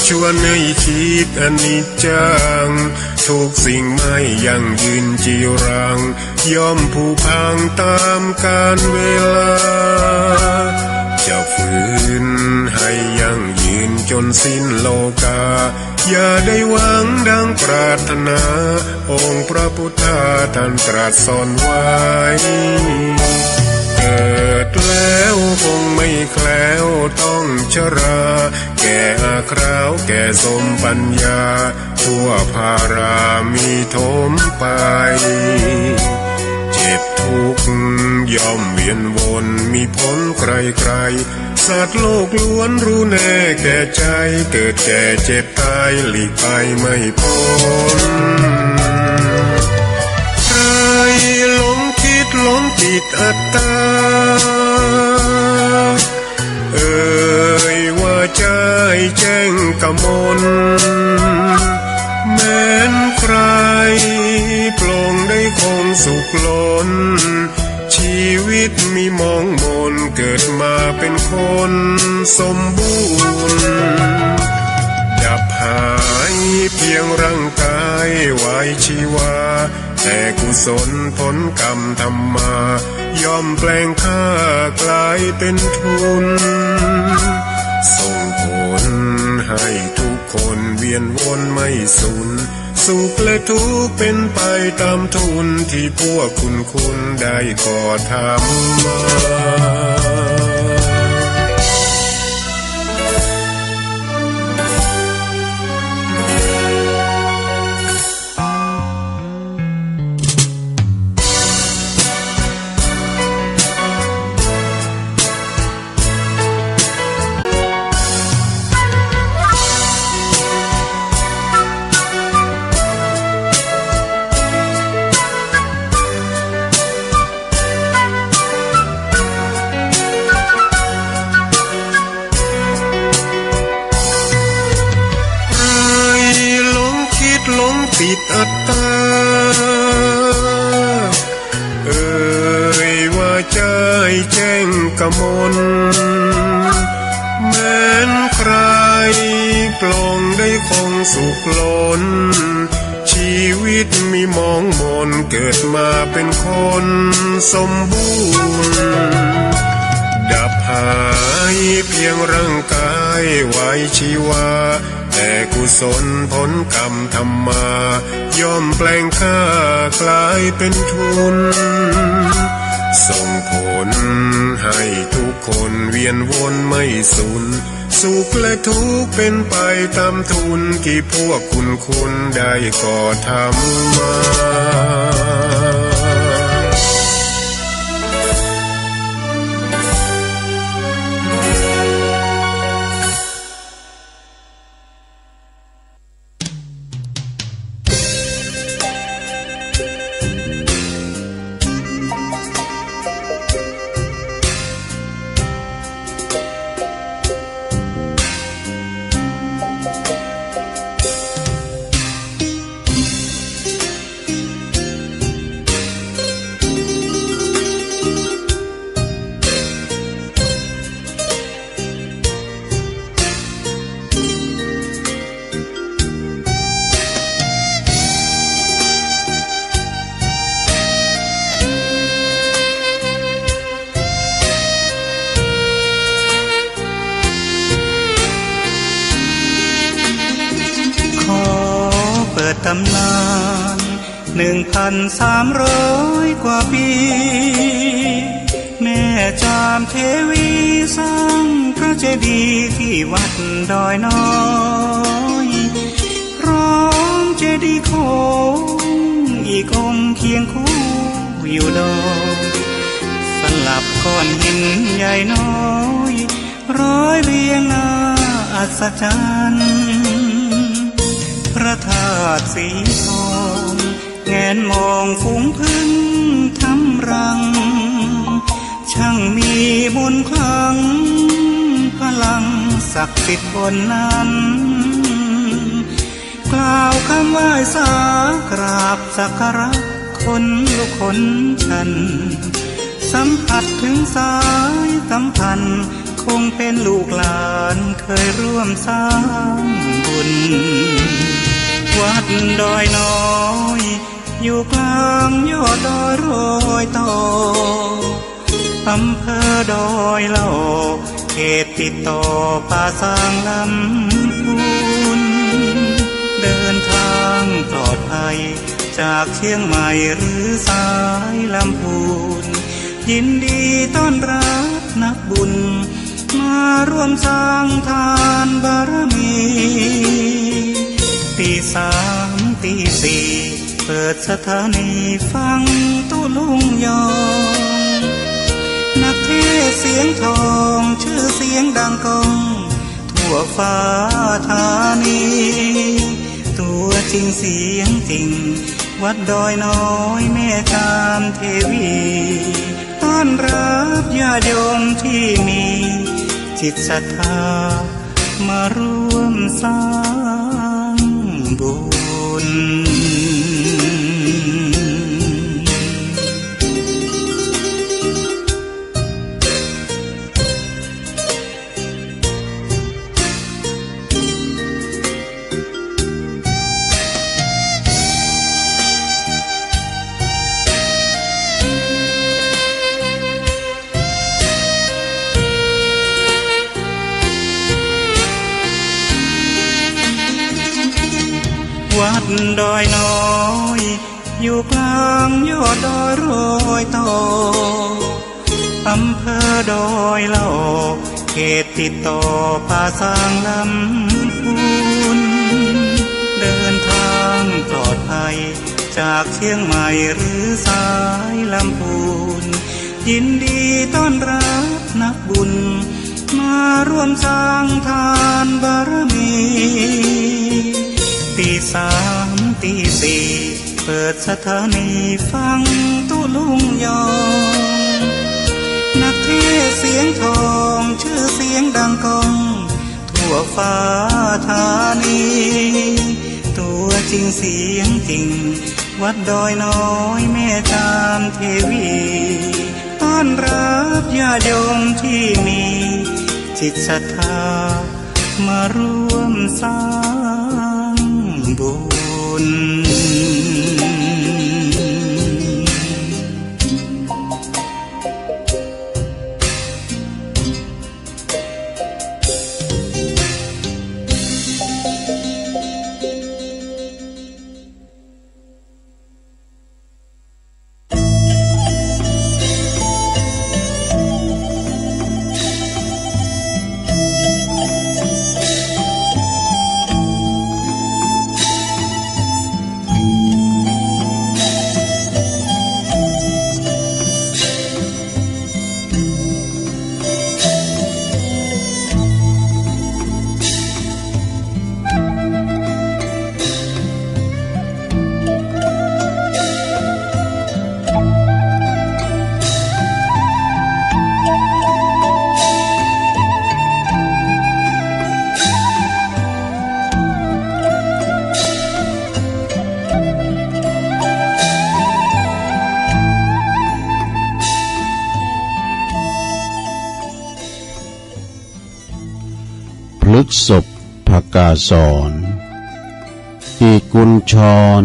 ชวนให้คิดอนิจจังทุกสิ่งไม่ยั่งยืนจีรังย่อมผุพังตามกาลเวลาจะฝืนให้ยั่งยืนจนสิ้นโลกาอย่าได้หวังดังปรารถนาองค์พระพุทธาท่านตรัสสอนไว้เกิดแล้วคงไม่แคล้วต้องชราแก่อาคราวแก่สมปัญญาทั่วภารามีโถมไปเจ็บทุกข์ย่อมเวียนวนมีพ้นใครๆสัตว์โลกล้วนรู้แน่แก่ใจเกิดแก่เจ็บตายหลีกไปไม่พ้นใครหลงคิดหลงติดอัตตาว่าใจแจ้งกมลแม้นใครปลงได้คงสุขล้นชีวิตมีมองมนเกิดมาเป็นคนสมบูรณ์ดับหายเพียงร่างกายไว้ชีวาแต่กุศลผลกรรมทำมาย่อมแปลงค่ากลายเป็นทุนส่งผลให้ทุกคนเวียนวนไม่สูญสุขและทุกข์เป็นไปตามทุนที่พวกคุณได้ก่อทำมาติดอัตตาว่าใจแจ้งกมลแม้นใครปลงได้คงสุขล้นชีวิตมีมองมนเกิดมาเป็นคนสมบูรณ์ดับหายเพียงร่างกายไว้ชีวาแต่กุศลผลกรรมทำมาย่อมแปลงค่ากลายเป็นทุนส่งผลให้ทุกคนเวียนวนไม่สูญสุขและทุกข์เป็นไปตามทุนที่พวกคุณได้ก่อทำมาตำนาน1,300 กว่าปีแม่จามเทวีสร้างพระเจดีย์ที่วัดดอยน้อยพร้อมเจดีย์โค้งอีกองค์เคียงคู่อยู่ดอยสลับก้อนหินใหญ่น้อยร้อยเรียงหน้าอัศจรรย์พระธาตุสีทองแงนมองฝูงพึ่งทำรังช่างมีมนต์ขลังพลังศักดิ์สิทธิ์บนนั้นกล่าวคำไหว้สากราบสักการะคนลุกคนชันสัมผัสถึงสายสัมพันธ์ค งเป็นลูกหลานเคยร่วมสร้างบุญวัดดอยน้อยอยู่กลางยอดดอยโรยต่ออำเภอดอยเหล่าเขตติดต่อป่าสางลำพูนเดินทางปลอดภัยจากเชียงใหม่หรือสายลำพูนยินดีต้อนรับนักบุญมาร่วมสร้างทานบารมีตีสามตีสี่เปิดสถานีฟังตุลุงยองนักเทศเสียงทองชื่อเสียงดังก้องทั่วฟ้าธานีตัวจริงเสียงจริงวัดดอยน้อยแม่จามเทวีต้อนรับญาติโยมที่มีจิตศรัทธามาร่วมสร้างบุญวัดดอยน้อยอยู่กลางยอดดอยโรยต่ออำเภอดอยเหล่าเขตติดต่อป่าสางลำพูนเดินทางปลอดภัยจากเชียงใหม่หรือสายลำพูนยินดีต้อนรับนักบุญมาร่วมสร้างทานบารมีตีสามตีสี่เปิดสถานีฟังตุลุงยองนักเทศเสียงทองชื่อเสียงดังก้องทั่วฟ้าธานีตัวจริงเสียงจริงวัดดอยน้อยแม่จามเทวีต้อนรับญาติโยมที่มีจิตศรัทธามาร่วมสร้างบุญพฤกษบภกาสอนอีกุญชร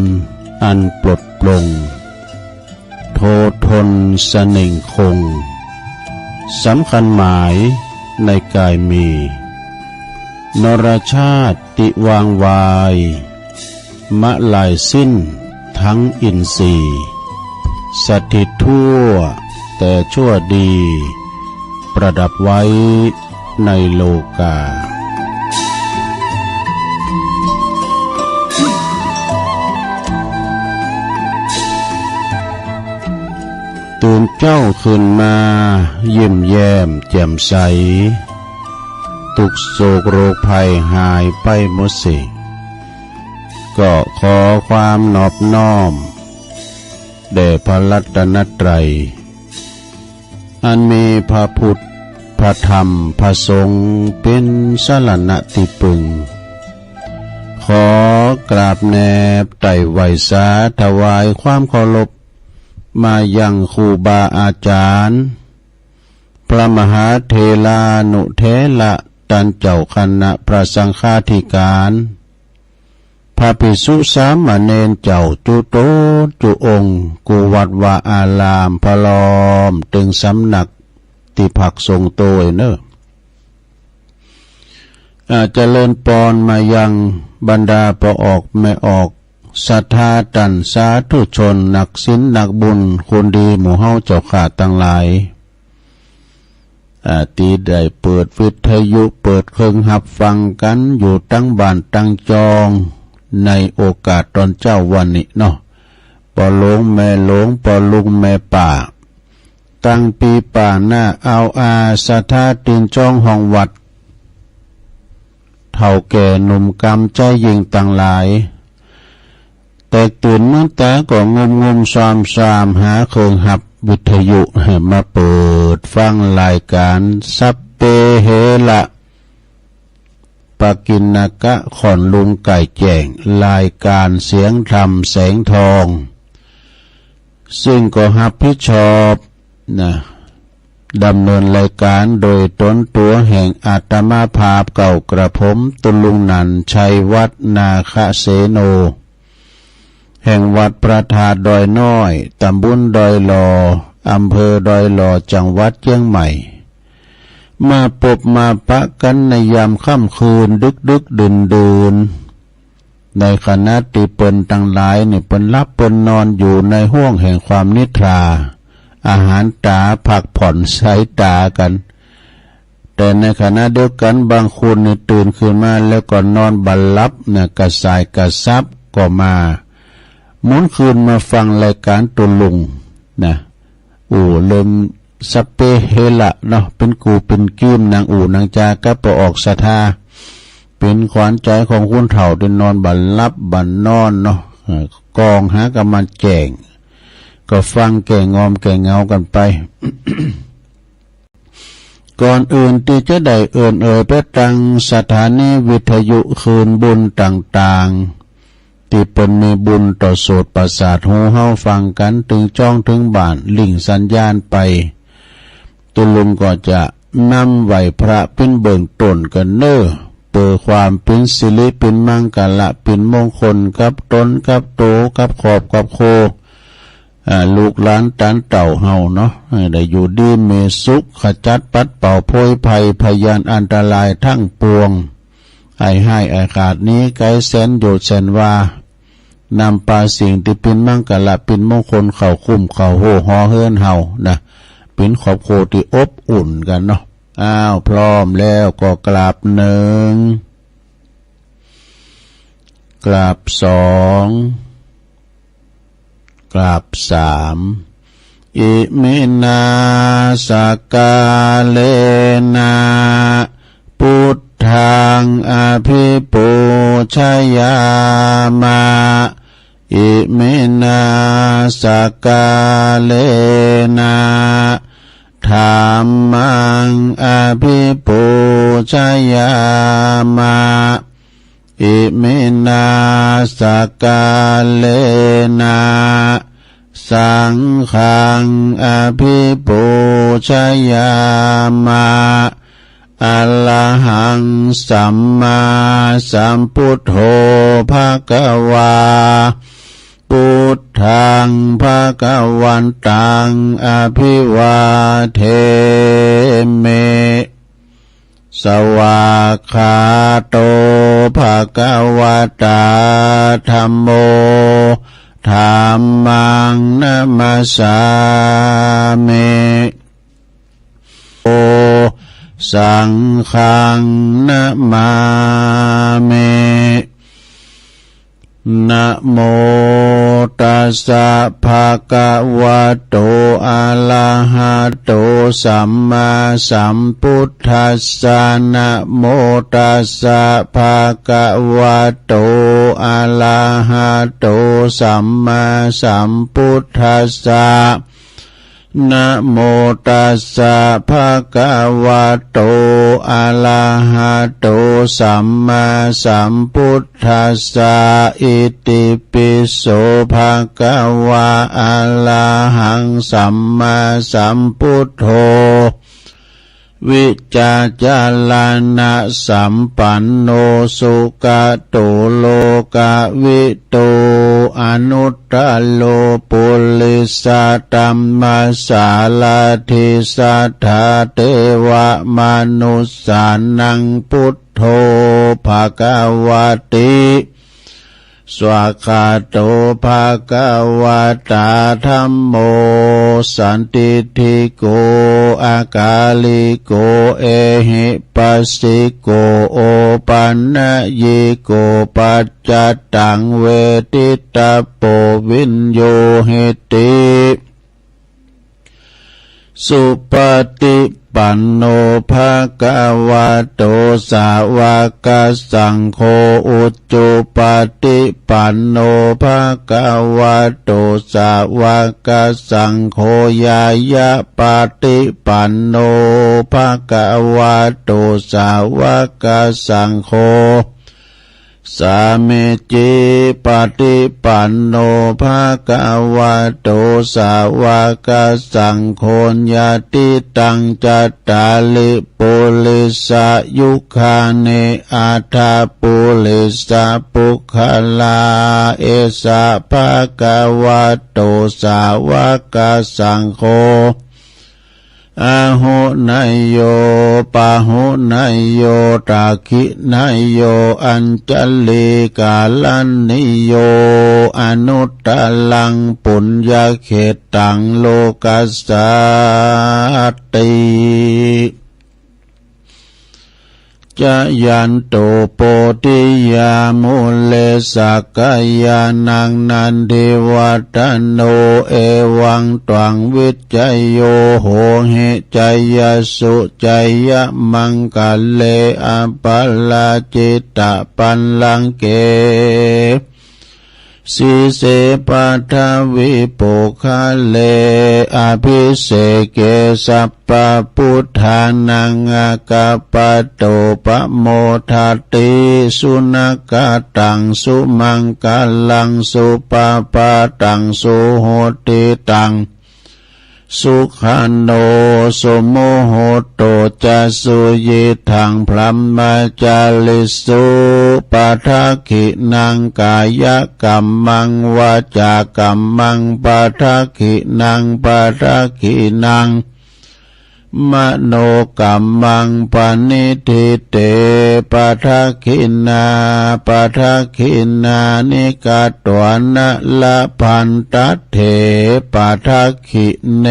อันปลดปลงโททนเสน่งคงสำคัญหมายในกายมีนรชาติติวางวายมะลายสิ้นทั้งอินทรีย์สถิตทั่วแต่ชั่วดีประดับไว้ในโลกาตื่นเจ้าขึ้นมาเยี่ยมแย้มแจ่มใสทุกโศกโรคภัยหายไปหมดสิ้นก็ขอความนอบน้อมแด่พระรัตนตรัยอันมีพระพุทธพระธรรมพระสงฆ์เป็นสรณะที่พึ่งขอกราบแนบไต่ไหวสาถวายความเคารพมายังครูบาอาจารย์พ ระมหาเถลานุเถระตันเจ้าคณะพระสังฆาธิการพระภิกษุสามเณรเจ้าจุโตจุองค์กุวัดวาอารามพลอมตึงสำนักที่ผักทรงโตยเนอะเจริญปอนมายังบรรดาประออกไม่ออกศรัทธาตันสาธุชนนักศีลนักบุญคนดีหมู่เฮาเจ้าขาดตั้งหลายตีได้เปิดวิทยุเปิดเครื่องหับฟังกันอยู่ตั้งบ้านตั้งจองในโอกาสตอนเจ้าวันนี้เนาะปอหลงแม่หลงปอลุงแม่ป่าตั้งปีป่าหน้าเอาศรัทธาตีนจ้องห้องวัดเฒ่าแก่หนุ่มกำใจยิงต่างหลายแต่ตื่นเมื่อแต่ก็งมซามหาเครื่องหับวิทยุให้มาเปิดฟังรายการสัพเพเหระปกิณกะขอนลุงไก่แจ้งรายการเสียงธรรมแสงทองซึ่งก็รับผิดชอบดำเนินรายการโดยตนตัวแห่งอาตมาภาพเก่ากระผมตุลุงนันชัยวัฒนาคเสโนแห่งวัดประทาดอยน้อยตำบลดอยหลออำเภอดอยหลอจังหวัดเชียงใหม่มาพบมาปะกันในยามค่ำคืนดึกดื่นในขณะที่เปิ้นทั้งหลายนี่เปิ้นรับเปิ้นนอนอยู่ในห้วงแห่งความนิทราอาหารตาพักผ่อนสายตากันแต่ในขณะเดียวกันบางคนนี่ตื่นขึ้นมาแล้วก็นอนบัลลับกระสายกระซับก็มาหมุนคืนมาฟังรายการตุลุงเริ่มสัพเพเหระเนาะเป็นกูเป็นกิ้มนางนางจากัปออกศรัทธาเป็นขวัญใจของคุณเฒ่าที่นอนบัลลับบันนอนเนาะกองหากำมันแจงก็ฟังแก่งอมแก่เงากันไป ก่อนอื่นที่จะได้เไปตั้งสถานีวิทยุคืนบุญต่างๆที่เป็นมีบุญต่อโสตประสาทหูเฮาฟังกันถึงจ้องถึงบ้านลิงสัญญาณไปตุลุงก็จะนำไหวพระเป็นเบิ่งต้นกันเน้อเปิดความเป็นสิริเป็นมังกรละเป็นมงคลกับตนกับโตกับขอบกับโคลูกหลานตันเต่าเฮาเนาะได้อยู่ดีเมสุขขจัดปัดเป่าโพยภัยพยานอันตรายทั้งปวงไอ้ให้ไอ้ขาดนี้ไกลแสนโยชน์แสนว่านำปาสิ่งที่เป็นมังกรละเป็นมงคลเข้าคุ้มเข้าโหหอเฮือนเฮาเป็นขอบโคที่อบอุ่นกันเนาะพร้อมแล้วก็กราบหนึ่งกราบสองกราบสามอิมินาสกาเลนะพุทธังอภิปูชยามะอิมินาสกาเลนะธัมมังอภิปูชยามะอิมินาสกาเลนะสังฆังอภิปูชยามะอะระหังสัมมาสัมพุทโธภควาพุทธังภควันตังอภิวาเทเมสวากขาโตภควตาธัมโมธัมมังนัมมัสสามิโอสังฆังนะมามินะโมตัสสะภะคะวะโตอะระหะโตสัมมาสัมพุทธัสสะนะโมตัสสะภะคะวะโตอะระหะโตสัมมาสัมพุทธัสสะนะโมตัสสะภะคะวะโตอะระหะโตสัมมาสัมพุทธัสสะอิติปิโสภะคะวะอะระหังสัมมาสัมพุทโธ วิจาจาลานะสัมปันโนสุกะโตโลกะวิโตอนุตตโลปุลิสาตัมมาสาลาธิสัทธาเทวมนุสสานังพุทโธภควติสวากขาโตภะคะวะตาธัมโมสันติทิโกอากาลิโกเอหิปัสสิโกโอปันนยิโกปัจจตังเวทิตาโปวินโยหิติสุปฏิปันโนภะคะวะโตสาวกสังโฆอุจจุปฏิปันโนภะคะวะโตสาวกสังโฆยายะปฏิปันโนภะคะวะโตสาวกสังโฆสามิจิปฏิปันโนภะคะวะโตสาวกสังโฆญาติตังจัตตาลิปุลิสายุคาเนอาทาปุลิสาปุคลาเอสะภะคะวะโตสาวกสังโฆอาหุนายโยปาหุนายโยตาคินายโยอัญจลิกาลันนิโยอนุตตลังปุญญเขตังโลกัสสติจะยันโตโปติยามุเลสักกายานังนันทิวัตโนเอวังตวังวิจัยโยโหหิจัยยสุจัยยมังกะเลอปัลลาจิตตปัลลังเกสีเสปัทวิปุคเลอภิเสเกสัพพพุทธานังอากาปโตปโมทัตติสุนักตังสุมังกลังสุปปาตังสุโหติตังสุขันโนสุโมโหโตจะสุยิทังพลัมมาจาลิสุปัทขินังกายกัมมังวาจากัมมังปัทขินังปัทขินังมโนกัมมังปณิทิเตปัทขินาปัทขินานิกาตวนะละพันตเถปัทขิเน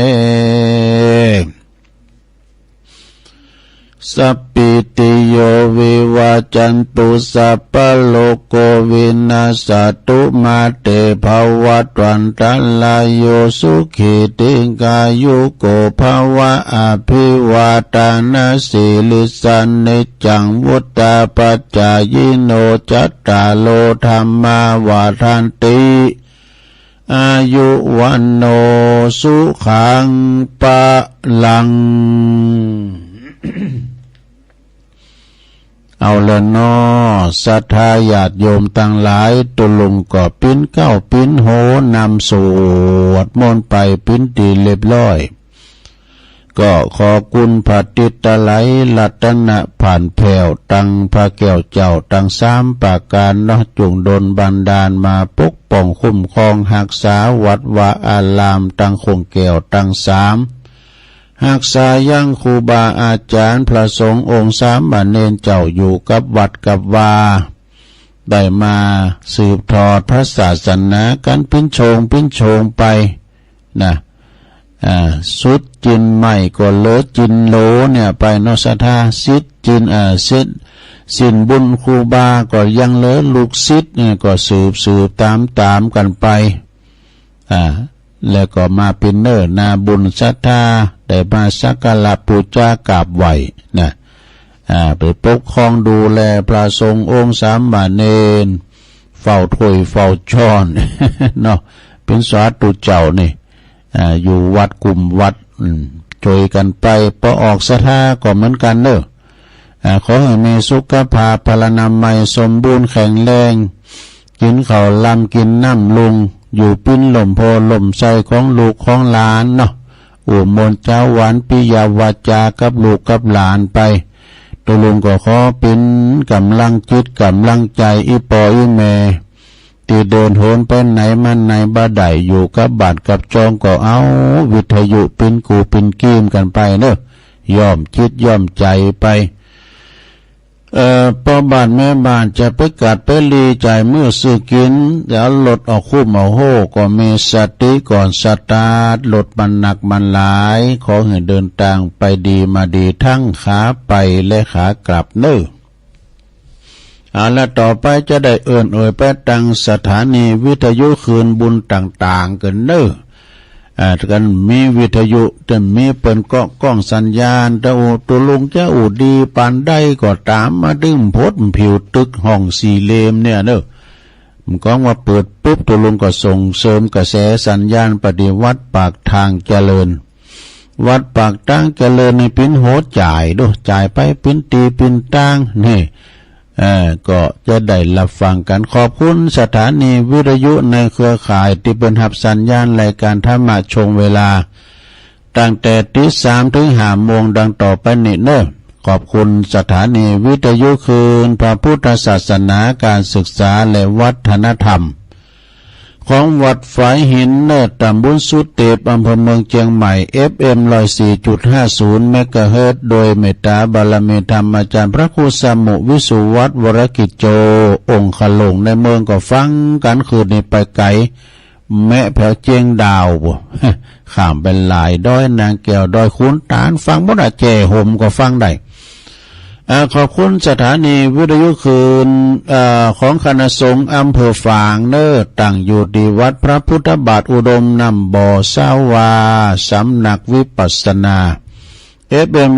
สัพพิติโยวิวาจันตุสัพพโลกโกวินาศตุมาเตภวัตวันตัลลายโยสุขิติกายุโกภวะอภิวาตานาสิลิสันนิจังวุตตาปัจจายโนจัตตาโลธรรมาวาทันติอายุวันโนสุขังปะลัง เอาละนอศรัทธาญาติโยมตั้งหลายตุลุงก็ปิ้นเก้าปิ้นโหนำสวดมนต์ไปปิ้นตีเรียบร้อยก็ขอกุณพระติตไลรัตนะผ่านแผ่วตังพระแก้วเจ้าตังสามปากการเนาะจุงดลบันดาลมาปกป้องคุ้มครองรักษาวัดวาอารามตังคงแก้วตังสามรักษายังครูบาอาจารย์พระสงฆ์องค์สามเณรเจ้าอยู่กับวัดกับวาได้มาสืบทอดพระศาสนากันปิ้นโชงไปนะสุดจินใหม่ก็เลิศจินโลเนี่ยไปนอสธาสิทธิ์จินสินบุญครูบาก็ยังเลิศลูกศิษย์เนี่ยก็สืบตามกันไปแล้วก็มาเป็นเนิ่นนาบุญศรัทธาได้มาสักการะบูชากราบไหว้นะไปปกครองดูแลพระสงฆ์องค์สามเณรเฝ้าถ้วยเฝ้าช้อนเนาะเป็นสาธุเจ้านี่อยู่วัดกลุ่มวัดช่วยกันไปพอออกศรัทธาก็เหมือนกันเด้อขอให้มีสุขภาพพลานามัยสมบูรณ์แข็งแรงกินข้าวลำกินน้ำลุงอยู่ปิ้นหล่มโพหล่มใจของลูกของหลานเนาะ อุมนเจ้าหวานปิยาวาจากับลูกกับหลานไปตัวลุงก็ขอเป็นกำลังจิตกำลังใจอีปออีแม่ที่เดินโหนไปไหนมันไหนบ่ได้อยู่กับบัดกับจองก็เอาวิทยุเป็นกูเป็นกีมกันไปเนอะย่อมจิตย่อมใจไปพอบ้านแม่บ้านจะไปกัดไปลีใจเมื่อซื้อกินเดี๋ยวลดออกคู่เหมาโหก็มีสติก่อนสตาร์ทลดมันหนักมันหลายขอให้เดินทางไปดีมาดีทั้งขาไปและขากลับเนอะแล้วต่อไปจะได้เอ่ยไปตั้งสถานีวิทยุคืนบุญต่างๆกันเนอะกันมีวิทยุแต่มีเปิ่นก็กล้องสัญญาณแต่ตัวลุงจะอูดีปานได้ก็ตามมาดึงพดผิวตึกห้องสี่เหลี่ยมเนี่ยเนอะมันก็ว่าเปิดปุ๊บตัวลุงก็ส่งเสริมกระแสสัญญาณปฏิวัติปากทางเจริญวัดปากทางเจริญในปิ้นโหจ่ายด้วยจ่ายไปปิ้นตีปิ้นตั้งนี่ก็จะได้รับฟังกันขอบคุณสถานีวิทยุในเครือข่ายที่เป็นหับสัญญาณรายการธรรมะชงเวลาตั้งแต่ตี 3 ถึง 5 โมงดังต่อไปนี้เนอะขอบคุณสถานีวิทยุคืนพระพุทธศาสนาการศึกษาและวัฒนธรรมของวัดฝายหินเนอตำบลสุเตปอำเภอเมืองเชียงใหม่ FM 104.50 เมกะเฮิรตซ์โดยเมตตาบารมีธรรมอาจารย์พระครูสมุวิสุวัฒน์วรกิจโจองค์ขลงในเมืองก็ฟังกันคืนนี้ไปไกลแม่แผวเจียงดาวบ่ข้ามเป็นหลายดอยนางแก้วดอยขุนตาลฟังบ่ได้แจ่ห่มก็ฟังได้ขอบคุณสถานีวิทยุคืนของคณะสงฆ์อำเภอฝางเนอตั้งอยู่ที่วัดพระพุทธบาทอุดมนำบ่อสาวาสำนักวิปัสสนา FM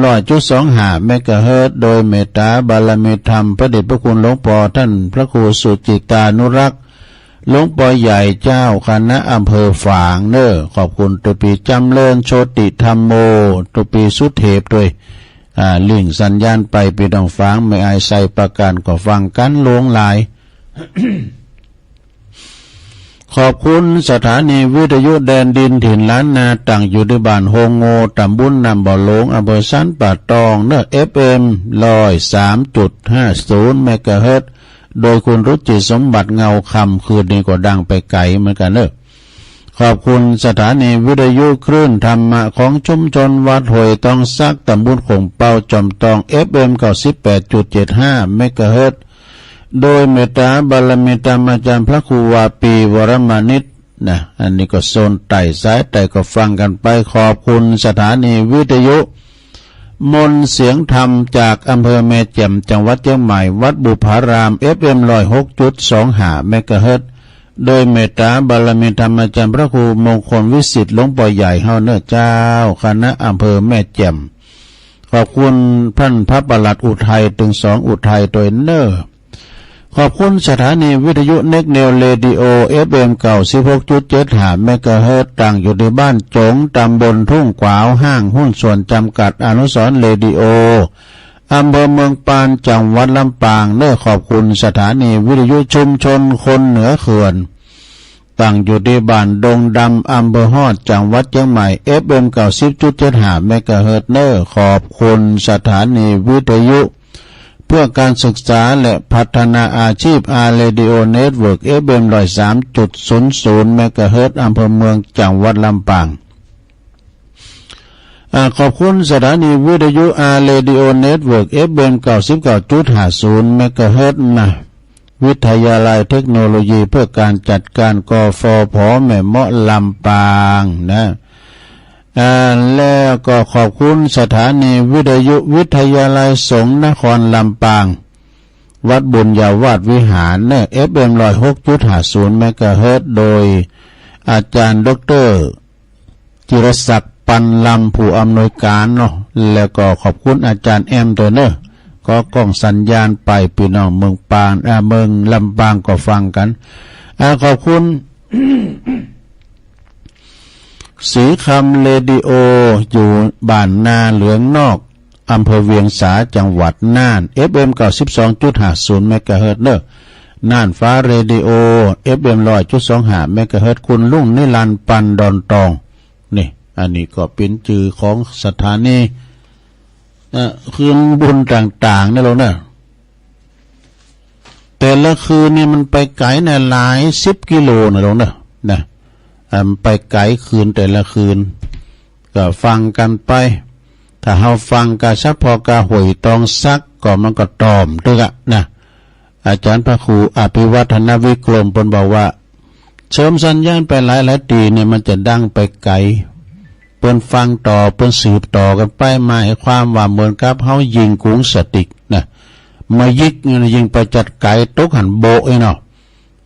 100.25 เมกะเฮิรตซ์โดยเมตตาบารมีธรรมพระเดชพระคุณหลวงพ่อท่านพระครูสุจิตานุรักษ์หลวงพ่อใหญ่เจ้าคณะอำเภอฝางเนอขอบคุณตุปีจำเริญโชติธรรมโมตุปีสุเทพด้วยลิงสัญญาณไปปีดองฟังไม่อายใส่ประกันก็ฟังกันหลวงหลาย ขอบคุณสถานีวิทยุแดนดินถิ่นล้านนาตั้งอยู่ในบ้านโฮงโงตำบลนำบ่อหลงอำเภอสันป่าตองเนอ FM 103.50 เมกะเฮิรตซ์โดยคุณรุจิสมบัติเงาคำคืนนี้ก็ดังไปไกลเหมือนกันเนอะขอบคุณสถานีวิทยุคลื่นธรรมะของชุมชนวัดห้วยตองซักตำบลขงเปาจอมตอง FM 98.75 เมกะเฮิรตซ์โดยเมตตาบารมีธรรมอาจารย์พระครูวาปีวรมานิชนะอันนี้ก็โซนไต่ซ้ายไต่ก็ฟังกันไปขอบคุณสถานีวิทยุมนเสียงธรรมจากอำเภอแม่แจ่มจังหวัดเชียงใหม่วัดบุพาราม FM 106.25 เมกะเฮิรตซ์โดยเมตตาบารมีธรรมอาจารย์พระครูมงคลวิสิทธิ์หลวงพ่อใหญ่เฮาเนื้อเจ้าคณะอำเภอแม่แจ่มขอบคุณท่านพระประหลัดอุทัยถึง2อุทัยตัวเนอขอบคุณสถานีวิทยุเน็กเนลเรดิโอ FM 96.75 เมกะเฮิรตซ์ตั้งอยู่ในบ้านจงตำบลทุ่งกวาวห้างหุ้นส่วนจำกัดอนุสรณ์เรดิโออำเภอเมืองปานจังหวัดลำปางเน้อขอบคุณสถานีวิทยุชุมชนคนเหนือเขื่อนตั้งอยู่ที่บ้านดงดำอำเภอฮอดจังหวัดเชียงใหม่ FM 90.75 เมกะเฮิรตซ์เน้อขอบคุณสถานีวิทยุเพื่อการศึกษาและพัฒนาอาชีพอาร์เรดิโอเน็ตเวิร์ก FM 103.00 เมกะเฮิรตซ์อำเภอเมืองจังหวัดลำปางขอบคุณสถานีวิทยุอาร์เรดิโอเน็ตเวิร์ก FM 99.50 เมกะเฮิรตซ์นะวิทยาลัยเทคโนโลยีเพื่อการจัดการกฟผ.แม่เมาะลำปางนะแล้วก็ขอบคุณสถานีวิทยุวิทยาลัยสงฆ์นครลำปางวัดบุญญาวาสวิหารเนอ FM 106.50 เมกะเฮิรตซ์โดยอาจารย์ดร.จิรศักดิ์ปันลำผู้อำนวยการเนาะแล้วก็ขอบคุณอาจารย์แอมตัวเนอะก็กล้องสัญญาณไปพี่น้องเมืองปางเมืองลำปางก็ฟังกันขอบคุณ สีคำเรดิโออยู่บ้านนาเหลืองนอกอำเภอเวียงสาจังหวัดน่าน FM 92.50 เมกะเฮิรตซ์เนอะน่านฟ้าเรดิโอ FM 100.25 เมกะเฮิรตซ์คุณลุงนิรันดร์ปันดอนตองนี่ อันนี้ก็เป็นชื่อของสถานีคืนบุญต่างๆนี่เราเนี่ยแต่ละคืนนี่มันไปไกลเนี่ยหลาย10 กิโลนะเราเนี่ยมันไปไกลคืนแต่ละคืนก็ฟังกันไปถ้าเฮาฟังกะซับพอกะหวยตองซักก็มันก็ตอมตึกนะอาจารย์พระครูอภิวัฒนวิกรมเพิ่นบอกว่าเสริมสัญญาณไปหลายตีเนี่ยมันจะดังไปไกลเปิ้นฟังต่อเปิ้นสืบต่อกันไปมาให้ความว่าเหมือนกับเฮายิงกุ้งสติกนะมายิงไปจัดไก่ตกหันโบเนาะ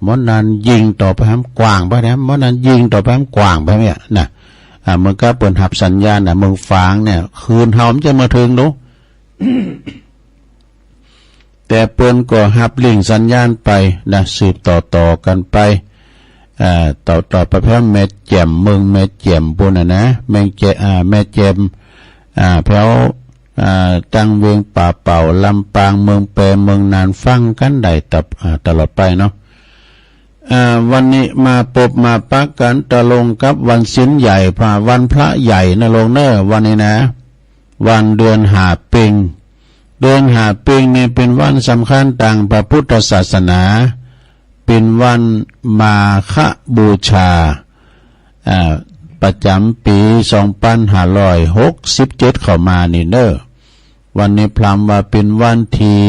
มื้อนั้นยิงต่อไปให้กว้างไปนะมื้อนั้นยิงต่อไปให้กว้างไปเนี่ยนะเมื่อก็เปิ้นหับสัญญาณน่ะเมืองฝางเนี่ยคืนเฮามันจะมาถึงดู แต่เปิ้นก็หับลิงสัญญาณไปนะสืบต่อกันไปต่อไปเพิ่มแม่แจ่มเมืองแม่แจ่มปุ่นนะแม่แจ่มแถวตังเวียงป่าเป่าลำปางเมืองแปรเมืองนานฟังกันได้ตลอดไปเนาะวันนี้มาปบมาปักกันตะลงกับวันศีลใหญ่พระวันพระใหญ่นะลงเนอวันนี้นะวันเดือนหาปิงเดือนหาปิงนี่เป็นวันสำคัญทางพระพุทธศาสนาเป็นวันมาฆบูชาประจำปี2567เข้ามานี่เนอวันนี้พลัมว่าเป็นวันที่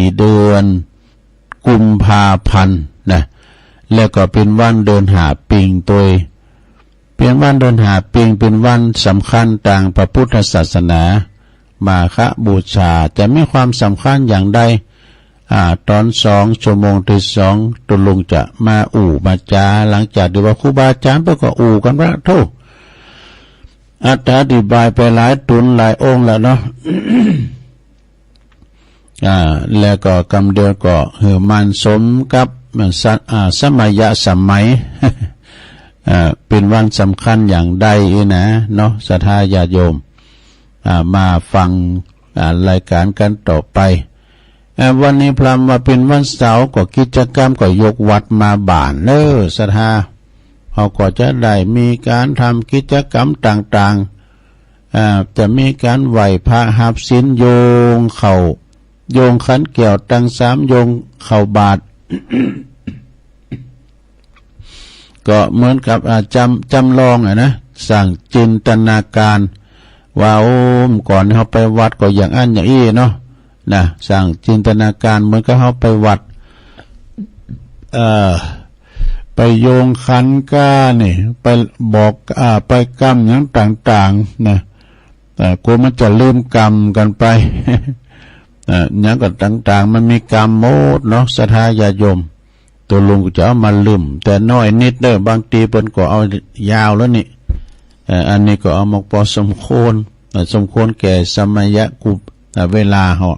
24เดือนกุมภาพันธ์นะแล้วก็เป็นวันเดินหาปิงตัวเป็นวันเดินหาปิงเป็นวันสำคัญทางพระพุทธศาสนามาฆบูชาจะมีความสำคัญอย่างใดตอน2 ชั่วโมงที่2ตุลุงจะมามาจาหลังจากที่ว่าครูบาอาจารย์ไปก็กันว่าโธ่อธิบายไปหลายตุนหลายองค์แล้วเนาะ แล้วก็กำเดียวก็มันสมกับสมัย เป็นวันสำคัญอย่างใดนะเนาะศรัทธาญาติโยมมาฟังรายการกันต่อไปวันนี้พลัมมาเป็นวันเสาร์ก็กิจกรรมก็ยกวัดมาบ้านศรัทธาเขาก็จะได้มีการทำกิจกรรมต่างๆจะมีการไหว้พระหับศีลโยงขันเกี่ยวตั้ง3โยงเข่าบาท ก็เหมือนกับจำลองนะสั่งจินตนาการว่าก่อนเขาไปวัดก็อย่างอันอย่างอี้เนาะนะสั่งจินตนาการเหมือนกับเขาไปวัดไปโยงขันก้านี่ไปบอกไปกรรมอย่างต่างๆนะแต่กูมันจะลืมกรรมกันไป อย่างก็ต่างๆมันมีกรรมโมดเนาะศรัทธาญาติโยมตัวลุงจะเอามาลืมแต่น้อยนิดบางทีเพิ่นก็เอายาวแล้วนี่อันนี้ก็เอามาพอสมควรแก่สมัยกุเวลาเหาะ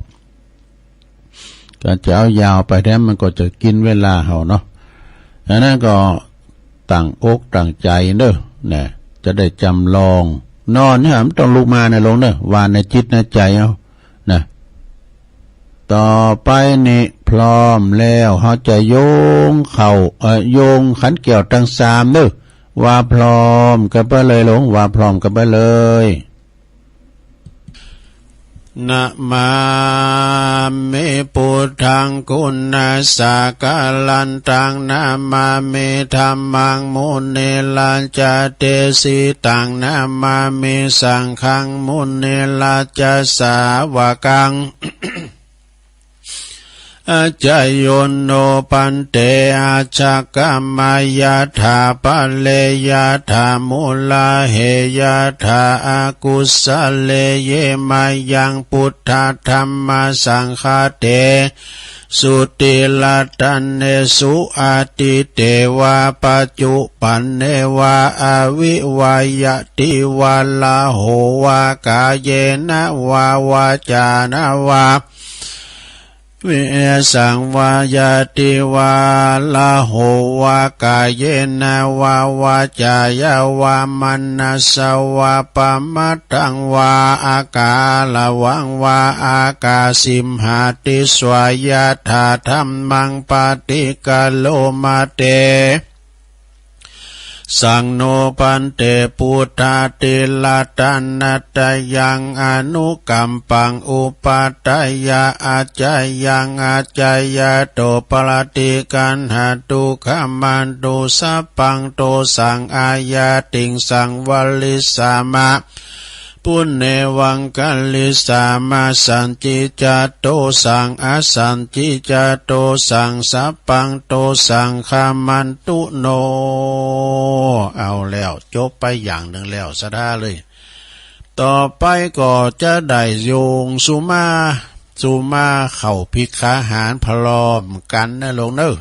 ก็จะเอายาวไปแท้มันก็จะกินเวลาเหาะเนาะอันนั้นก็ตั้งอกตั้งใจเด้อเนี่ยจะได้จำลองนอนเนี่ยมันต้องลุกมาลงเด้อวานในจิตในใจเอานะต่อไปนี่พร้อมแล้วเขาจะโยงโยงขันเกี่ยวทั้ง3เด้อว่าพร้อมกันไปเลยหลงว่าพร้อมกันไปเลยนะมามิพุทธังคุณาสากาลันตังนะมามิธัมมังมุนิลัญจเตสิตังนะมามิสังฆังมุนิลัญจสาวกัง อาจายโยนโนปันเตอาชกมายาธาปะเลยาธามุลาเหยาธาอากุสเลเยมายังพุทธธรรมสังฆเตสุติลตันเนสุอาติเตวาปัจจุปันเนวาอาวิวายติวาลาโหวากาเยนะวาวาจานะวาวิสังวายติวาลาโหวากาเยนะวาวาจายาวามันนะสวาปมัตตังวาอากาลวังวาอากาสิมหาติสวายาธาธัมมังปฏิกาโลมาเต สังโนปันเตปุตตาติลาตันนัตยังอนุกัมปังอุปาตยาอาจายังอาจายาโตปรติกันหาตุขมันตุสัพพังโตสังอายาติงสังวลิสามะปุณเนวังกัลลิสามาสันจิจาโตสังอสันจิจาโตสังสัพพังโตสังขามันตุโนเอาแล้วจบไปอย่างหนึ่งแล้วสะท่าเลยต่อไปก็จะได้โยงสุมาเข้าพิกขาหารพลอมกันนะลงเนอะ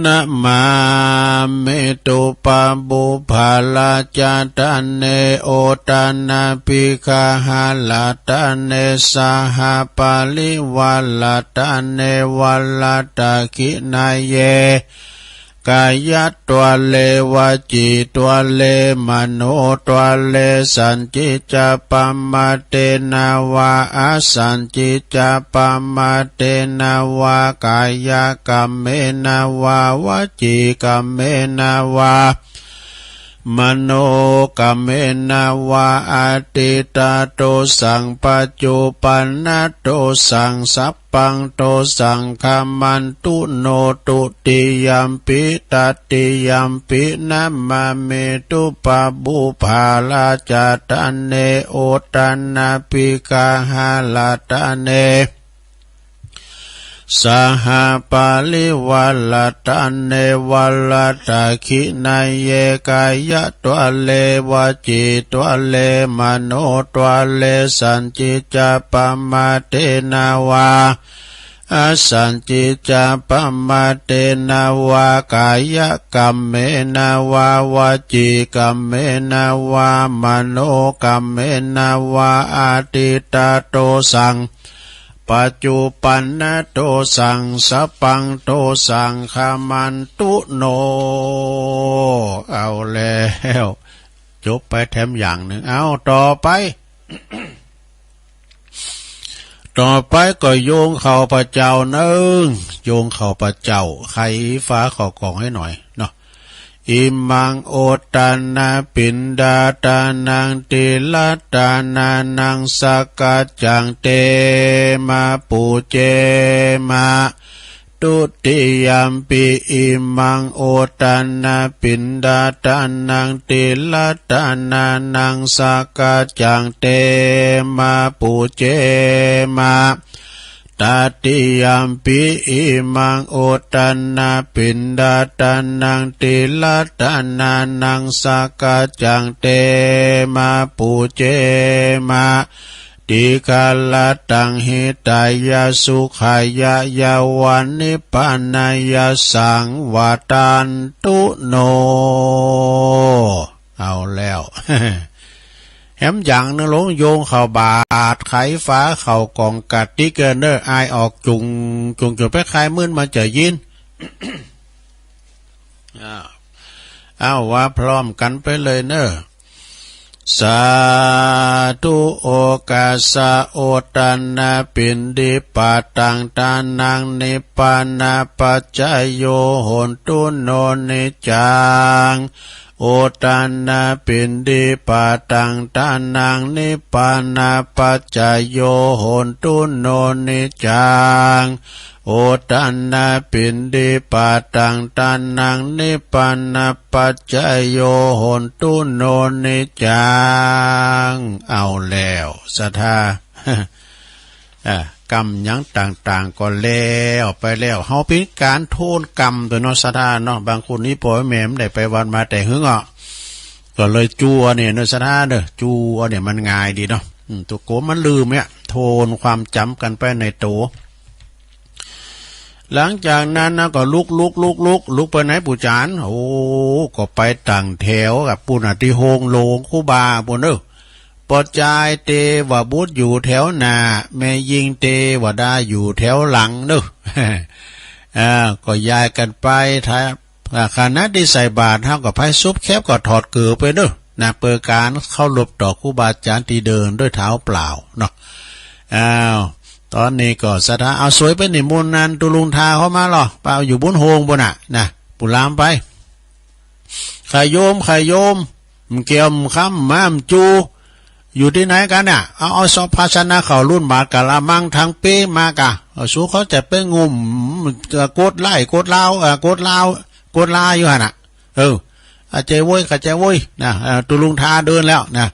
นะมาเมตุปะบุภาลาจาตันเนโอตานาปิคาหาลาตันเนสหปาลิวัลลาตันเนวัลลาตาคินาเยกายตัวเลวจิตัวเลมโนตัวเลสันจิจปัมมาเตนาวาอสันจิจปัมมาเตนาวากายกัมเมนาวาวจิกัมเมนาวามโนกัมเมนาวาอาติตาโตสังปัจจุปันนโตสังสัพพังโตสังฆามันตุโนตุติยัมปิตติยัมปินัมมาเมตุปะบุภาลาจาตันเนโอตันนาปิกาหาลาตันเนสหปาลิวัลลตันเนวัลลตาคินาเยกายตัวเลวจิตัวเลมโนตัวเลสันจิจปัมมาเตนาวาอสันจิจปัมมาเตนาวากายกัมเมนาวาวจิกัมเมนาวามโนกัมเมนาวาอาติตาโตสังปัจจุปันนโตสังสัพพังโตสังขามันตุโนเอาแล้วจบไปแถมอย่างหนึ่งเอาต่อไป ต่อไปก็โยงเข้าพระเจ้านึงโยงเข้าพระเจ้าไขฟ้าขอกล่องให้หน่อยเนาะอิมังโอตานาปินดาตานังติลัตตานานังสกัจจังเตมาปูเจมาตุติยัมปิอิมังโอตานาปินดาตานังติลัตตานานังสกัจจังเตมาปูเจมาตติยัมปิอิมังโอตันนาปินดาตันนังติลัตตานานังสกัจจังเตมาปูเจมาติกาลตังหิตายาสุขายายาวันนิพพานายาสังวาตันตุโนเอาแล้วแหมอย่างนึงหลงโยงเข้าบาทไขฟ้าเข้ากองกัดติ๊กเกอร์เนอร์อายออกจุงจนไปคลายมื่นมาจะยิน เอาว่าพร้อมกันไปเลยเนอะสาธุโอกาสะโอตันนาปินดิปาตังตานังนิปปานาปัจจโยโหนตุโนนิจังโอตันนาปินดิปาตังตานังนิปปานาปัจจโยโหนตุโนนิจังโอตันนาปินดิปาตังตานังนิปปานาปัจจโยโหนตุโนนิจังเอาแล้วศรัทธากรรมยังต่างๆก็แล้วไปแล้วเฮาเป็นการโทษกรรมตัวเนาะศรัทธาเนาะบางคนนี่ปล่อยแม่มได้ไปวันมาแต่หึงอ่ะก็เลยจัวเนี่ยเนาะศรัทธาเด้อจัวเนี่ยมันง่ายดีเนาะตัวโกมันลืมเนี่ยโทนความจำกันไปในตัวหลังจากนั้นนะก็ลุกไปไหนปู่จานโอ้ก็ไปต่างแถวกับปู่น่ะที่โฮงโลงคูบาปู่เด้อปอจายเตว่าบุตรอยู่แถวหน้าแม่ยิงเตว่าได้อยู่แถวหลังเด้อก็ย้ายกันไปถ้าคณะที่ใส่บาตรเฮาก็ไผซุบแคบก็ถอดเกือไปเด้อนะเปิดการเข้าหลบต่อครูบาอาจารย์ที่เดินด้วยเท้าเปล่าเนาะตอนนี้ก็ศรัทธาเอาสวยไปนิมนต์นันตุลุงทาเข้ามาหรอเปล่าอยู่บุญโฮงบ่น่ะนะ ปุลามไปขายโยมมเกี่ยวมคำมามจูอยู่ที่ไหนกันเนี่ยเอาสภาชนะเขารุ่นบาทกะละมังทางเป้มากะสู้เขาจะไปงุ่มโกดไล่โกดลาวโกดลาอยู่ฮะน่ะเจ้ยเจ้ยนะตุลุงทาเดินแล้วนะ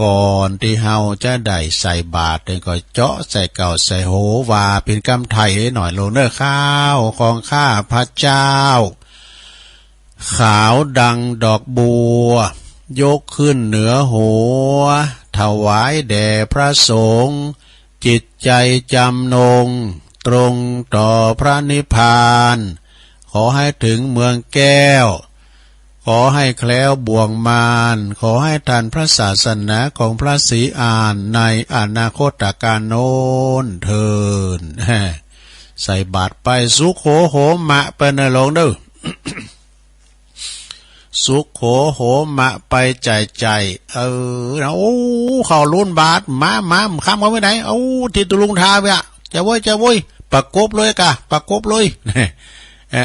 ก่อนที่เฮาจะได้ใส่บาตรเนี่ยก็เจาะใส่เก่าใส่โหว่าเป็นกำไทยหน่อยโลเนอร์ข้าวของข้าพระเจ้าขาวดังดอกบัวยกขึ้นเหนือหัวถวายแด่พระสงฆ์จิตใจจำนงตรงต่อพระนิพพานขอให้ถึงเมืองแก้วขอให้แคล้วบ่วงมารขอให้ทันพระศาสนาของพระศรีอานในอนาคตการโน้นเทินใส่บาตรไปสุขโหมะไปในหลวงเด้อ สุขโหมะไปใจโอ้เขาลุ้นบาทมาข้ามเขาไปไหนที่ตุลุงทาไปจะโว้ยประกบเลย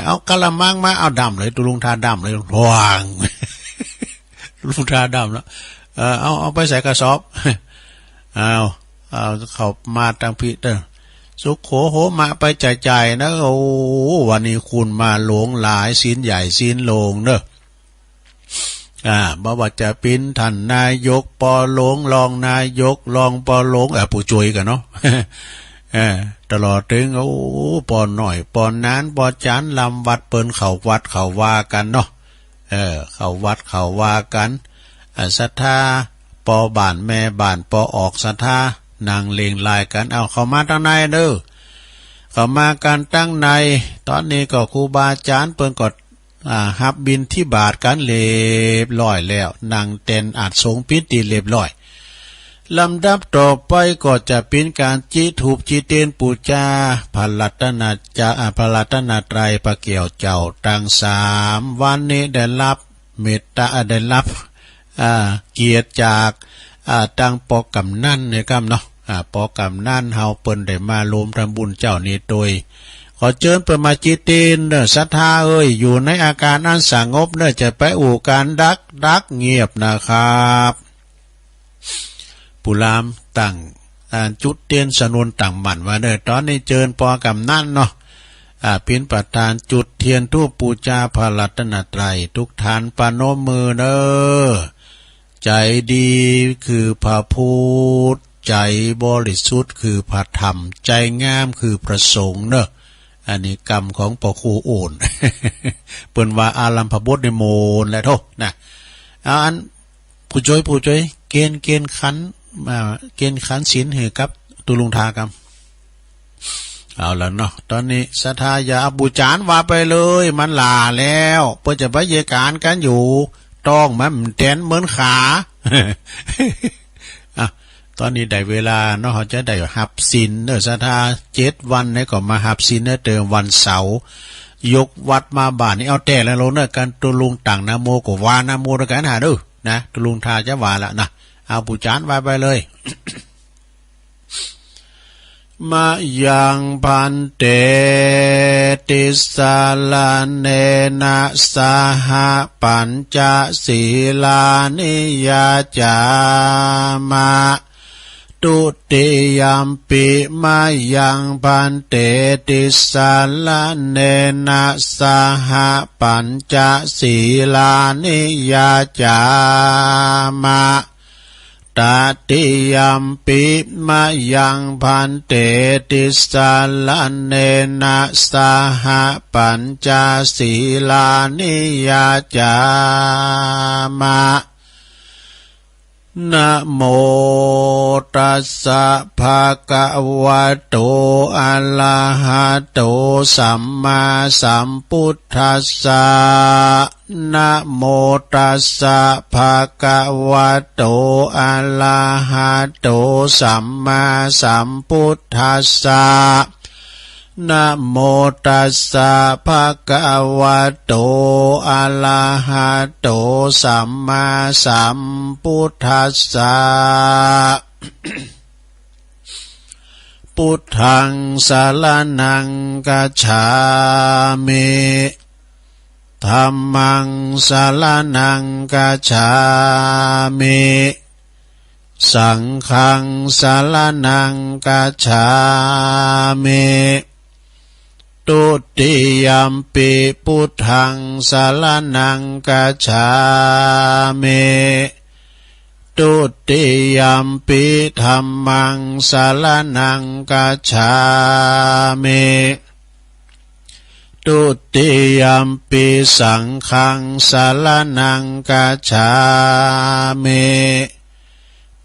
เอากะละมังมาเอาดำเลยตุลุงทาดำเลยวางตุลุงทาดำแล้วเอาไปใส่กระสอบเอาเขามาตั้งพิเตอร์สุขโหมะไปใจนะวันนี้คุณมาหลวงหลายศีลใหญ่ศีลโลงเนอะบ่ว่าจะเป็นท่านนายกปอหลงรองนายกรองปอหลงผู้ช่วยกันเนาะตลอดถึงปอหน่อยปอนนั้นปอจานลำวัดเปิ้นเขาวัดเขาว่ากันเนาะเขาวัดเขาว่ากันศรัทธาปอบ้านแม่บ้านปอออกศรัทธานางเลงลายกันเอาเข้ามาตั้งในเด้อเข้ามากันตั้งในตอนนี้ก็ครูบาอาจารย์เปิ้นก็ฮับบินที่บาทกันเรียบร้อยแล้วนางเต็นอาจสงพิธีเรียบร้อยลำดับต่อไปก็จะเป็นการจีถูกจีเตียนปูจาพระรัตนตรัยพระเกี่ยวเจ้าตั้ง3วันนี้ได้รับเมตตาได้รับเกียรติจากตั้งปอกำนั่นเนี่ยครับเนาะปอกำนั่นเฮาเปิ้นได้มาร่วมทำบุญเจ้านี้โดยขอเชิญเปิดมาจิตตินเด้อศรัทธาอยู่ในอาการอันสงบเด้อจะไปอู่การดักเงียบนะครับปุรามตั้งจุดเตียนสนุนตั้งหมั่นว่าเด้อตอนนี้เชิญปอกำนั่นเนาะเป็นประธานจุดเทียนทูปปูชาพระรัตนตรัยทุกท่านปนมมือเด้อใจดีคือพระพุทธใจบริสุทธิ์คือพระธรรมใจงามคือพระสงฆ์เด้ออันนี้กรรมของปอครูโอนเปิ้นว่าอารัมพบทในโมนและโทษนะอันผู้ช่วยเกณฑ์ขันศีลให้กับตุลุงทากรรมเอาละเนาะตอนนี้ศรัทธาอย่าบูชาว่าไปเลยมันลาแล้วเพื่อจะไปเยการกันอยู่ต้องมันแทนเหมือนขาตอนนี้ได้เวลาเนาะเขาจะได้หับศีลศรัทธา7 วันเนี่ยก็มาหับศีลเติมวันเสาร์ยกวัดมาบ้านนี่เอาแต่แล้วเนาะกันตุลุงต่างนะโมก็วานะโมด้วยกันหาดูนะตุลุงทาจะว่าละนะเอาบูชาไว้ไปเลยมายังพันเตติสาลาเนนะสหปัญจศีลานิยาจามะตุติยัมปิมายังพันเตติสาลาเนนะสหปัญจศีลานิยาจามะตติยัมปิมายังพันเตติสาลาเนนะสหปัญจศีลานิยาจามะนะโมตัสสะภะคะวะโตอะระหะโตสัมมาสัมพุทธัสสะนะโมตัสสะภะคะวะโตอะระหะโตสัมมาสัมพุทธัสสะนะโมตัสสะภะคะวะโตอะระหะโตสัมมาสัมพุทธัสสะพุทธังสรณังคัจฉามิ ธัมมังสรณังกัจฉามิสังฆังสรณังกัจฉามิตุติยัมปิพุทธังสรณังกัจฉามิตุติยัมปิธัมมังสรณังกัจฉามิตุติยัมปิสังฆังสรณังกัจฉามิ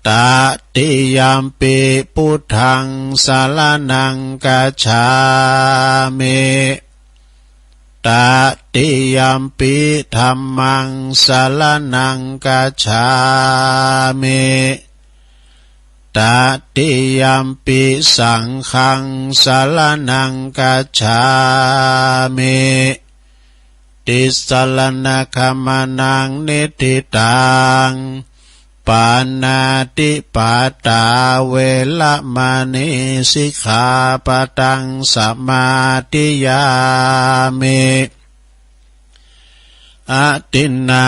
ตติยัมปิพุทธังสรณังกัจฉามิตติยัมปิธัมมังสรณังกัจฉามิตติยัมปิสังฆังสรณังกัจฉามิติสรณคัมมานังนิทิตังปานาติปาตาเวละมณีสิกขาปะทังสมาธิยามิอตินนา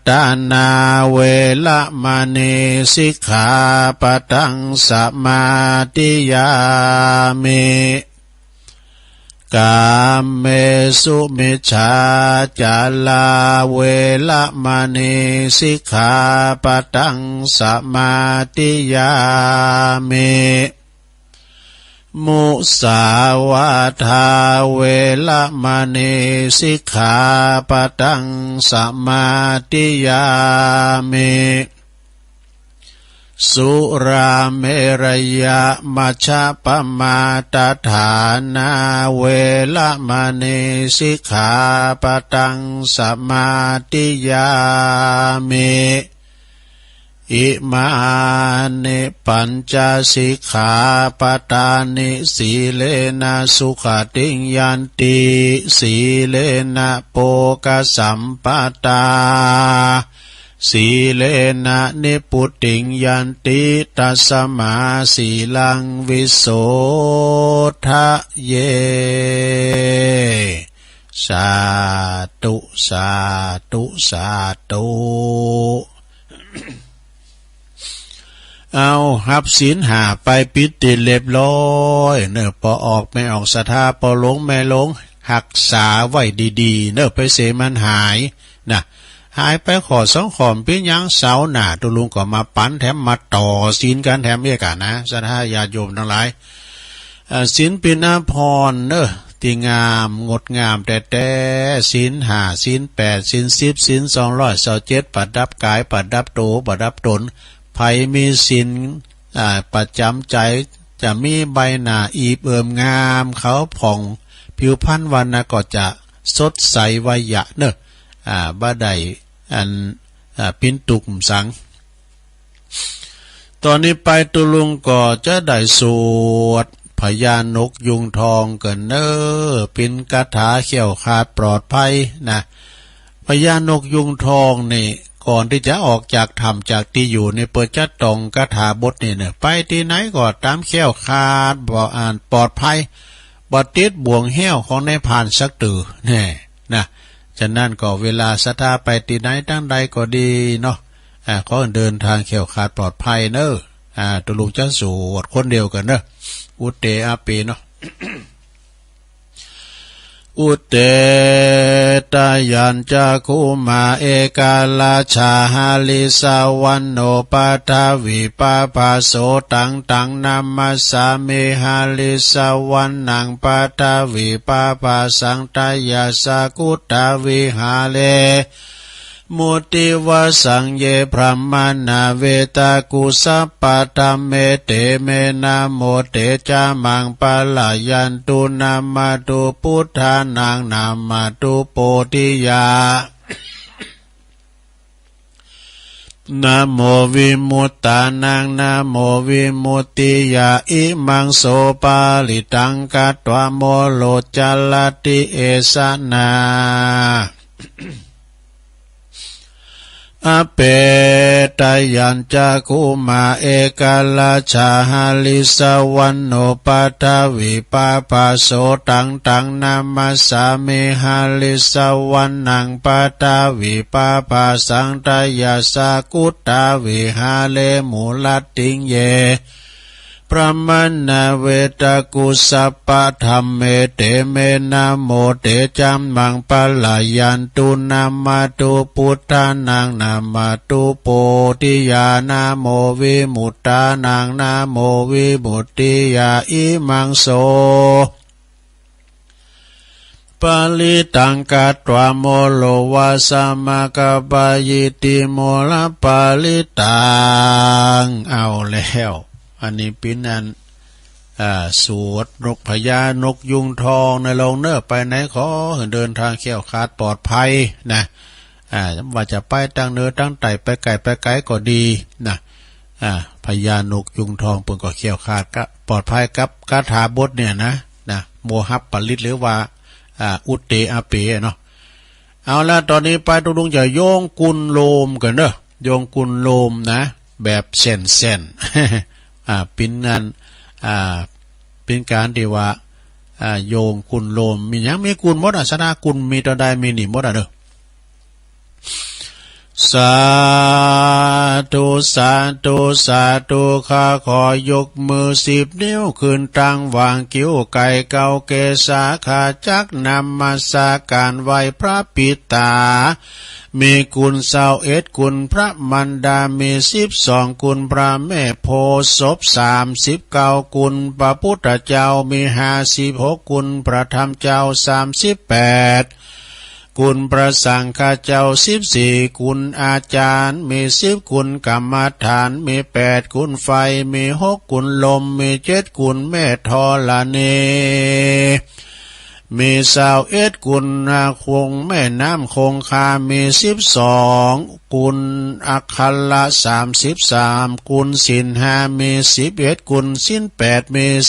ตานาเวละมณีสิกขาปะทังสมาธิยามิกามเมสุมิจฉาจาลาเวละมณีสิกขาปะทังสมาธิยามิมุสาวาทาเวละมณีสิกขาปะทังสมาธิยามิสุราเมรยะมัชฌะปมาตฐานาเวละมณีสิกขาปะทังสมาธิยามิอิมานิปัญจสิกขาปทานิสีเลนะสุขติงยันติสีเลนะโภคสัมปตาสีเลนะนิพุตติงยันติตัสสมาสีลังวิโสทะเยสาธุสาธุสาธุเอาหับศีลหาไปปิดติเรียบร้อยเนอะพอออกไม่ออกศรัทธาพอหลงไม่หลงหักษาไว้ดีๆเนอะไปเสมันหายนะหายไปขอสองขอมพี่ยังเสาหน้าตุลุงก็มาปั้นแถมมาต่อศีลกันแถมเรียกกันนะศรัทธาญาติโยมทั้งหลายศีลเป็นอาภรณ์เนอะที่งามงดงามแต่ศีลห้าศีลแปดศีล10ศีล227ประดับกายประดับโตประดับตนไผมีศีลประจำใจจะมีใบหน้าอีเบิ่มงามเขาผ่องผิวพรรณวรรณก็จะสดใสวัยะเนอะบ่ได้ปินตุกสังตอนนี้ไปตุลุงก็จะได้สวดพญานกยุงทองกันเนอเป็นคาถาเขี่ยวขาดปลอดภัยนะพญานกยุงทองนี่ก่อนที่จะออกจากถ้ำจากที่อยู่ในเปิดจัดตองคาถาบทนี่เนี่ยไปที่ไหนก็ตามเขี่ยวขาดบ่อ่านปลอดภัยบ่ติดบ่วงแห้วของในผ่านสักตือแน่นะฉะนั้นก็เวลาศรัทธาไปที่ไหนตั้งใดก็ดีเนาะขอเดินทางเขี่ยวขาดปลอดภัยเนอะตุลุงจะสวดคนเดียวกันเนอะอุเตอาปีเนาะ อุเตตายัญจคุมาเอกาลาชาหาลิสาวันโนปัทวิปาภาโสตังตังนามัสสามิหาลิสาวันนังปัทวิปาภาสังตายาสกุตาวิหาเลมุติวสังเยพรหมานาเวตากุสัปปะตะเมเตเมนะโมเตจามังปะลายันตุนามาตุพุทธานังนามาตุโพธิยานะโมวิมุตตานังนะโมวิมุตติยาอิมังโสปาลิตังกัตวะโมโลจัลลติเอสนา อเปตยัญจักขุมาเอกลาชาหาลิสวันโนปัทวิปาปาโสตังตังนามัสสามิหาลิสวันนังปัทวิปาปาสังตยาสากุตตาวิหาเลมุลัตติงเยพระมณเวตกุสัพพะธรรมเมเตเมนะโมเตจัมมังปะลายันตุนามาตุพุทธานังนามาตุโพธิญาณโมวิมุตตานังนาโมวิมุตติยาอิมังโสปาลิตังกัตวโมโลวาสมากบายิติโมลปาลิตังเอาแล้วอันนี้เป็นอันสวดนกพญานกยุงทองในลงเนอไปไหนขอเดินทางเขี่ยวขาดปลอดภัยนะว่าจะไปตั้งเนื้อตั้งไต่ไปไก่ไปไกลก็ดีนะพญานกยุงทองเปิ่นก็เขี่ยวขาดก็ปลอดภัยกับคาถาบทเนี่ยนะโมหับปลิตหรือว่าอุตเตอาเปเนาะเอาละตอนนี้ไปตรงๆจะโยงกุลโลมกันเด้อโยงกุลโลมนะแบบเส้นเป็นงานเป็นการที่ว่าโยงกุลโลมมีหยังมีกุลหมดศาสนากุลมีตอนใดมีนี่หมดเด้อสาธุสาธุสาธุข้าขอยกมือ10 นิ้วขึ้นตั้งวางกิ้วไก่เก่าเกษาขาจักนำมาสาการไหวพระปิตามีกุล21กุลพระมันดามี12กุลพระแม่โพศพ39กุลพระพุทธเจ้ามี56กุลพระธรรมเจ้า38กุลพระสังฆเจ้า14กุลอาจารย์มี10กุลกรรมฐานมี8กุลไฟมี6กุลลมมี7กุลแม่ธรณีมี21กุลคงแม่น้ำคงคามี12กุลอัคคัลละ33กุลศีล5มี11กุลศีล8มี12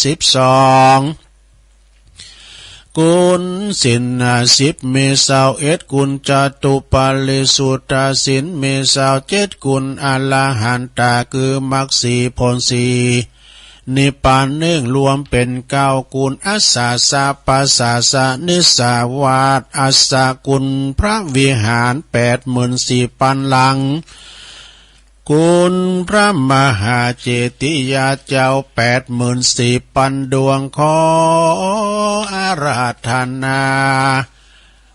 กุลศีล10มี21กุลจตุปัลลิสุตตศีลมี27กุลอรหันตาคือมรรค4ผล4นิพพาน1รวมเป็น9กุลอัสสาสะปัสสาสะนิสาวาสอัสสกุลพระวิหาร84,000 หลังกุลพระมหาเจติยาเจ้า84,000 ดวงขออาราธนา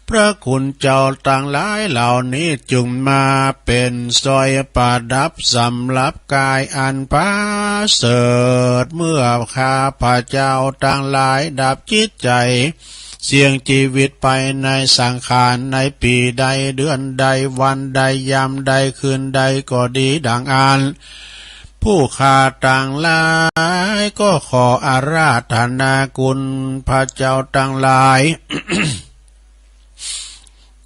พระคุณเจ้าต่างหลายเหล่านี้จุงมาเป็นสร้อยประดับสำหรับกายอันประเสริฐเมื่อข้าพระเจ้าต่างหลายดับจิตใจเสี่ยงชีวิตไปในสังขารในปีใดเดือนใดวันใดยามใดคืนใดก็ดีดังอ่านผู้ข้าต่างหลายก็ขออาราธนาคุณพระเจ้าต่างหลาย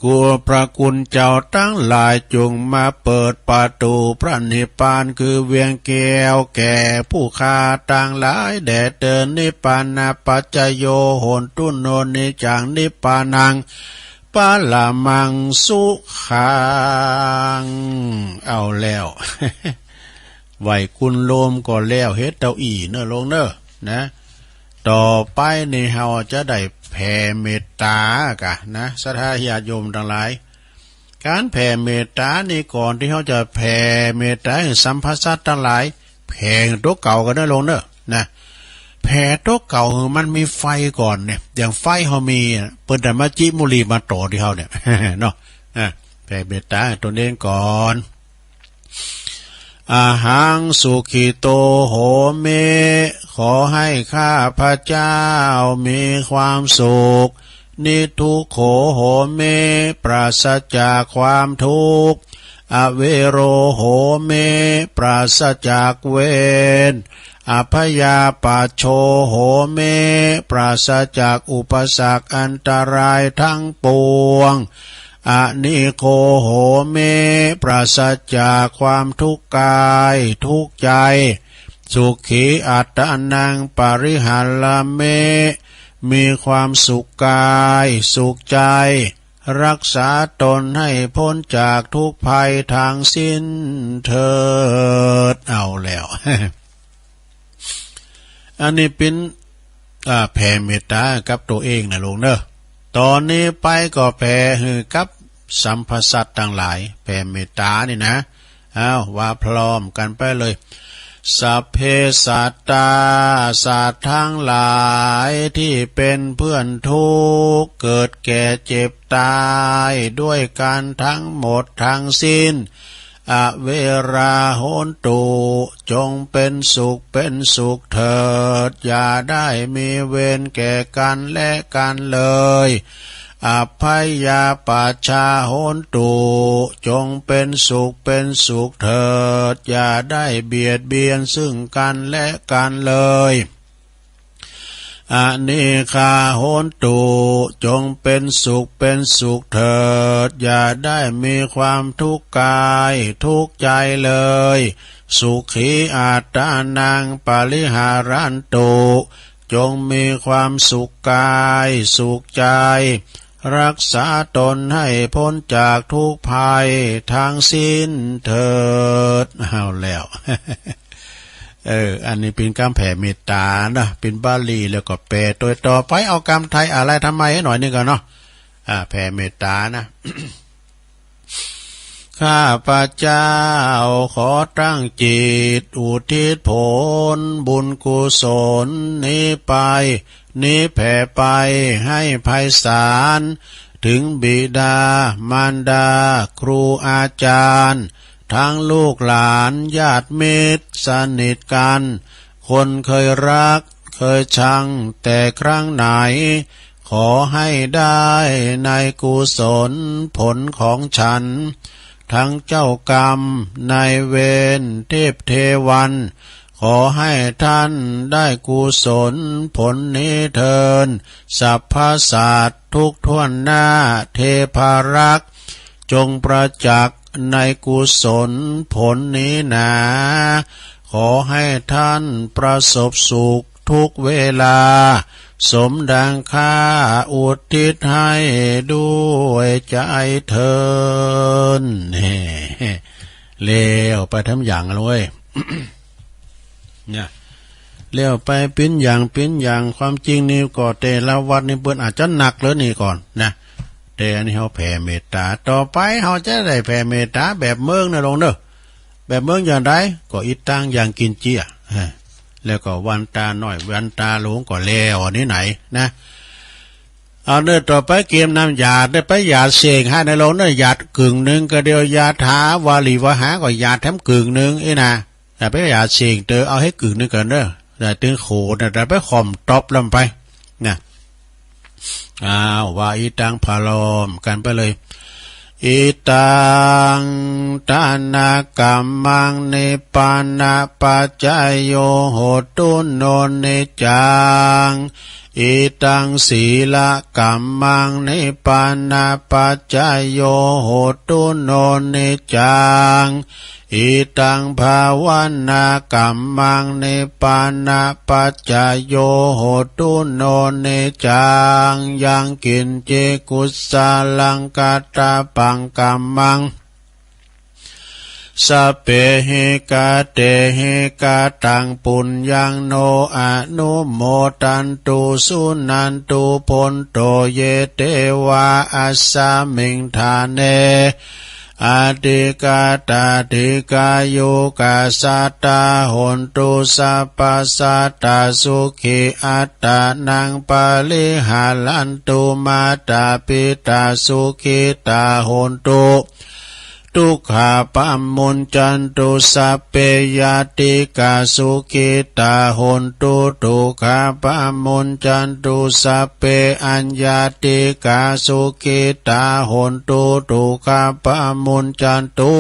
กูพระคุณเจ้าทั้งหลายจงมาเปิดประตูพระนิพพานคือเวียงแก้วแก่ผู้ข้าต่างหลายแด่เดินนิพพานาปัจจโยโหนตุโนนิจังนิพพานังปาลามังสุขังเอาแล้ว ไหวคุณโลมก็แล้วเฮ็ดเต้าอี้เนอะลงเนอะนะต่อไปในเฮาจะได้แผ่เมตตากะนะศรัทธาญาติโยมทั้งหลายการแผ่เมตตานี่ก่อนที่เขาจะแผ่เมตตาให้สัมภาสัตทั้งหลายแผ่ตัวเก่ากันได้ลงเนอะนะแผ่ตัวเก่ามันมีไฟก่อนเนี่ยอย่างไฟเขามีเปิดแต่มาจิมุลีมาต่อที่เขาเนี่ย เนาะแผ่เมตตาตัวเองก่อนอาหังสุขิโตโหเมขอให้ข้าพระเจ้ามีความสุขนิทุกโขโหเมปราศจากความทุกข์อเวโรโหเมปราศจากเวรอภยาปัชโชโหเมปราศจากอุปสรรคอันตรายทั้งปวงอนิโคโหเมปราศจากความทุกข์กายทุกข์ใจสุขีอัตตนังปริหารเมมีความสุขกายสุขใจ รักษาตนให้พ้นจากทุกภัยทางสิ้นเถิดเอาแล้ว อันนี้เป็นแผ่เมตตากับตัวเองนะลุงเนอะตอนนี้ไปก็แผ่ให้กับสัมพสัตว์ต่างหลายแผ่เมตตานี่นะเอาว่าพร้อมกันไปเลยสัพเพสัตตาสัตว์ทั้งหลายที่เป็นเพื่อนทุกข์เกิดแก่เจ็บตายด้วยกันทั้งหมดทั้งสิ้นอเวราโหนตุจงเป็นสุขเถิดอย่าได้มีเวรแก่กันและกันเลยอภัยยาปัชชาโหนตุจงเป็นสุขเถิดอย่าได้เบียดเบียนซึ่งกันและกันเลยอเนคาโหนตุจงเป็นสุขเถิดอย่าได้มีความทุกข์กายทุกข์ใจเลยสุขีอัตตานังปริหารันตุจงมีความสุขกายสุขใจรักษาตนให้พ้นจากทุกภัยทางสิ้นเถิดเอาแล้ว อันนี้เป็นคำแผ่เมตตานะเป็นบาลีแล้วก็แปลตัวต่อไปเอาคำไทยอะไรทำไมให้หน่อยนึงก่อนเนาะแผ่เมตตานะ ข้าพเจ้าขอตั้งจิตอุทิศผลบุญกุศลนี้ไปนี้แผ่ไปให้ไพศาลถึงบิดามารดาครูอาจารย์ทั้งลูกหลานญาติมิตรสนิทกันคนเคยรักเคยชังแต่ครั้งไหนขอให้ได้ในกุศลผลของฉันทั้งเจ้ากรรมนายเวรเทพเทวันขอให้ท่านได้กุศลผลนี้เถิดสัพพสัตว์ทุกท่วนหน้าเทพารักษ์จงประจักษ์ในกุศลผลนี้นาขอให้ท่านประสบสุขทุกเวลาสมดังข้าอุทิศให้ด้วยใจเถิดเลวไปทำอย่างเลย เนี่ยเลี้ยวไปปิ้นอย่างความจริงนี่ก็แต่ละวัดนี่เปิ้นอาจจะหนักเลยนี่ก่อนนะแต่อันนี้เฮาแผ่เมตตาต่อไปเฮาจะได้แผ่เมตตาแบบเมืองนะลงเด้อแบบเมืองอย่างไรก็อีตังอย่างกินเจี้ยแล้วก็วันตาหน่อยวันตาหลวงก็แล้วอันนี้ไหนนะเอาเด้อต่อไปเกมน้ำยาได้ไปยาเสกให้ในลงเด้อหยาดกึ่งนึงก็เดียวยาถาวาลีวหาก็ยาแถมกึ่งนึงนะแต่ไปยาเสกเตอเอาให้กึ่งนึงกันเด้อแต่ถึงโขนะแต่ไปข่อมตบลำไปนะว่าอีตังพาลมกันไปเลยอิตังทานากรรมังนิปปานาปัจจายโยโหตุโนนิจังอิตังศีลกรรมังนิปปานาปัจจายโยโหตุโนนิจังอิตังภาวนากัมมังนิปปานาปัจจายโยโหตุโนนิจังยังกินเจกุสาลังกัตตาปังกัมมังสัพเพหิกาเตหิกาตังปุญญังโนอนุโมตันตุสุนันตุพนโตเยเตวะอัสสามิงทาเนอาติกาตาติกาโยกาสัตตาหนตุสัพพสัตตาสุขิอัตตานังปาลิหาลันตุมาตาปิตาสุขิตาหนตุทุกขาปัมมุญจันตุสัพเพยติกาสุขิตาหนตุทุกขาปัมมุญจันตุสัพเพอัญญาติกาสุขิตาหนตุทุกขาปัมมุญจันตุ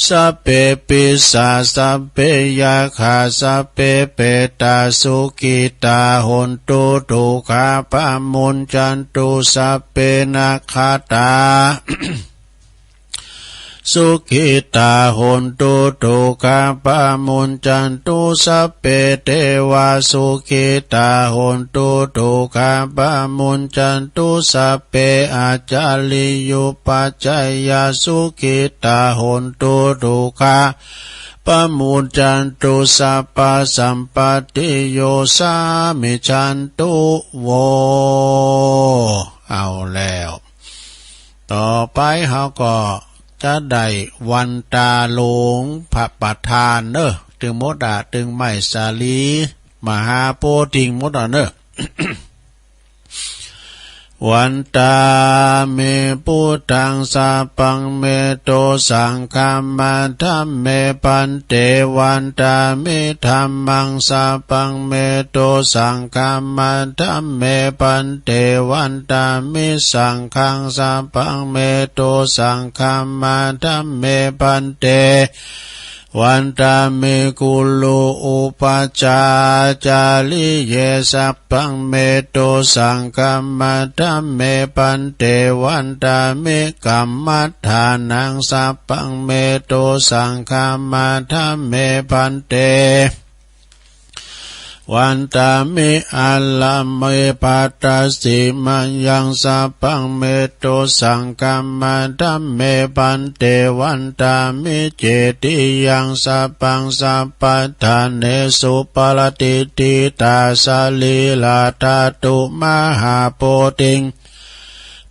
สัพเพปิสาสัพเพยาคาสัพเพเปตาสุขิตาหนตุทุกขาปัมมุญจันตุสัพเพนาคาตา สุขิตาโหนตุทุกขาปะมุญจันตุสัพเพเทวาสุขิตาโหนตุทุกขาปะมุญจันตุสัพเพอาจาลิยุปัจจยาสุขิตาโหนตุทุกขาปะมุญจันตุสัพพสัมปติโยสามิจันตุโวเอาแล้วต่อไปเขาก็จะได้วันตาหลงพระประธานเนอะถึงมดถึงไม่สาลีมหาโพธิงมดเนอะ วันตาเมพุทธังสัพพังเมโตสังฆัมมัทธัมเมปันเตวันตาเมธัมมังสัพพังเมโตสังฆัมมัทธัมเมปันเตวันตาเมสังฆังสัพพังเมโตสังฆัมมัทธัมเมปันเตวันตาเมกุลูอุปจาจาริเยสัพพังเมโตสังฆัมมัทธัมเมปันเตวันตาเมกัมมัฏฐานังสัพพังเมโตสังฆัมมัทธัมเมปันเตวันตามิอัลลเมปัตตสิมัญญังสัพพังเมโตสังฆัมมัทธัมเมปันเตวันตามิเจติยังสัพพังสัพพัทธาเนสุปลติติตาสลีลาตาตุมหาโพธิง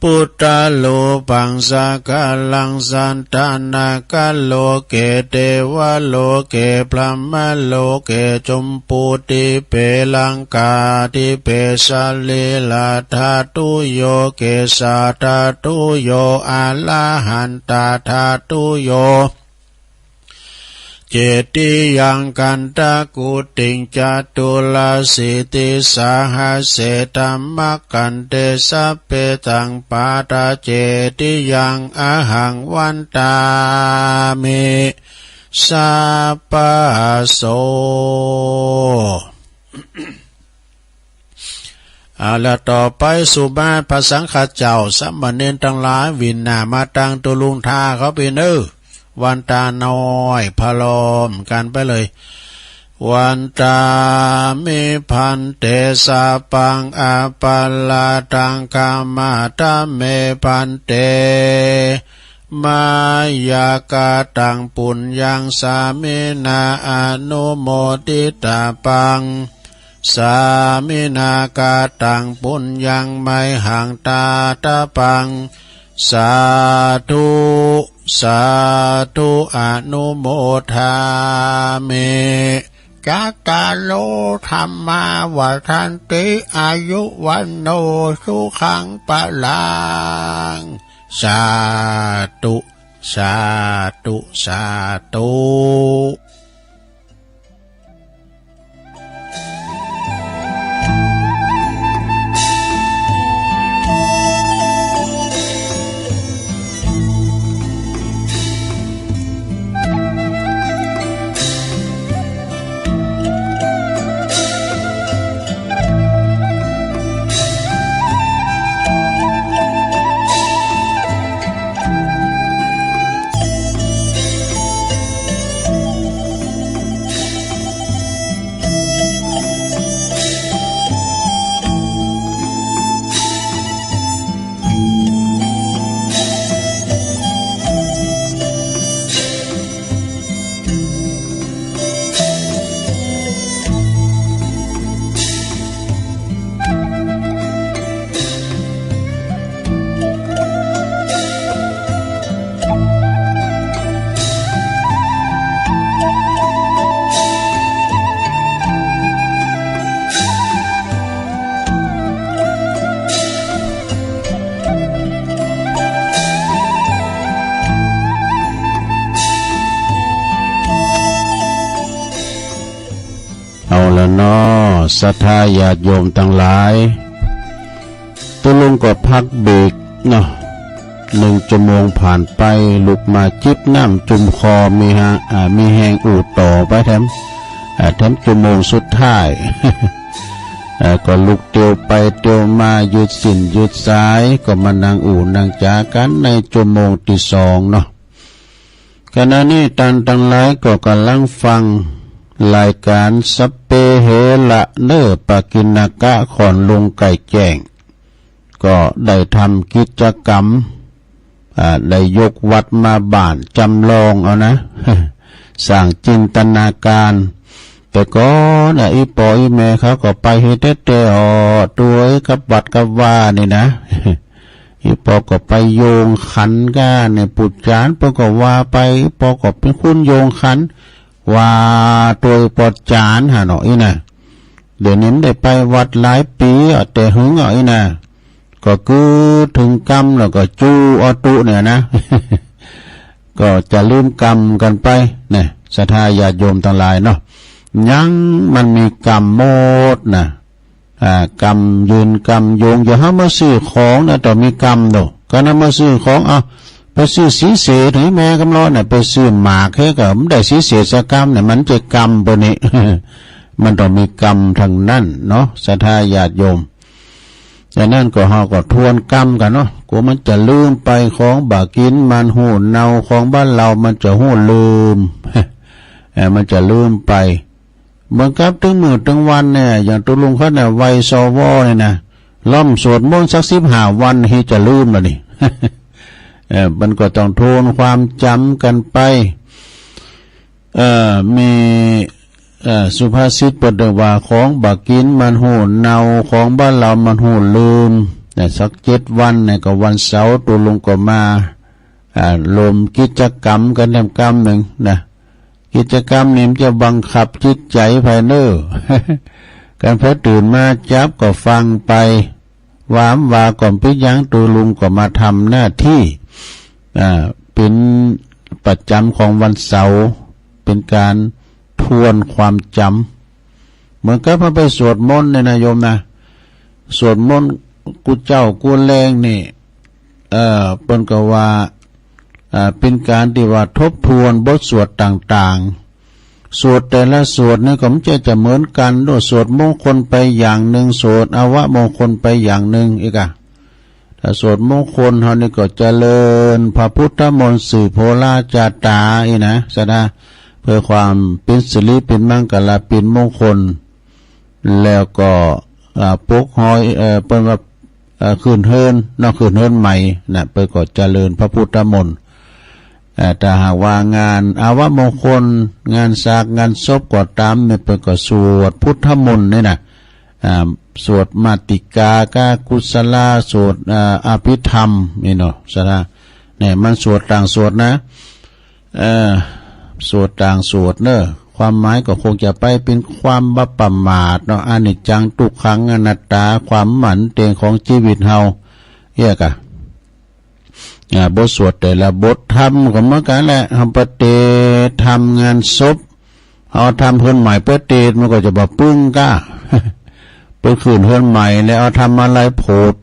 พุทธโลปังสกาลังสันตานากาโลเกเทวโลเกพรหมโลเกจุมปูติเปลังกาติเปสาลีลาธาตุโยเกสาธาตุโยอาลาหันตาธาตุโยเจติยังกันตะกุติงจตุลาสิติสาหาเสตัมมกันเตสัพเพตังปาตาเจติยังอะหังวันตามิสัพพโสแล้วต่อไปสุมาพระสังฆเจ้าสัมมาเนรทั้งหลายวินนามาตังตุลุงทาเขาไปเนอวันตาน้อยพะลอมกันไปเลยวันตามิพันเตสาปังอาปัลลาตังกามาตาเมพันเตมายากาตังปุญญังสามินาอนุโมทิตาปังสามินากาตังปุญญังไมหังตาตาปังสาธุสาธุอนุโมทามิจัตตาโลธรรมาวัฏันติอายุวันโนสุขังปะลังสาธุสาธุสาธุศรัทธาญาติโยมทั้งหลายตุลุงก็พักเบรกเนาะ1 ชั่วโมงผ่านไปลุกมาจิบน้ำจุ่มคอมีแหงอูดต่อไปแถมชั่วโมงสุดท้าย ก็ลุกเตียวไปเตียวมาหยุดสิ้นหยุดสายก็มานั่งอู่นั่งจากันในชั่วโมงที่2เนาะ ขณะนี้ท่านทั้งหลายก็กำลังฟังรายการสัพเพเหระเนอปกิณกะขอนลุงไก่แจ้งก็ได้ทำกิจกรรมได้ยกวัดมาบ้านจำลองเอานะ สร้างจินตนาการแต่ก็นะอีปออีแม่เขาก็ไปเฮ็ดแต่ตัวกับวัดกับว่านี่นะ อีปอก็ไปโยงขันกันเนี่ยปุจจานปอก็ว่าไปปอก็เป็นคุณโยงขันว่าตัวปอจานหาหน่อยนะเดี๋ยวนี้ได้ไปวัดหลายปีแต่หึงอ่ะนะก็คือถึงกรรมแล้วก็จูอตุเนี่ยนะ ก็จะลืมกรรมกันไปเนี่ยศรัทธาญาติโยมทั้งหลายเนาะยังมันมีกรรมโมดนะกรรมยืนกรรมโยงอย่าให้มาซื้อของนะแต่มีกรรมโดก็นำมาซื้อของไปซื้อสีเสถึงแม่กำร้อนเนี่ยไปซื้อหมากให้กับได้สีเสสกรรมเนี่ยมันจะกรรมปนี้ มันต้องมีกรรมทางนั้นเนาะศรัทธาญาติโยมแต่นั่นก็เฮาก็ทวนกรรมกันเนาะกลัวมันจะลืมไปของบากินมันหูเนาของบ้านเรามันจะหูลืม มันจะลืมไปบังคับถึงมื้อถึงวันเนี่ยอย่างตุลุงเขาเนี่ยวัยสวเนี่ยนะล่อมสวดมนต์สัก15 วันที่จะลืมแล้วนี่ มันก็ต้องทวนความจำกันไปมีสุภาษิตเปิดว่าของบากินมันหูเนาของบ้านเรามันหูลืมแต่สัก7 วันเนี่ยก็วันเสาร์ตุลุงก็มาลมกิจกรรมกันทำกรรมหนึ่งนะกิจกรรมนี้จะบังคับจิตใจภายใน การพอตื่นมาจับก็ฟังไปวามว่าก่อนพิยังตุลุงก็มาทำหน้าที่เป็นประจำของวันเสาร์เป็นการทวนความจำเหมือนกับพอไปสวดมนต์ในนายโยมนะสวดมนต์กูเจ้ากูแรงนี่เปิ้นก็ว่าเป็นการที่ว่าทบทวนบทสวดต่างๆสวดแต่ละสวดนี่ก็มันจะเหมือนกันด้วยสวดมงคลไปอย่างหนึ่งสวดอวมงคลไปอย่างหนึ่งอีกถ้าสวดมงคลเฮานี่ก็เจริญพระพุทธมนต์สื่อโพราจาตาอีนะสดาเพื่อความเป็นสิริเป็นมังกรเป็นมงคลแล้วก็ปกหอยเปิ้นว่าคืนเฮินนอกคืนเฮินใหม่นะเปิ้นก็เจริญพระพุทธมนต์แต่หากว่างานอาวมงคลงานสากงานศพก็ตามเนี่ยเปิ้นก็สวดพุทธมนต์นี่นะสวดมาติกากากุศลาสวดอภิธรรมนี่เนาะสระเนี่ยมันสวดต่างสวดนะสวดต่างสวดเนอะความหมายก็คงจะไปเป็นความบัประมาทเนาะอนิจจังทุกขังอนัตตาความหมั่นเตียงของชีวิตเฮาเรียกบทสวดแต่ละบทธรรมก็เหมือนกันแหละทำปฏิทำงานศพเอาทำเพิ่นใหม่ปฏิมันก็จะบ่ปึ้งก้า ไปคืนเพิ่นใหม่แล้วเอาทำอะไรโผด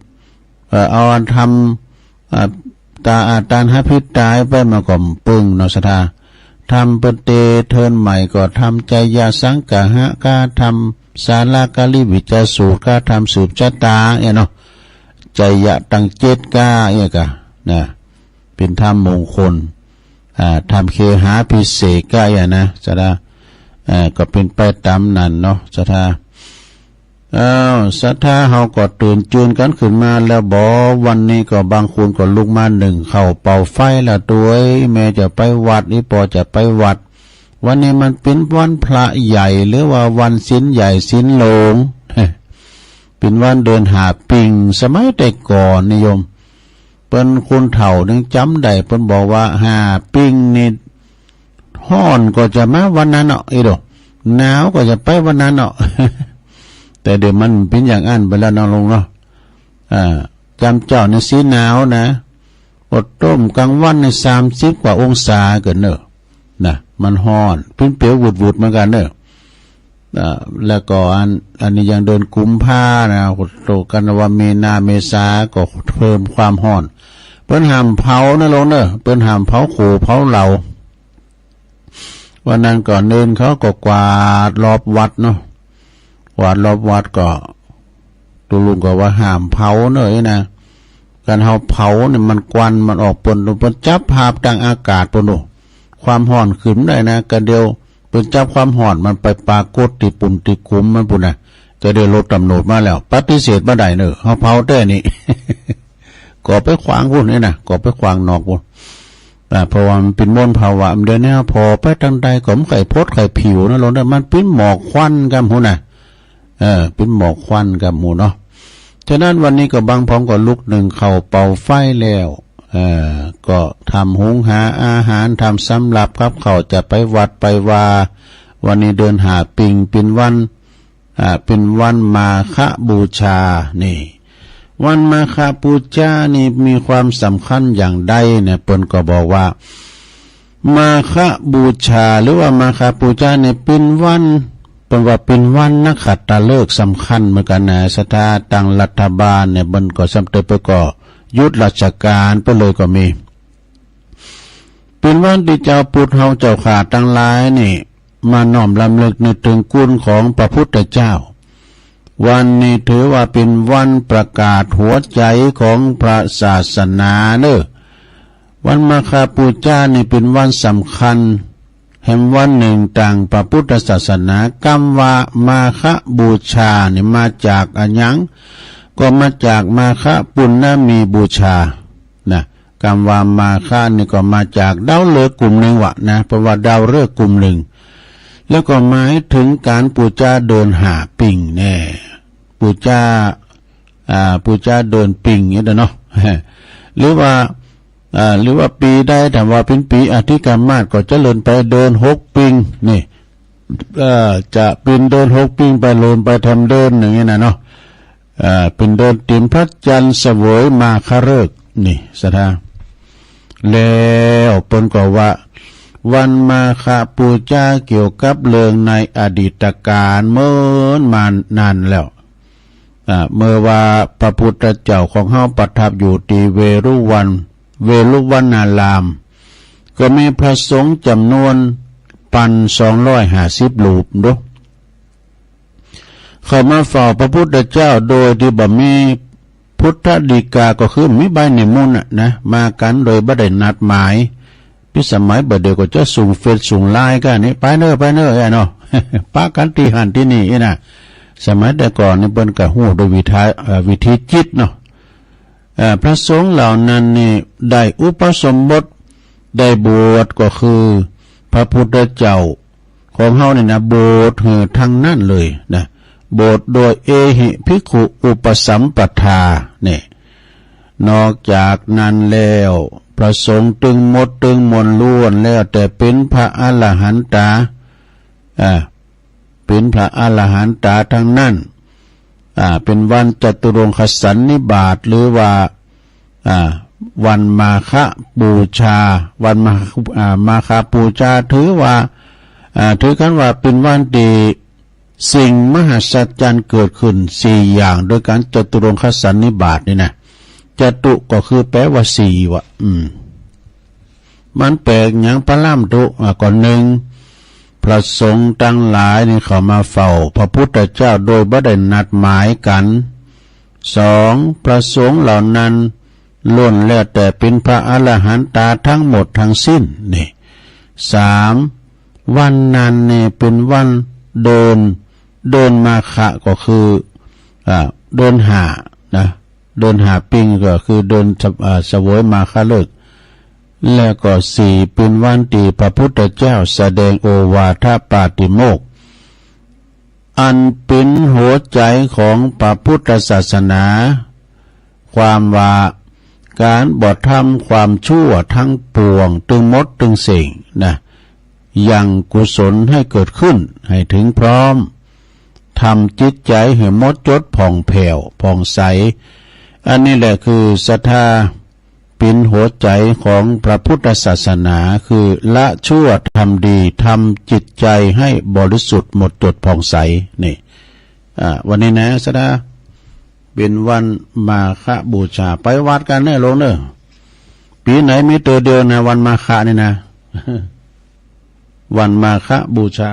เอาทำตาอาตานหพิษตายไปมาก็ปึ้งเนาะสถาทำปฏิเทินใหม่ก็ทำใจยาสังกะหะกาทำสาลากาลิวิจสูตรกาทำสืบชะตาเนาะใจยะตังเจตกานะเป็นธรรมมงคลทำเคหาพิเศษก็นะสถาก็เป็นไปตามนั้นเนาะสถาศรัทธาเฮาก็ตื่นจืนกันขึ้นมาแล้วบ่วันนี้ก็บางคนก็ลุกมาหนึ่งเข้าเป่าไฟละตัวแม่จะไปวัดอีปอจะไปวัดวันนี้มันเป็นวันพระใหญ่หรือว่าวันศีลใหญ่ศีลโลง เป็นวันเดินหาปิงสมัยแต่ก่อนนิยมเปิ้นคนเฒ่านึงจำได้เปิ้นบอกว่าหาปิงนี่ฮ้อนก็จะมาวันนั้นเนาะอีดอกหนาวก็จะไปวันนั้นเนาะ แต่เดี๋ยวมันเป็นอย่างอันไปแล้วน้องลงเนาะจำเจ้าในสีหนาวนะอดต้มกลางวันใน30 กว่าองศาเกินเนอะนะมันฮ้อนปิ้นเปียววุดๆเหมือนกันเนอะแล้วก็อันนี้ยังเดินกุมผ้านะโตกันว่าเมนาเมษาก็เพิ่มความฮ้อนเปิ้นห้ามเผานะลงเนอะเปิ้นห้ามเผาโขเผาเหล่าวันนั้นก่อนเนินเขาก็กวาดรอบวัดเนาะกวาดรอบวัดก็ตุลุงก็ว่าห้ามเผาเนอะนะการเผาเนี่ยมันควันมันออกปนจับภาพทางอากาศปนค ความห่อนขึ้นได้นะกระเดียวเป็นจับความห่อนมันไปปรากฏติปุ่นติคุ้มมันปุ่นนะจะได้ลดตำโนดมาแล้วปฏิเสธมาได้เนอะเขาเผาแต่นี่ ก็ไปขวางพุ่นนี่นะก็ไปขวางนอกพุ่นเพราะว่ามันเป็นมลภาวะมันเดินแนวพอไปทางใดก็มันไข่พดไข่ผิวนะลงได้มันเป็นหมอกควันกันพุ่นนะเป็นหมอกควันกับหมูเนาะฉะนั้นวันนี้ก็บางพร้อมก็ลุกหนึ่งเข่าเป่าไฟแล้วก็ทำหุงหาอาหารทำสำหรับครับเขาจะไปวัดไปว่าวันนี้เดินหาปิงเป็นวันมาฆบูชานี่วันมาฆบูชานี่มีความสำคัญอย่างใดเนี่ยเปิ้นก็บอกว่ามาฆบูชาหรือว่ามาฆบูชาเนี่ยเป็นวันเป็นวันนักขัตฤกษ์สำคัญเหมือนกันนะสถาตังรัฐบาลเนี่ยมันก็สำเร็จไปก็ยุดราชการไปเลยก็มีเป็นวันที่เจ้าพุทธเฮาเจ้าขาทั้งหลายนี่มาน้อมรำลึกนึกถึงคุณของพระพุทธเจ้าวันนี้ถือว่าเป็นวันประกาศหัวใจของพระศาสนาเนอะวันมาฆบูชานี่เป็นวันสำคัญแห่งวันหนึ่งต่างพระพุทธศาสนากำว่ามาฆบูชานี่มาจากอันยังก็มาจากมาฆปุณณมีบูชานะคำว่ามาฆนี่ก็มาจากดาวฤกษ์กลุ่มหนึ่งวะนะเพราะว่าดาวฤกษ์กลุ่มหนึ่งแล้วก็หมายถึงการปูชาเดินหาปิ่งแน่ปูชาเดินปิ่งนี่เนาะ หรือว่าปีได้แต่ว่าเป็นปีอธิกรรมาสก็จะเลินไปเดิน6ปิงนี่จะเป็นเดิน6ปิงไปเลินไปทำเดินอย่างนี้นะเนาะเป็นเดินติมพระจันทร์เสวยมาฆฤกษ์นี่สถาแล้วเปิ้นก็ว่าวันมาฆบูชาเกี่ยวกับเรื่องในอดีตการเมื่อนานแล้วเมื่อว่าพระพุทธเจ้าของเฮาประทับอยู่ที่เวรุวันนารามก็มีพระสงฆ์จำนวน1,250 รูปด้วยเข้ามาเฝ้าพระพุทธเจ้าโดยที่บ่มีพุทธฎีกาก็คือมีใบนิมนต์นะมากันโดยบ่ได้นัดหมายพิสมัยบ่เดียวก็จะส่งเฟซส่งไลน์กันนี่ไปเน้อเนาะ ปากันที่หันที่นี่นะสมัยแต่ก่อนนี่เปิ้นก็ฮู้โดยวิธีจิตเนาะพระสงฆ์เหล่านั้นนี่ได้อุปสมบทได้บวชก็คือพระพุทธเจ้าของเฮานี่นะบวชทั้งนั้นเลยนะบวชโดยเอหิภิกขุอุปสัมปทาเนี่ยนอกจากนั้นแล้วพระสงฆ์ตึงมนล้วนแล้วแต่เป็นพระอรหันตาเป็นพระอรหันตาทั้งนั้นเป็นวันจตุรงคสันนิบาตหรือว่าวันมาฆบูชาวันมาฆบูชาถือกันว่าเป็นวันที่สิ่งมหัศจรรย์เกิดขึ้น4อย่างโดยการจตุรงคสันนิบาตนี่นะจตุก็คือแปลว่า4วะมันแปลกอย่างพระล่ำตุก่อนหนึ่งพระสงฆ์ทั้งหลายนี่เขามาเฝ้าพระพุทธเจ้าโดยบ่ได้นัดหมายกัน2พระสงฆ์เหล่านั้นล้วนแล้วแต่เป็นพระอรหันตาทั้งหมดทั้งสิ้นนี่3วันนั้นนี่เป็นวันเดินมาฆะก็คือเดินหานะเดินหาปิงก็คือเดินเสวยมาฆฤกษ์แล้วก็4เป็นวันที่พระพุทธเจ้าแสดงโอวาทปาติโมกข์อันเป็นหัวใจของพระพุทธศาสนาความว่าการบ่ทำความชั่วทั้งปวงตึงมดตึงสิ่งนะยังกุศลให้เกิดขึ้นให้ถึงพร้อมทำจิตใจให้มดจดผ่องแผ้วผ่องใสอันนี้แหละคือศรัทธาเป็นหัวใจของพระพุทธศาสนาคือละชั่วทำดีทำจิตใจให้บริสุทธิ์หมดจดผ่องใสนี่วันนี้นะศรัทธาเป็นวันมาฆบูชาไปวัดกันเนอะลงเนอะปีไหนมีตัวเดียวนะวันมาฆนี่นะ วันมาฆบูชา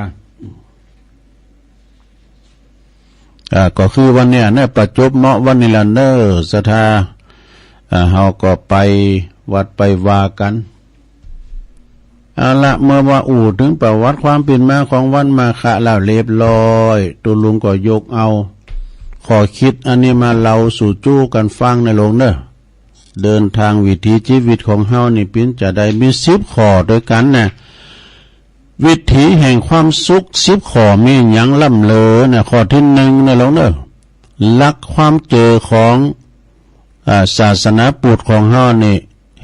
ก็คือวันเนี้ยเนี่ยประจบเหมาะวันนี้ละเนอศรัทธาเฮาก็ไปวัดไปวากัน เอาละเมื่อว่าอู่ถึงประวัติความเป็นมาของวันมาฆะแล้วเรียบร้อยตุลุงก็ยกเอาขอคิดอันนี้มาเล่าสู่จู้กันฟังในโลกเนอะเดินทางวิถีชีวิตของเฮานี่เป็นจะได้มี10ข้อด้วยกันนะวิถีแห่งความสุข10ข้อมีหยังล่ำเลอนะข้อที่1ในโลกเนอะหลักความเจอของศาสนาพุทธของเฮานี่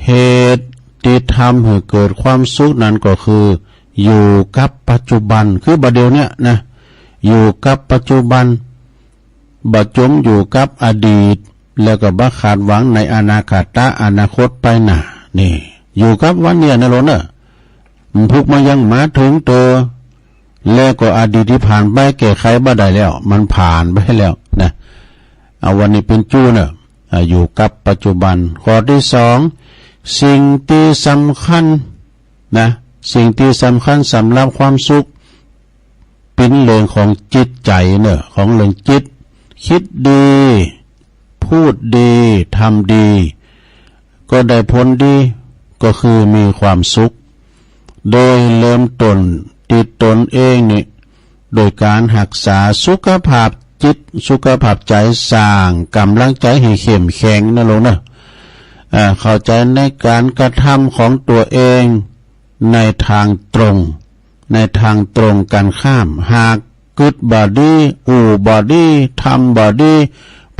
เหตุที่ทำให้เกิดความสุขนั้นก็คืออยู่กับปัจจุบันคือบัดเดี๋ยวเนี้ยนะอยู่กับปัจจุบันบ่จมอยู่กับอดีตแล้วก็บ่ขาดหวังในอนาคตไปหน้านี่อยู่กับวันเนี้ยนะโลเนอะมันพุกมายังมาถึงตัวแล้วก็อดีตที่ผ่านไปแก้ไขบ่ได้แล้วมันผ่านไปแล้วนะเอาวันนี้เป็นจู้เนอะอยู่กับปัจจุบันข้อที่2สิ่งที่สำคัญนะสิ่งที่สำคัญสำหรับความสุขเป็นเรื่องของจิตใจเนอะของเรื่องจิตคิดดีพูดดีทำดีก็ได้ผลดีก็คือมีความสุขโดยเริ่มต้นที่ตนเองนี่โดยการรักษาสุขภาพจิตสุขภาพใจสร้างกำลังใจให้เข้มแข็งนะลงนะเข้าใจในการกระทำของตัวเองในทางตรงกันข้ามหากกึดบอดี้บอดี้ทำบอดี้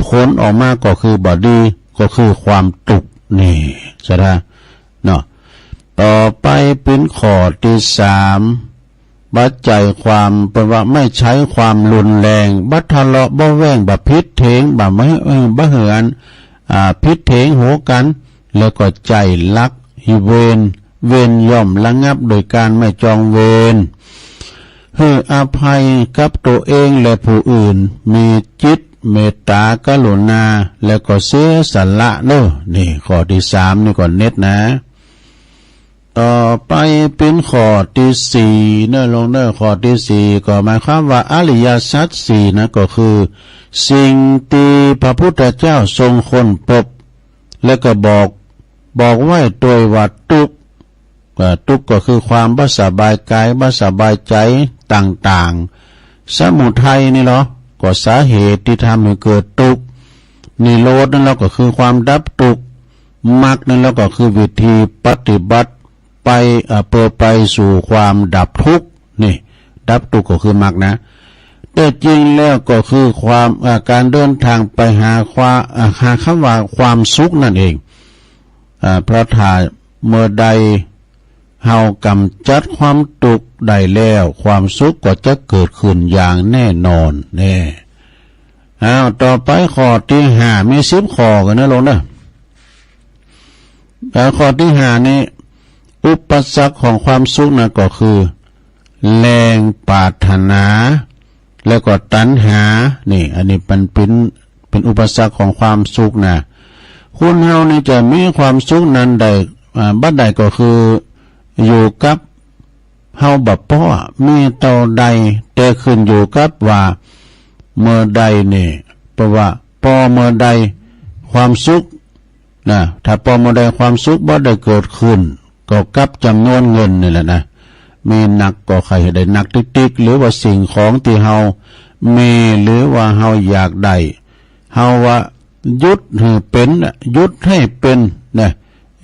ผลออกมาก็คือบอดี้ก็คือความตุกนี่ใช่ไหมเนาะต่อไปเป็นข้อที่3บัดใจความเป็นว่าไม่ใช้ความรุนแรงบัดทะเลาะบ่แว่งบ่พิษเถงบ่ไม่บ่เหือนพิษเถงโหกันแล้วก็ใจรักเวรย่อมระงับโดยการไม่จองเวรให้อภัยกับตัวเองและผู้อื่นมีจิตเมตตากรุณาแล้วก็เสียสละเด้อนี่ข้อที่3นี่ก่อนเน็ตนะต่อไปเป็นข้อที่4เน้อลงเน้อข้อที่4ก็หมายความว่าอริยสัจ4นะก็คือสิ่งที่พระพุทธเจ้าทรงค้นพบและก็บอกไว้โดยว่าทุกข์ก็คือความบ่สบายกายบ่สบายใจต่างๆสมุทัยนี่เหรอก็สาเหตุที่ทำให้เกิดทุกข์นิโรธนั่นแล้วก็คือความดับทุกข์มรรคนั่นแล้วก็คือวิธีปฏิบัติไปเพื่อไปสู่ความดับทุกข์นี่ดับทุกข์ก็คือมรรคนะแต่จริงแล้วก็คือความการเดินทางไปหาคำว่าความสุขนั่นเองเพราะถ้าเมื่อใดเฮากำจัดความทุกข์ได้แล้วความสุขก็จะเกิดขึ้นอย่างแน่นอนแน่ต่อไปข้อที่5มี10ข้อกันนะลงนะแต่ข้อที่5นี้อุปสรรคของความสุขนะก็คือแรงปรารถนาแล้วก็ตัณหานี่อันนี้เป็นอุปสรรคของความสุขนะคนเฮานี่จะมีความสุขนั้นได้บัดใดก็คืออยู่กับเฮาแบบป้อมีเท่าใดแต่ขึ้นอยู่กับว่าเมื่อใดนี่เพราะว่าพอเมื่อใดความสุขนะถ้าพอเมื่อใดความสุขบ่ได้เกิดขึ้นก็กับจำนวนเงินนี่แหละนะมีหนักก็ใครได้หนักติ๊กๆหรือว่าสิ่งของที่เฮามีหรือว่าเฮาอยากได้เฮาว่ายุดให้เป็นยุดให้เป็นนะ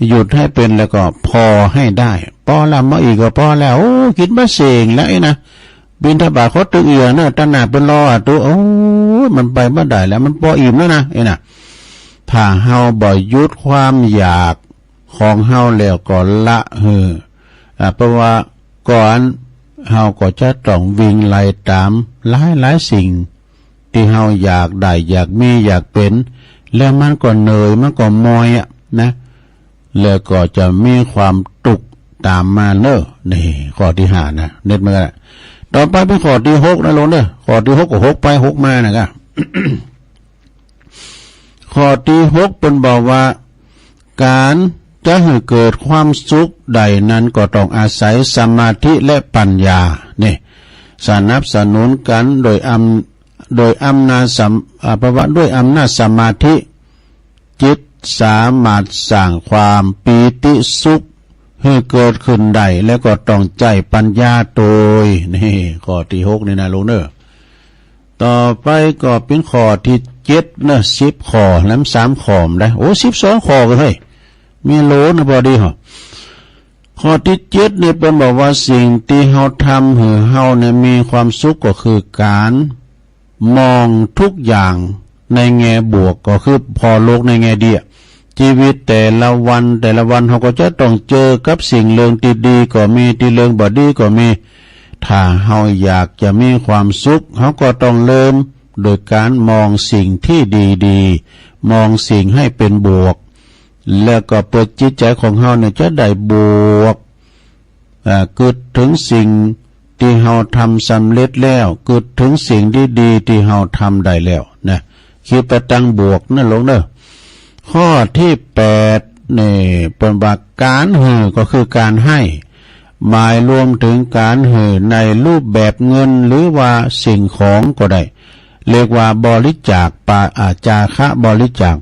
หยุดให้เป็นแล้วก็พอให้ได้พอละมาอีกก็พอแล้วโอ้คิดมาเสงแล้วไอ้นะบินทบาทเขาตึกเอือนะตนาเป็นรอตัวโอ้มันไปบ่ได้แล้วมันพออิ่มแล้วนะไอ้น่ะถ้าเฮาบ่หยุดความอยากของเฮาแล้วก็ละเพราะว่าก่อนเฮาก็จะต้องวิ่งไล่ตามหลายสิ่งที่เฮาอยากได้อยากมีอยากเป็นแล้วมันก็เหนื่อยมันก็มอยนะแล้วก็จะมีความตุกตามมาเนอะนี่ข้อที่5นะเน็ตมาแล้วต่อไปเป็นข้อที่6นะลงเด้อข้อที่6ก็6ไป6มานะครับ ข้อที่6เป็นบอกว่าการจะให้เกิดความสุขใดนั้นก็ต้องอาศัยสมาธิและปัญญานี่สนับสนุนกันโดยอำนาจด้วยอำนาจสมาธิจิตสามารถสร้างความปีติสุข ให้เกิดขึ้นได้แล้วก็ต้องใจปัญญาโดยนี่ข้อที่6นี่นะลุงเนอต่อไปก็เป็นข้อที่7นะ10ข้อแล้ว3ข้อได้โอ้12ข้อก็เฮ้ยมีโลนะบ่ดีเหรอข้อที่7นี่เป็นบอกว่าสิ่งที่เฮาทำให้เฮาเนี่ยมีความสุขก็คือการมองทุกอย่างในแง่บวกก็คือพอโลกในแง่ดีชีวิตแต่ละวันเขาก็จะต้องเจอกับสิ่งเรื่องที่ดีก็มีที่เรื่องบ่ดีก็มีถ้าเฮาอยากจะมีความสุขเฮาก็ต้องเริ่มโดยการมองสิ่งที่ดีๆมองสิ่งให้เป็นบวกแล้วก็เปิดจิตใจของเฮาเนี่ยจะได้บวกเกิดถึงสิ่งที่เฮาทำสำเร็จแล้วเกิดถึงสิ่งที่ดีที่เฮาทำได้แล้วนะคิดไปตั้งบวกนั่นลงเด้อข้อที่8นี่เป็นว่าการให้ก็คือการให้หมายรวมถึงการให้ในรูปแบบเงินหรือว่าสิ่งของก็ได้เรียกว่าบริจาคจาคะบริจาค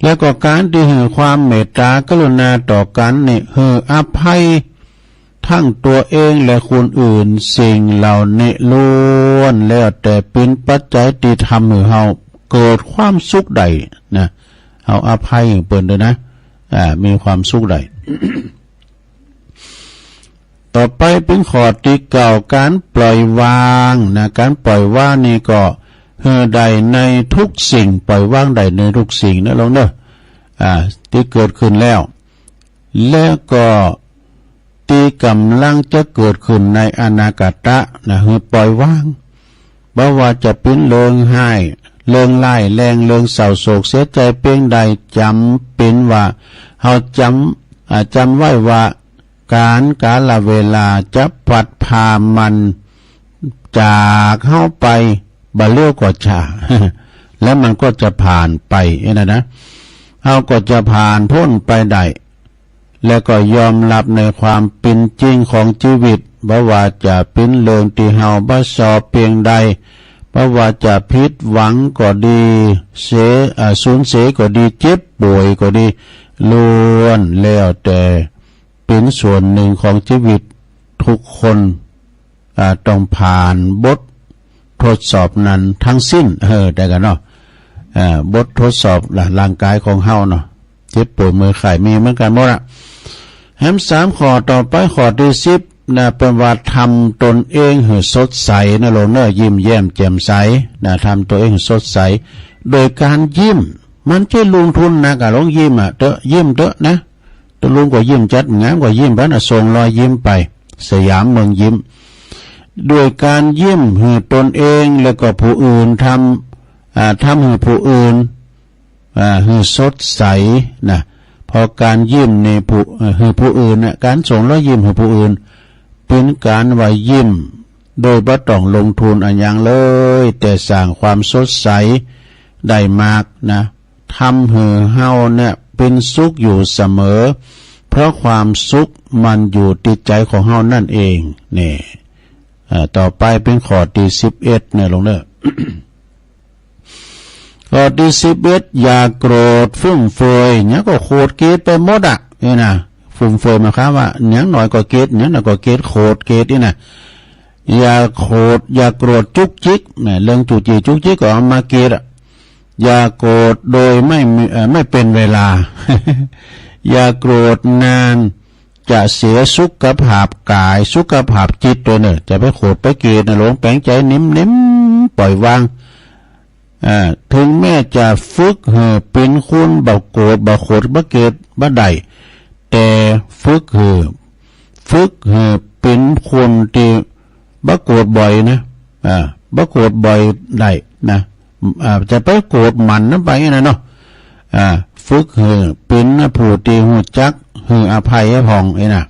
แล้วก็การที่ให้ความเมตตากรุณาต่อกันนี่ให้อภัยทั้งตัวเองและคนอื่นสิ่งเหล่านี้ล้วนแล้วแต่เป็นปัจจัยที่ทำให้เฮาเกิดความสุขใดนะเอาอภัยเปิดเลยนะมีความสุขใด ต่อไปเป็นข้อที่9การปล่อยวางนะการปล่อยวางนี่ก็ใดในทุกสิ่งปล่อยวางใดในทุกสิ่งนะลองเด้อที่เกิดขึ้นแล้วแล้วก็ที่กำลังจะเกิดขึ้นในอนาคตนะให้ปล่อยวางบ่ว่าจะเป็นเรื่องให้เรื่องไล่แรงเรื่องเศร้าโศกเสียใจเพียงใดจำเป็นว่าเฮาจำไว้ว่าการละเวลาจะพัดพามันจากเฮาไปบ่เร็วกว่าช้า แล้วมันก็จะผ่านไปนะเฮาก็จะผ่านพ้นไปได้แล้วก็ยอมรับในความเป็นจริงของชีวิตบ่ว่าจะเป็นเรื่องที่เฮาบ่สอบเพียงใดบ่ว่าจะผิดหวังก็ดีสูญเสียก็ดีเจ็บป่วยก็ดีล้วนแล้วแต่เป็นส่วนหนึ่งของชีวิตทุกคนต้องผ่านบททดสอบนั้นทั้งสิ้นได้กันเนาะบททดสอบร่างกายของเฮาเนาะเจ็บป่วยมือไข้มีเหมือนกันหมดแฮม3ข้อต่อไปข้อที่10นะเป็นว่าทำตนเองให้สดใสนะโลเนอยิ้มแย้มแจ่มใสนะทำตัวเองให้สดใสโดยการยิ้มมันจะลงทุนนะกะลองยิ้มเตอะยิ้มเตอะนะตัวลุงก็ยิ้มจัดงามกว่ายิ้มบ้านส่งรอยยิ้มไปสยามเมืองยิ้มด้วยการยิ้มให้ตนเองแล้วก็ผู้อื่นทำให้ผู้อื่นให้สดใสนะพอการยิ้มในให้ผู้อื่นนะการส่งรอยยิ้มให้ผู้อื่นเป็นการไว้ยิ้มโดยบ่ต้องลงทุนอันอย่างเลยแต่สร้างความสดใสได้มากนะทำให้เฮาเนี่ยเป็นสุขอยู่เสมอเพราะความสุขมันอยู่ที่ใจของเฮานั่นเองนี่ต่อไปเป็นข้อที่11เนี่ยลงเด้อ ข้อที่11อย่าโกรธฟุ่มเฟือยเนี่ยก็โคตรเกลียดไปหมดนี่นะฟุ่มเฟือยหมายความว่าอย่างน้อยก็เกลียดอย่างน้อยก็เกลียดโคตรเกลียดนี่นะอย่าโกรธจุกจิกเนี่ยเรื่องจุกจิกก็เอามาเกลียดอย่าโกรธโดยไม่เป็นเวลา อย่าโกรธนานจะเสียสุขภาพกายสุขภาพจิตตัวเนี่ยจะไปโกรธไปเกลียดนะหลงแปลงใจนิ่มปล่อยวางถึงแม้จะฝึกเป็นคนบ่โกรธบ่โกรธบ่เกลียดบ่ได้แต่ฝึกเป็นคนที่บ่โกรธบ่อยนะบ่โกรธบ่อยได้นะจะไปโกรธมันนั่นไปนะเนาะฝึกเป็นผู้ที่รู้จักอภัยให้พองนะ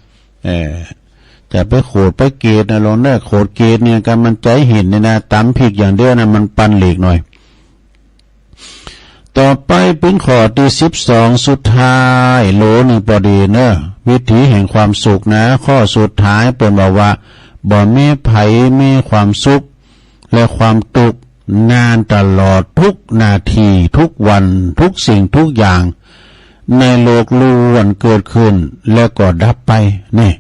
จะไปโกรธไปเกลียดนะลองได้โกรธเกลียดเนี่ยการมันใจเห็นเนี่ยนะตำผิดอย่างเดียวนะมันปันเหล็กหน่อยต่อไปเป็นข้อที่12สุดท้ายโลนึงพอดีเนอะวิถีแห่งความสุขนะข้อสุดท้ายเป็นบอกว่าบ่มีไผมีความสุขและความทุกข์นานตลอดทุกนาทีทุกวันทุกสิ่งทุกอย่าง ในโลกล้วนเกิดขึ้นแล้วก็ดับไปนี่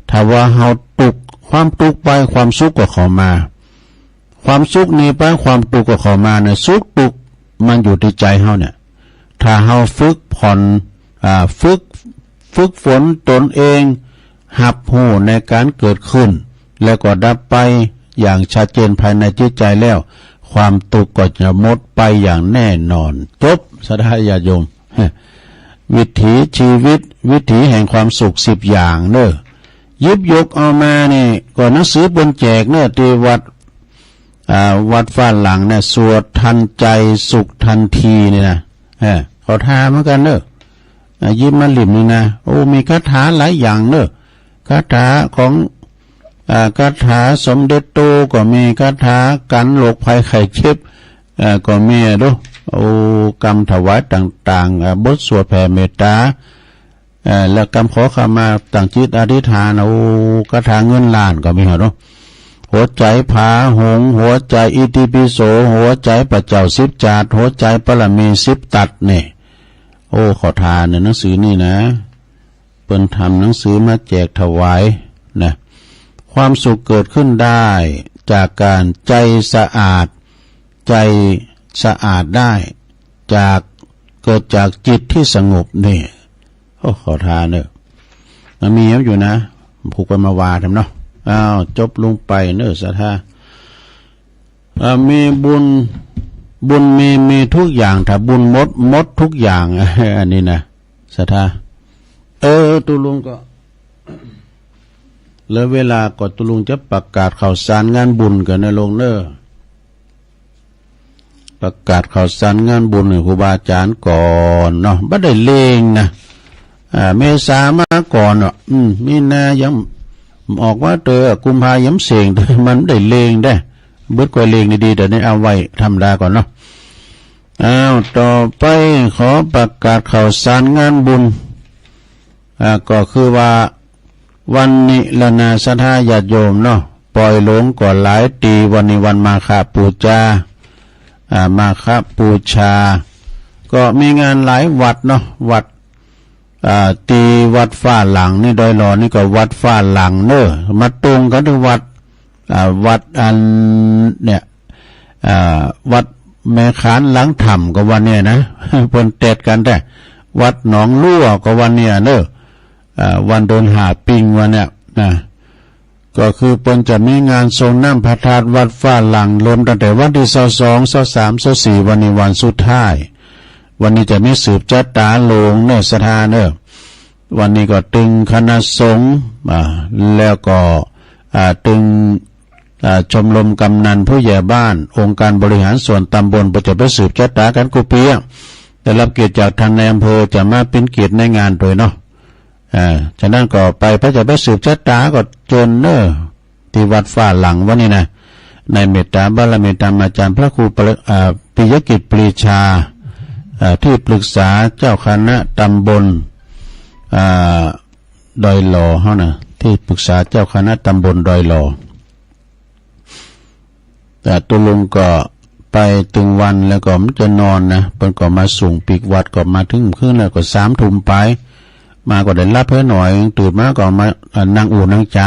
ถ้าว่าเฮาตุกความตุกไปความสุขก็เข้ามาความสุขนี้ไปความตุกก็เข้ามาเนี่ยสุขตุกมันอยู่ที่ใจเฮาเนี่ยถ้าเฮาฝึกผ่อนฝึกฝนตนเองหับหูในการเกิดขึ้นแล้วก็ดับไปอย่างชัดเจนภายในจิตใจแล้วความตุกข์ก็จะหมดไปอย่างแน่นอนจบสาธุญาติโยมวิถีชีวิตวิถีแห่งความสุข10อย่างเน้อยิบยกเอามานี่ก็หนังสือบนแจกเน้อที่วัดฟ้าหลังเนี่ยสวดทันใจสุขทันทีนี่นะเขาทาเหมือนกันเน้อยิบมาหลิมนี่นะโอ้มีคาถาหลายอย่างเน้อคาถาของคาถาสมเด็จโตก็มีคาถากันโรคภัยไข้เจ็บก็มีดูโอ้กรรมถวายต่างๆบทสวดแผ่เมตตาแล้วกรรมขอขมาต่างจิตอธิษฐานโอ้คาถาเงินล้านก็มีเหรอหัวใจผาหงหัวใจอิติปิโสหัวใจพระเจ้า10จาดหัวใจปรมี10ตัดนี่โอ้ขอทานเนี่ยหนังสือนี่นะเปิ้นทำหนังสือมาแจกถวายนะความสุขเกิดขึ้นได้จากการใจสะอาดได้จากเกิดจากจิตที่สงบนี่โอ้ขอทานเนอะมันมีอยู่นะผูกไปมาวาทำเนาะอ้าวจบลงไปเนอะสาธามีบุญมีทุกอย่างถ้าบุญหมดทุกอย่างอันนี้นะสาธาตุลุงก็แล้วเวลาก็ตุลุงจะประกาศข่าวสารงานบุญกันในโรงเนอประกาศข่าวสารงานบุญให้ครูบาอาจารย์ก่อนเนาะบ่ได้เลงนะเมษามาก่อนเนาะมีนายังออกว่ากุมภาย้ำเสียงมันได้เลงได้เบิดกว่าเลงดีๆแต่นี่เอาไว้ธรรมดาก่อนเนาะต่อไปขอประกาศข่าวสารงานบุญก็คือว่าวันนี้ละนาศรัทธาญาติโยมเนาะปล่อยหลงก่อนหลายตีวันนี้วันมาฆบูชาก็มีงานหลายวัดเนาะวัดตีวัดฟ้าหลังนี่ดอยหลอนี่ก็วัดฟ้าหลังเนอะมาตรงกันที่วัดอันเนี่ยวัดแม่ขานหลังถ้ำก็วันเนี่ยนะเพิ่นเตดกันแต่วัดหนองลั่วก็วันเนี่ยเนอะวันเดินหาปิงวันเนี่ยนะก็คือเพิ่นจะมีงานทรงน้ำพระธาตุวัดฟ้าหลังรวมตั้งแต่วันที่22 23 24วันนี้วันสุดท้ายวันนี้จะมีสืบจัดตาโลงเนอะสถานเนอะวันนี้ก็ตึงคณะสงฆ์แล้วก็ตึงชมรมกำนันผู้ใหญ่บ้านองค์การบริหารส่วนตำบลประจะไปสืบจัดตากันกุเปียได้รับเกียรติจากทางในอำเภอจะมาเป็นเกียรติในงานโดยเนาะฉะนั้นก็ไปพระจะไปสืบจัดตาก็เจิญเนอะที่วัดฟ้าหลังวันนี้นะในเมตตาบารมีธรรมอาจารย์พระครูปิยกิจปรีชาที่ปรึกษาเจ้าคณะตำบลดอยหล่อเฮานะที่ปรึกษาเจ้าคณะตำบลดอยหล่อแต่ตุลุงก็ไปถึงวันแล้วก็มันจะนอนนะเพิ่นก็มาส่งปีกวัดก็มาถึงคืนแล้วก็3 ทุ่มไปมาก็ได้รับเพิ่นหน่อยตื่นมาก็มานั่งอู่นั่งจ้า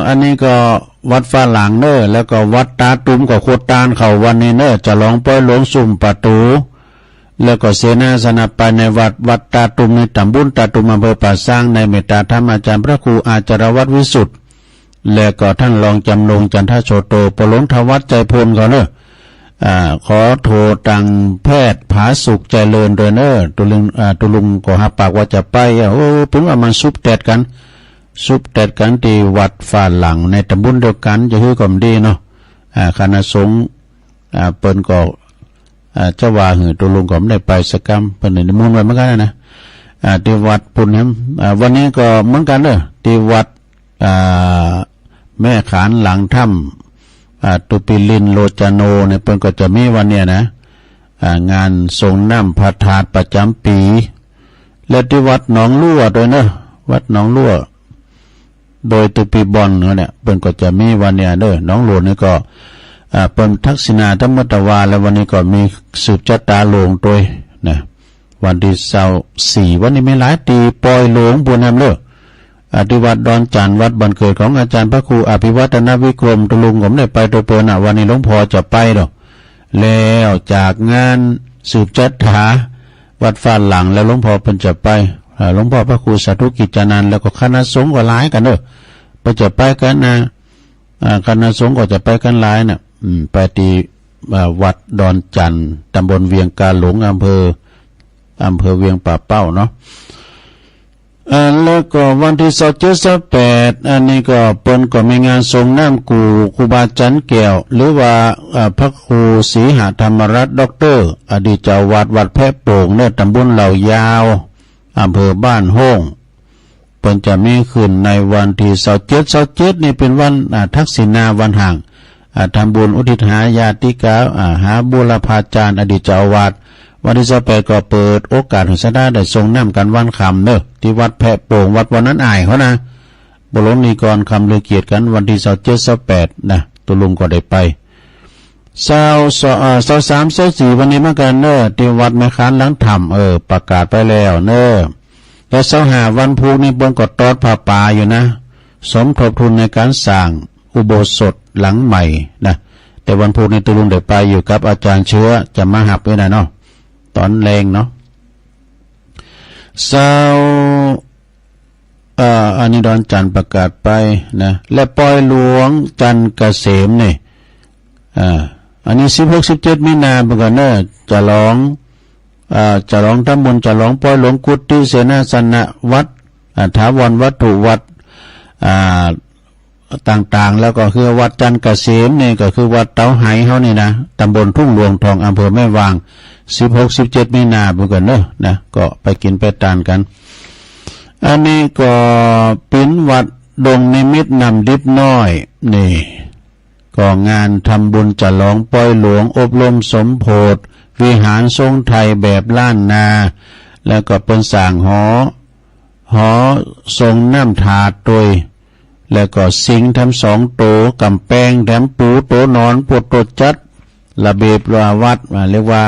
อันนี้ก็วัดฟ้าหลังเนอแล้วก็วัดตาตุ้มกับโคตานเขาวันนี้เนอจะลองปล่อยหลงสุ่มประตูแล้วก็เสนาสนะไปในวัดตาตุ้มในตำบลตาตุ้มอำเภอป่าสร้างในเมตตาธรรมอาจารย์พระครูอาจารวัฒน์วิสุทธิ์แล้วก็ท่านรองจำลงจันทโชโตปหลงทวัฒน์ใจพลเขาเนอขอโทรตังแพทย์ผาสุขใจเลินโดยเนอตุลุงก็หาปากว่าจะไปโอ้เพิ่งว่ามันซุบแตดกันที่วัดฟ้าหลังในตำบลเดียวกันจะคือความดีเนาะคณะสงฆ์เปิ้นก็เจ้าว่าหือตุลุงก็ไม่ได้ไปสักกรรมเปิ้นนิมนต์ไว้เหมือนกันนะที่วัดปุ่นครับวันนี้ก็เหมือนกันเด้อที่วัดแม่ขานหลังถ้ำตุปิลินโลจโนเนี่ยเปิ้นก็จะมีวันเนี้ยนะงานทรงน้ำพระธาตุประจำปีและที่วัดหนองลั่วด้วยเนอะวัดหนองลั่วโดยตุปีบอลเนี่ยเปิ้นก็จะมีวันเนี้ยเด้อน้องหลวงนี่ก็เปิ้นทักษิณาธรรมตวาแล้ววันนี้ก็มีสืบจัตตาโลงตัวนะ วันที่24วันนี้ไม่หลายตีปอยหลวงบุญนำเลิกที่วัดดอนจันทร์วัดบ้านเกิดของอาจารย์พระครูอภิวัฒนวิกรมตะลุงผมได้ไปตัวเปินวันนี้หลวงพ่อจะไปดอกแล้วจากงานสืบจัดหาวัดฟ้าหลังแล้วหลวงพ่อเป็นจะไปหลวงพ่อพระครูสาธุกิจจานันท์แล้วก็คณะสงฆ์ก็หลายกันเด้อไปจะไปกันนะคณะสงฆ์ก็จะไปกันหลายน่ะไปที่วัดดอนจันทร์ตำบลเวียงกาหลงอำเภอเวียงป่าเป้าเนาะแล้วก็วันที่27-28อันนี้ก็เปิ้นก็มีงานทรงน้ำกูครูบาจันแก้วหรือว่าพระครูศรีหธรรมรัตน์ด็อกเตอร์อดีตเจ้าวาดวัดแพะโป่งเนี่ยตำบลเหล่ายาวอำเภอบ้านโฮ่งเปิ้นจะมีขึ้นในวันที่27นี่เป็นวันทักษิณาวันห่างทำบุญอุทิศหาญาติกาหาบุรพาจารย์อดีตเจ้าวาดวันที่28ก็เปิดโอกาสให้สดาได้ทรงน้ำกันวันคำเนอะที่วัดแพะโป่งวัดวันนั้นอายเขานะบรมนิกรคำเลือเกียรติกันวันที่27-28นะตุลุงก็ได้ไป23-24วันนี้เหมือนกันเนอะที่วัดแม่ค้านหลังถ้ำประกาศไปแล้วเนอะแล้ว25วันพุธนี้บนกอดตอดผ้าป่าอยู่นะสมทบทุนในการสร้างอุโบสถหลังใหม่นะแต่วันพุธนี้ตุลุงได้ไปอยู่กับอาจารย์เชื้อจะมาหับไว้นะเนาะตอนแรงเนาะอันนี้ดอนจันทร์ประกาศไปนะและปอยหลวงจันทร์เกษมนี่อันนี้16-17มีนาเหมือนกันเนอะจะร้องทำบุญจะร้องปอยหลวงกุฏิเสนาสนะวัดถาวรวัตถุวัดต่างๆแล้วก็คือวัดจันทร์เกษมนี่ก็คือวัดเตาไหเฮานี่นะตำบลทุ่งหลวงทองอำเภอแม่วาง16-17มีนาเหมือนกันเนอะนะก็ไปกินไปทานกันอันนี้ก็เป็นวัดดงนิมิตนำดิบน้อยนี่ก็งานทำบุญฉลองปอยหลวงอบรมสมโพธิวิหารทรงไทยแบบล้านนาแล้วก็เป็นสร้างหอทรงน้ำถาดโดยแล้วก็สิงทำ2โตกำแพงแถมปูโตนอนปวดตดจัดระเบียบวัดเรียกว่า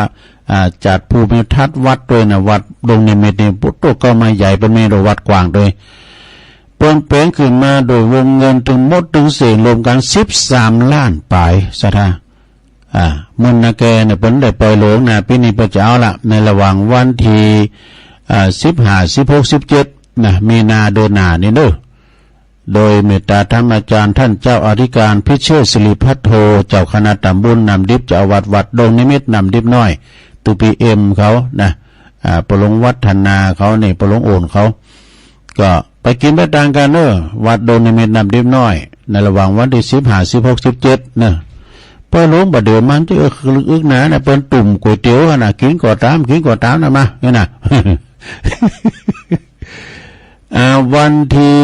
จัดภูมิทัศน์วัดด้วยนะวัดดงนิมิตนี่ปุตโตก็มาใหญ่เป็นเมรุวัดกว้างด้วยเปิ้นแปลงขึ้นมาโดยวงเงินถึงหมดถึงเสียงรวมกัน13 ล้านปลายสถามุนนาแกเนี่ยเปิ้นได้ปล่อยหลวงนะปีนี้เปิ้นจะเอาละในระหว่างวันที่15 16 17นะมีนาเดือนหน้านี่เด้อโดยเมตตาธรรมอาจารย์ท่านเจ้าอธิการพิเชษฐ์สิริพัทโทเจ้าคณะตำบลนำดิบเจ้าวัดดงนิมิตนำดิบน้อยตุปีเอ็มเขานะประหลงวัฒนาเขาเนี่ยประหลงโอนเขาก็ไปกินไปต่างกันเนอะวัดดงนิมิตนำดิบน้อยในระหว่างวันที่15 16 17เนอะพอหลวงบ่เดี๋ยวมันจะอึกหนาเนี่ยเป็นตุ่มก๋วยเตี๋ยวนะกินก่อตามนะมาเนี่ยนะวันที่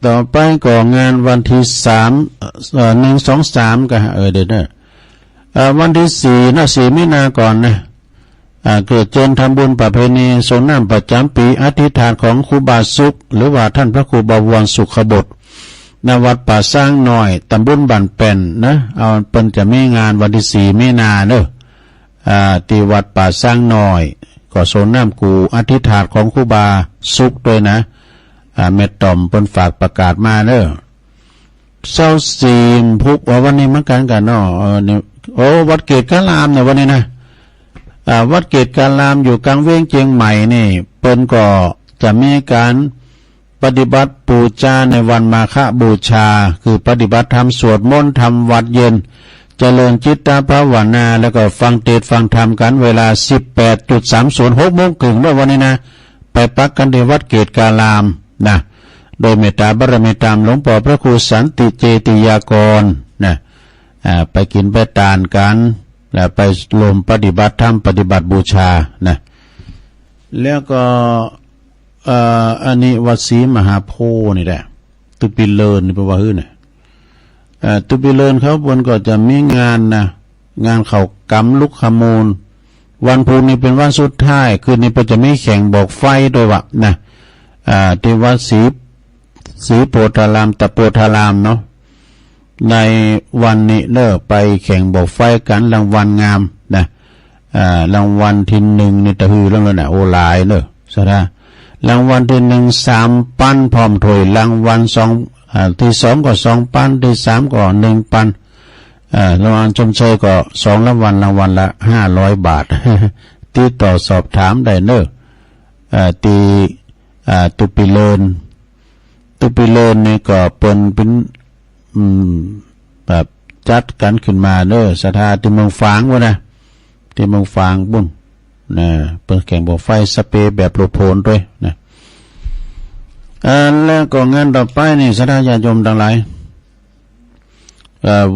ต่อไปก็งานวันที่1 2 3ก็เดี๋ยวนะวันที่4 มีนาก่อนนะเกิดเจนทำบุญประเพณีสงน้ำประจำปีอธิษฐานของครูบาสุขหรือว่าท่านพระครูบวรสุขบดณวัดป่าสร้างหน่อยตำบลบ้านเป็นนะเอาเป็นจะมีงานวันที่4 มีนาเนอะที่วัดป่าสร้างหน่อยก็สงน้ำกูอธิษฐานของครูบาสุขด้วยนะเมตตอมเปิ้นฝากประกาศมาเด้อ24พุกวันนี้เหมือนกันเนาะนี่โอ้วัดเกตกาลามเนี่ยวันนี้นะวัดเกตกาลามอยู่กลางเวียงเชียงใหม่นี่เปิ้นก็จะมีการปฏิบัติบูชาในวันมาฆบูชาคือปฏิบัติธรรมสวดมนต์ทำวัดเย็นเจริญจิตตภาวนาแล้วก็ฟังเทศน์ฟังธรรมกันเวลา 18.30 6 โมงครึ่งด้วยวันนี้นะไปปักกันที่วัดเกตกาลามนะโดยเมตตาบารมีตามหลวงพ่อพระครูสันติเจติยากรนะไปกินไปทานกันแล้วไปรวมปฏิบัติธรรมปฏิบัติบูชานะแล้วก็อันนี้วัดศรีมหาโพธิ์นี่แหละตุปิเลินนี่แปลว่าฮื้อเนี่ยตุปิเลินเขาบนก็จะมีงานนะงานเขากำลุกขมูลวันพุธนี้เป็นวันสุดท้ายคืนนี้จะมีแข่งบอกไฟด้วยวะนะที่วัดศรีโพธารามตะโพธารามเนาะในวันนี้ไปแข่งบอกไฟกันรางวัลงามนะ รางวัลที่หนึ่งนี่ตะฮือเรื่องแล้วนะโอหลายเนอะสระรางวัลที่หนึ่ง3 ปันพร้อมถ้วยรางวัลที่2ก็2 ปันที่3ก็1 ปันรางวัลชมเชยก็2 รางวัลละ500 บาท ติดต่อสอบถามได้เนอะตีตุปิเลินนี่ก็เป็นแบบจัดกันขึ้นมาเนอะสถาที่เมืองฝางวะนะที่เมืองฝางบุญนะเปิดแข่งบ่อไฟสเปรย์แบบโปรโพนด้วยนะแล้วก็งานต่อไปนี่สถาญาติโยมทั้งหลาย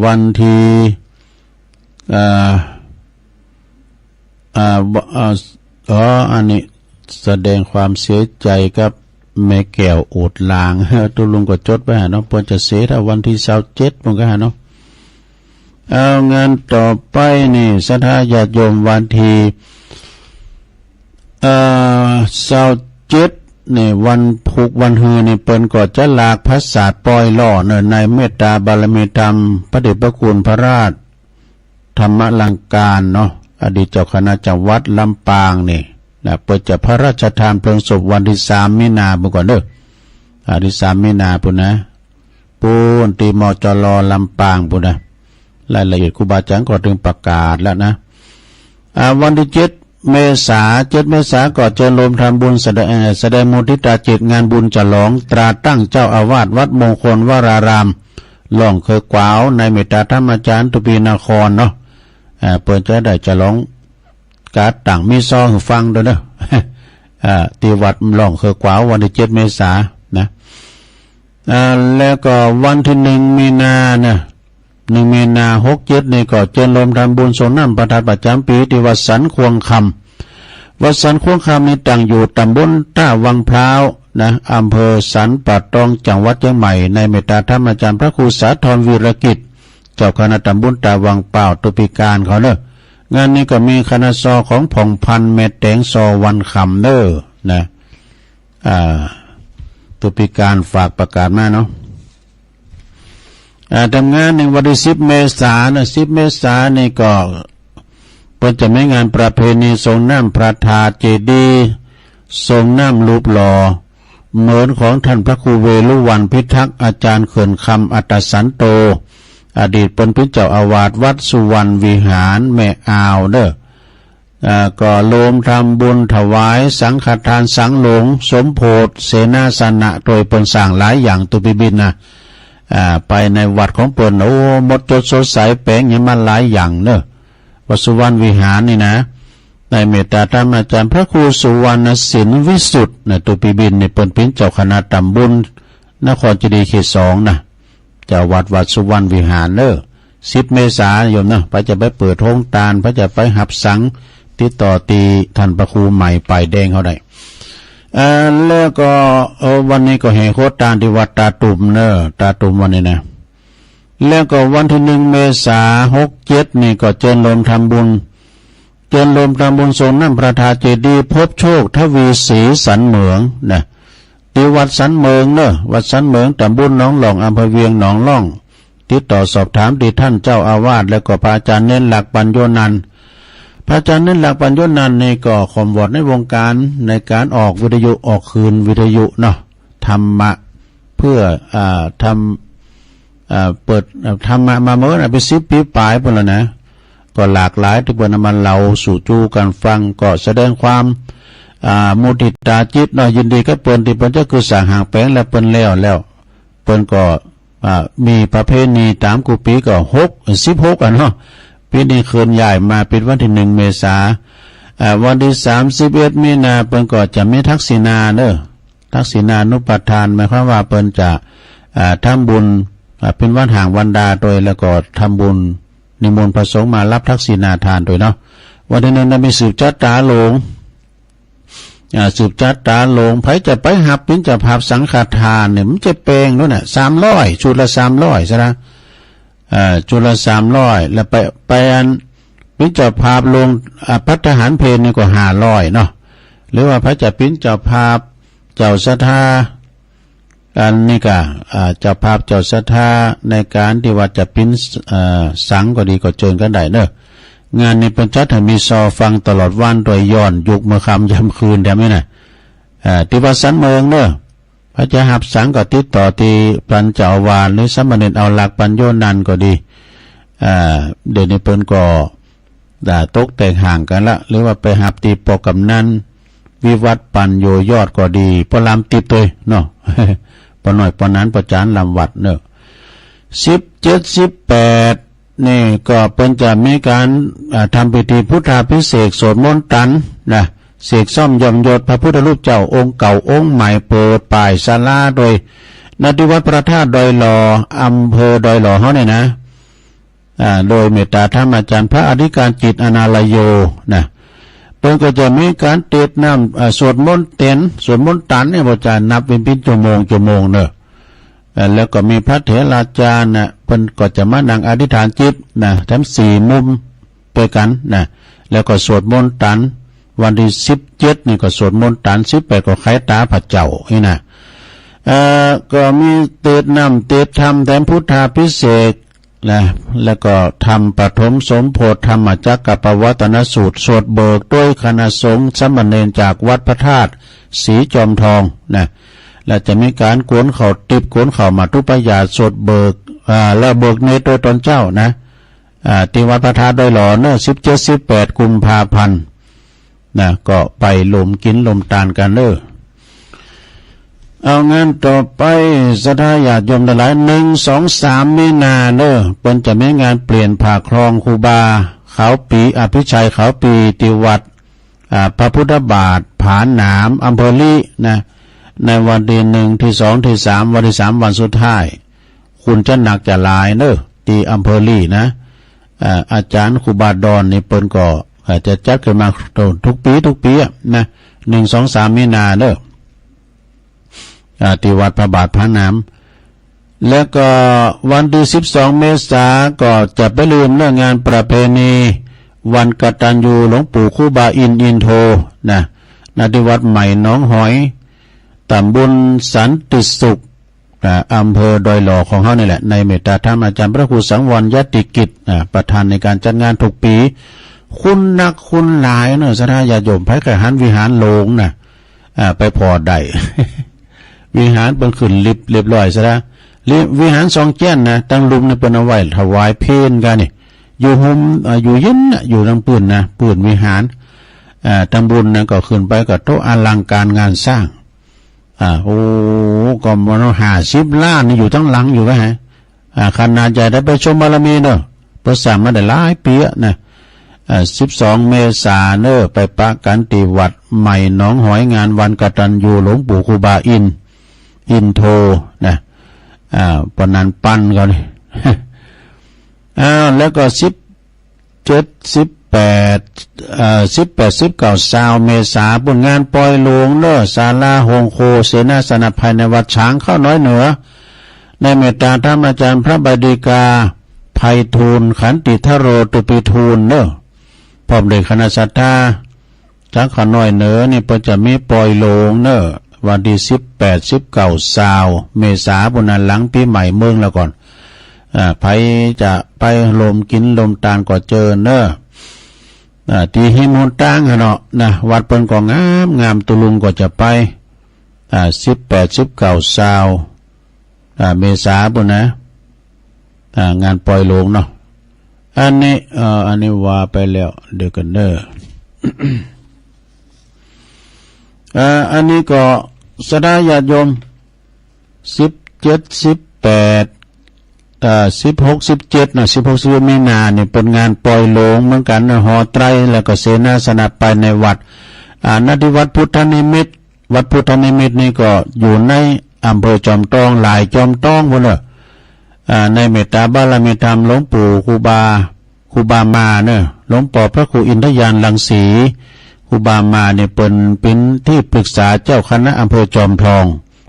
วันที่อันนี้แสดงความเสียใจกับแม่แก้วโอดลางตุลุงก็จดไปหาเนาะเพิ่นจะเสียถ้าวันที่27มันก็หาเนาะเอางานต่อไปนี่สถาญาติโยมวันที่27นี่วันพุกวันฮือนี่เปิ้นก็จะลากพระศาสตร์ปล่อยล่อเนในเมตตาบารมีธรรมพระเดชพระคุณพระราชธรรมลังการเนาะอดีตเจ้าคณะจังหวัดลำปางนี่นะเปิดจะพระราชทานเพลิงศพวันที่3 มีนาคมก่อนเด้อที่3 มีนาคมพุ่นนะปูนตีมจลลำปางพุ่นนะรายละเอียดครูบาอาจารย์ก็ถึงประกาศแล้วนะวันที่7 เมษายนก็เจริญรวมทำบุญแสดงมุทิตาจิตงานบุญฉลองตราตั้งเจ้าอาวาสวัดมงคลวรารามล่องเคยกวาวในเมตตาธรรมอาจารย์ตุปีนครเนาะเปิดจะได้ฉลองการตั้งมีซองฟังด้วยเนาะที่วัดล่องเคยกวาววันที่7 เมษายนนะแล้วก็วันที่1 มีนาเนี่ย1 มีนาคม67นี่ก็เจริญรวมทำบุญสงน้ำประทัดประจำปีที่วัดสันควงคำวัดสันควงคำนี่ตั้งอยู่ตำบลท่าวังพร้าวนะอำเภอสันป่าตองจังหวัดเชียงใหม่ในเมตตาธรรมอาจารย์พระครูสาธรวีรกิจเจ้าคณะตำบลท่าวังเปล่าตุปิการเขาเนอะงานนี้ก็มีคณะซอของผ่องพันเมตแตงซอวันคำเนอะนะตุปิการฝากประกาศมาเนาะทำงานในวันที่10 เมษายน10 เมษายนนี่ก็เป็นจะไม่งานประเพณีทรงน้ำพระธาตุเจดีย์ทรงน้ำรูปหล่อเหมือนของท่านพระครูเวลุวันพิทักษ์อาจารย์เขื่อนคำอัตสันโตอดีตเป็นพิเจ้าอาวาสวัดสุวรรณวิหารแม่อาวเด้อก็รวมทำบุญถวายสังฆทานสังหลงสมโพธิเสนาสนะโดยเป็นสั่งหลายอย่างตุปิบินนะไปในวัดของเปิ้นโอ้หมดจดสดใสแปลงอย่างมันหลายอย่างเนอะวัดสุวรรณวิหารนี่นะในเมตตาธรรมอาจารย์พระครูสุวรรณศิลป์วิสุทธิ์ในตุปิบินในเปิ้นเป็นเจ้าคณะตำบลนครเจดีย์เขต2นะเจ้าวัดสุวรรณวิหารเนอะ10 เมษายนนะพระจะไปเปิดโรงตาลพระจะไปหับสังติดต่อตีท่านพระครูใหม่ไปแดงเขาได้แล้วก็วันนี้ก็แห่โคตรตาลที่วัดตาตุ่มเนอะตาตุ่มวันนี้นะแล้วก็วันที่1 เมษายน67นี่ก็เจริญรวมทำบุญทรงน้ำพระธาตุเจดีย์พบโชคทวีศรีสันเหมืองนะที่วัดสันเมืองเนอะวัดสันเมืองตำบลหนองหล่องอำเภอเวียงหนองล่องติดต่อสอบถามที่ท่านเจ้าอาวาสแล้วก็พระอาจารย์เน้นหลักปัญโยนันท์พระอาจารย์เน้นหลักปัญโยนันท์นี่ก็ขอมวอดในวงการในการออกวิทยุออกคืนวิทยุเนาะธรรมะเพื่อเปิดธรรมะมาเมื่อไป10 ปีปลายพุ่นแล้วนะก็หลากหลายที่เปิ้นมาเล่าสู่จูกันฟังก็แสดงความมุทิตาจิตเนาะยินดีกับเปิ้นที่เปิ้นจะคือสร้างหางแปลงและเปิ้นแล้วเปิ้นก็มีประเพณีตามกูปีก็16อ่ะเนาะปีนี้เคลื่อนย้ายมาเป็นวันที่1 เมษายนวันที่31 มีนาเปิ้นก็จะมีทักษิณาเด้อทักษิณานุปทานหมายความว่าเปิ้นจะทำบุญเป็นวันห่างวันดาโดยแล้วก็ทำบุญนิมนต์พระสงฆ์มารับทักษิณาทานโดยเนาะวันที่1มีสืบจัดตาหลงสืบจัดตาหลงไผจะไปหับเป็นจะภาพสังฆทานเนี่ยมันจะแปลงนู่นน่ะ300ชุดละ300ซะนะจุล300แล้วไปอันเป็นเจ้าภาพลงพัฒหารเพลนี่ก็500เนาะหรือว่าพระจะเป็นเจ้าภาพเจ้าศรัทธาอันนี้ก็เจ้าภาพเจ้าศรัทธาในการที่ว่าจะเป็นสังก็ดีก็เจิญกันได้เนอะ งานนี้เป็นจัดให้มีซอฟังตลอดวันโดยย้อนยุกเมื่อค่ำยามคืนได้ไหมน่ะที่วัดสันเมืองเนอะพระเจ้าหับสังก็ติดต่อที่ปัญเจ้าอาวาสหรือสามเณรเอาหลักปัญโยนันก็ดีเดี๋ยวนี้เพิ่นก็ตกแตกห่างกันละหรือว่าไปหับตีปกกำนันวิวัฒน์ปัญโยยอดก็ดีพอลำติดตัวเนาะ ปอหน่อยปอนั้นประจานลำวัดเนอะ17-18นี่ก็เป็นจะมีการทำพิธีพุทธาภิเษกสวดมนต์ตันนะเสกซ่อมยมยศพระพุทธรูปเจ้าองค์เก่าองค์ใหม่เปิดป่ายศาลาโดยณที่วัดพระธาตุดอยหล่ออำเภอดอยหล่อเขาเนี่ยนะโดยเมตตาธรรมอาจารย์พระอธิการจิตอนาลโยนะเพิ่นก็จะมีการเตดน้ำสวดมนต์เต็นสวดมนต์ตันเนี่ยอาจารย์นับเป็นชั่วโมงเนอะแล้วก็มีพระเถราจารย์นะเพิ่นก็จะมานั่งอธิษฐานจิตนะทั้ง4มุมไปกันนะแล้วก็สวดมนต์ตันวันที่17นี่ก็สวดมนต์ตัน18ก็ไขตาพระเจ้านี่นะก็มีเตดน้ำเตดธรรมแถมพุทธาภิเษกนะแล้วก็ทำปฐมสมโพธิธรรมจักรปวัตนสูตรสวดเบิกด้วยคณะสงฆ์สามเณรจากวัดพระธาตุศรีจอมทองนะและจะมีการกวนเข่าติบกวนเข่ามาทุปยาสวดเบิกและเบิกเนตรโดยตนเจ้านะที่วัดพระธาตุดอยหล่อเนอะ17-18 กุมภาพันธ์นะก็ไปลมกินลมตาลกันเนอะเอางานต่อไปศรัทธาญาติโยมทั้งหลาย1-2-3 มีนาเนอะเปิ้นจะมีงานเปลี่ยนผ่าครองครูบาขาวปีอภิชัยขาวปีติวัดพระพุทธบาทผาหนามอำเภอลีนะในวันที่1ที่2ที่3วันที่3วันสุดท้ายคุณจะหนักจะหลายเนอะที่อำเภอลีนะอาจารย์ครูบาดอนนี่เปิ้นก็จะจัดขึ้นมาทุกปีนะ1-2-3 มีนาเนอะที่วัดพระบาทพระนามแล้วก็วันที่12 เมษายนก็จะไปลืมเรื่องงานประเพณีวันกตัญญูหลวงปู่ครูบาอินโทนะณที่วัดใหม่หนองหอยตำบลสันติสุขอำเภอดอยหล่อของเขานี่แหละในเมตตาธรรมอาจารย์พระครูสังวรยติกิจประธานในการจัดงานทุกปีคุณนักคุณหลายเนอะศรัทธาญาติโยมไผกะหันวิหารโลงนะไปพอได้ วิหารเป็นขึ้นลิบเรียบร้อยซะแล้ววิหาร2 แจ้นนะตั้งลุมเนี่ยเป็นเอาไว้ถวายเพลกันนี่อยู่ห่มอยู่เย็นนะอยู่ทางปืนนะปืนวิหารตำบลนะก็ขึ้นไปกับโต๊ะอลังการงานสร้างโอ้ก็มัน50 ล้านนี่อยู่ทั้งหลังอยู่ก็ฮะขนาดใหญ่ได้ไปชมบารมีเนอะประสานมาได้หลายปีนะ12 เมษายนเนอะไปปะกันที่วัดใหม่หนองหอยงานวันกตัญญูหลวงปู่ครูบาอินโทนะปนันปั้นก่อน แล้วก็18-19 20 เมษายนผลงานปล่อยหลวงเนอะศาลาโฮงโคเสนาสนะภายในวัดช้างเข้าน้อยเหนือในเมตตาธรรมอาจารย์พระบดีกาไพฑูรย์ขันติทโรตุปิทูลเนอะพร้อมด้วยคณะศรัทธาจากข้าน้อยเหนือนี่เพิ่นจะมีปล่อยหลวงเนอะวันที่18-19 20 เมษายนบุญหลังปีใหม่เมืองแล้วก่อนไผจะไปลมกินลมตาลก็เจอเนอะที่หิมนตั้งเนาะนะวัดเปิ้นก็งามตุลุงก็จะไป18-19 20 เมษายนบุญนะงานปล่อยหลวงเนาะอันนี้ว่าไปแล้วเดี๋ยวกันเด้อ อันนี้ก็ศรัทธาญาติโยม17-18 16-17นะ16 มีนาเนี่ยเป็นงานปล่อยหลวงเหมือนกันนะหอไตรแล้วก็เสนาสนะไปในวัดณที่วัดพุทธนิมิตรวัดพุทธนิมิตรนี่ก็อยู่ในอำเภอจอมทองหลายจอมทองพุ่นเนอะในเมตตาบารมีธรรมหลวงปู่ครูบามาเนอะหลวงปู่พระครูอินทยานรังสีครูบามาเนี่ยเป็นที่ปรึกษาเจ้าคณะอำเภอจอมทอง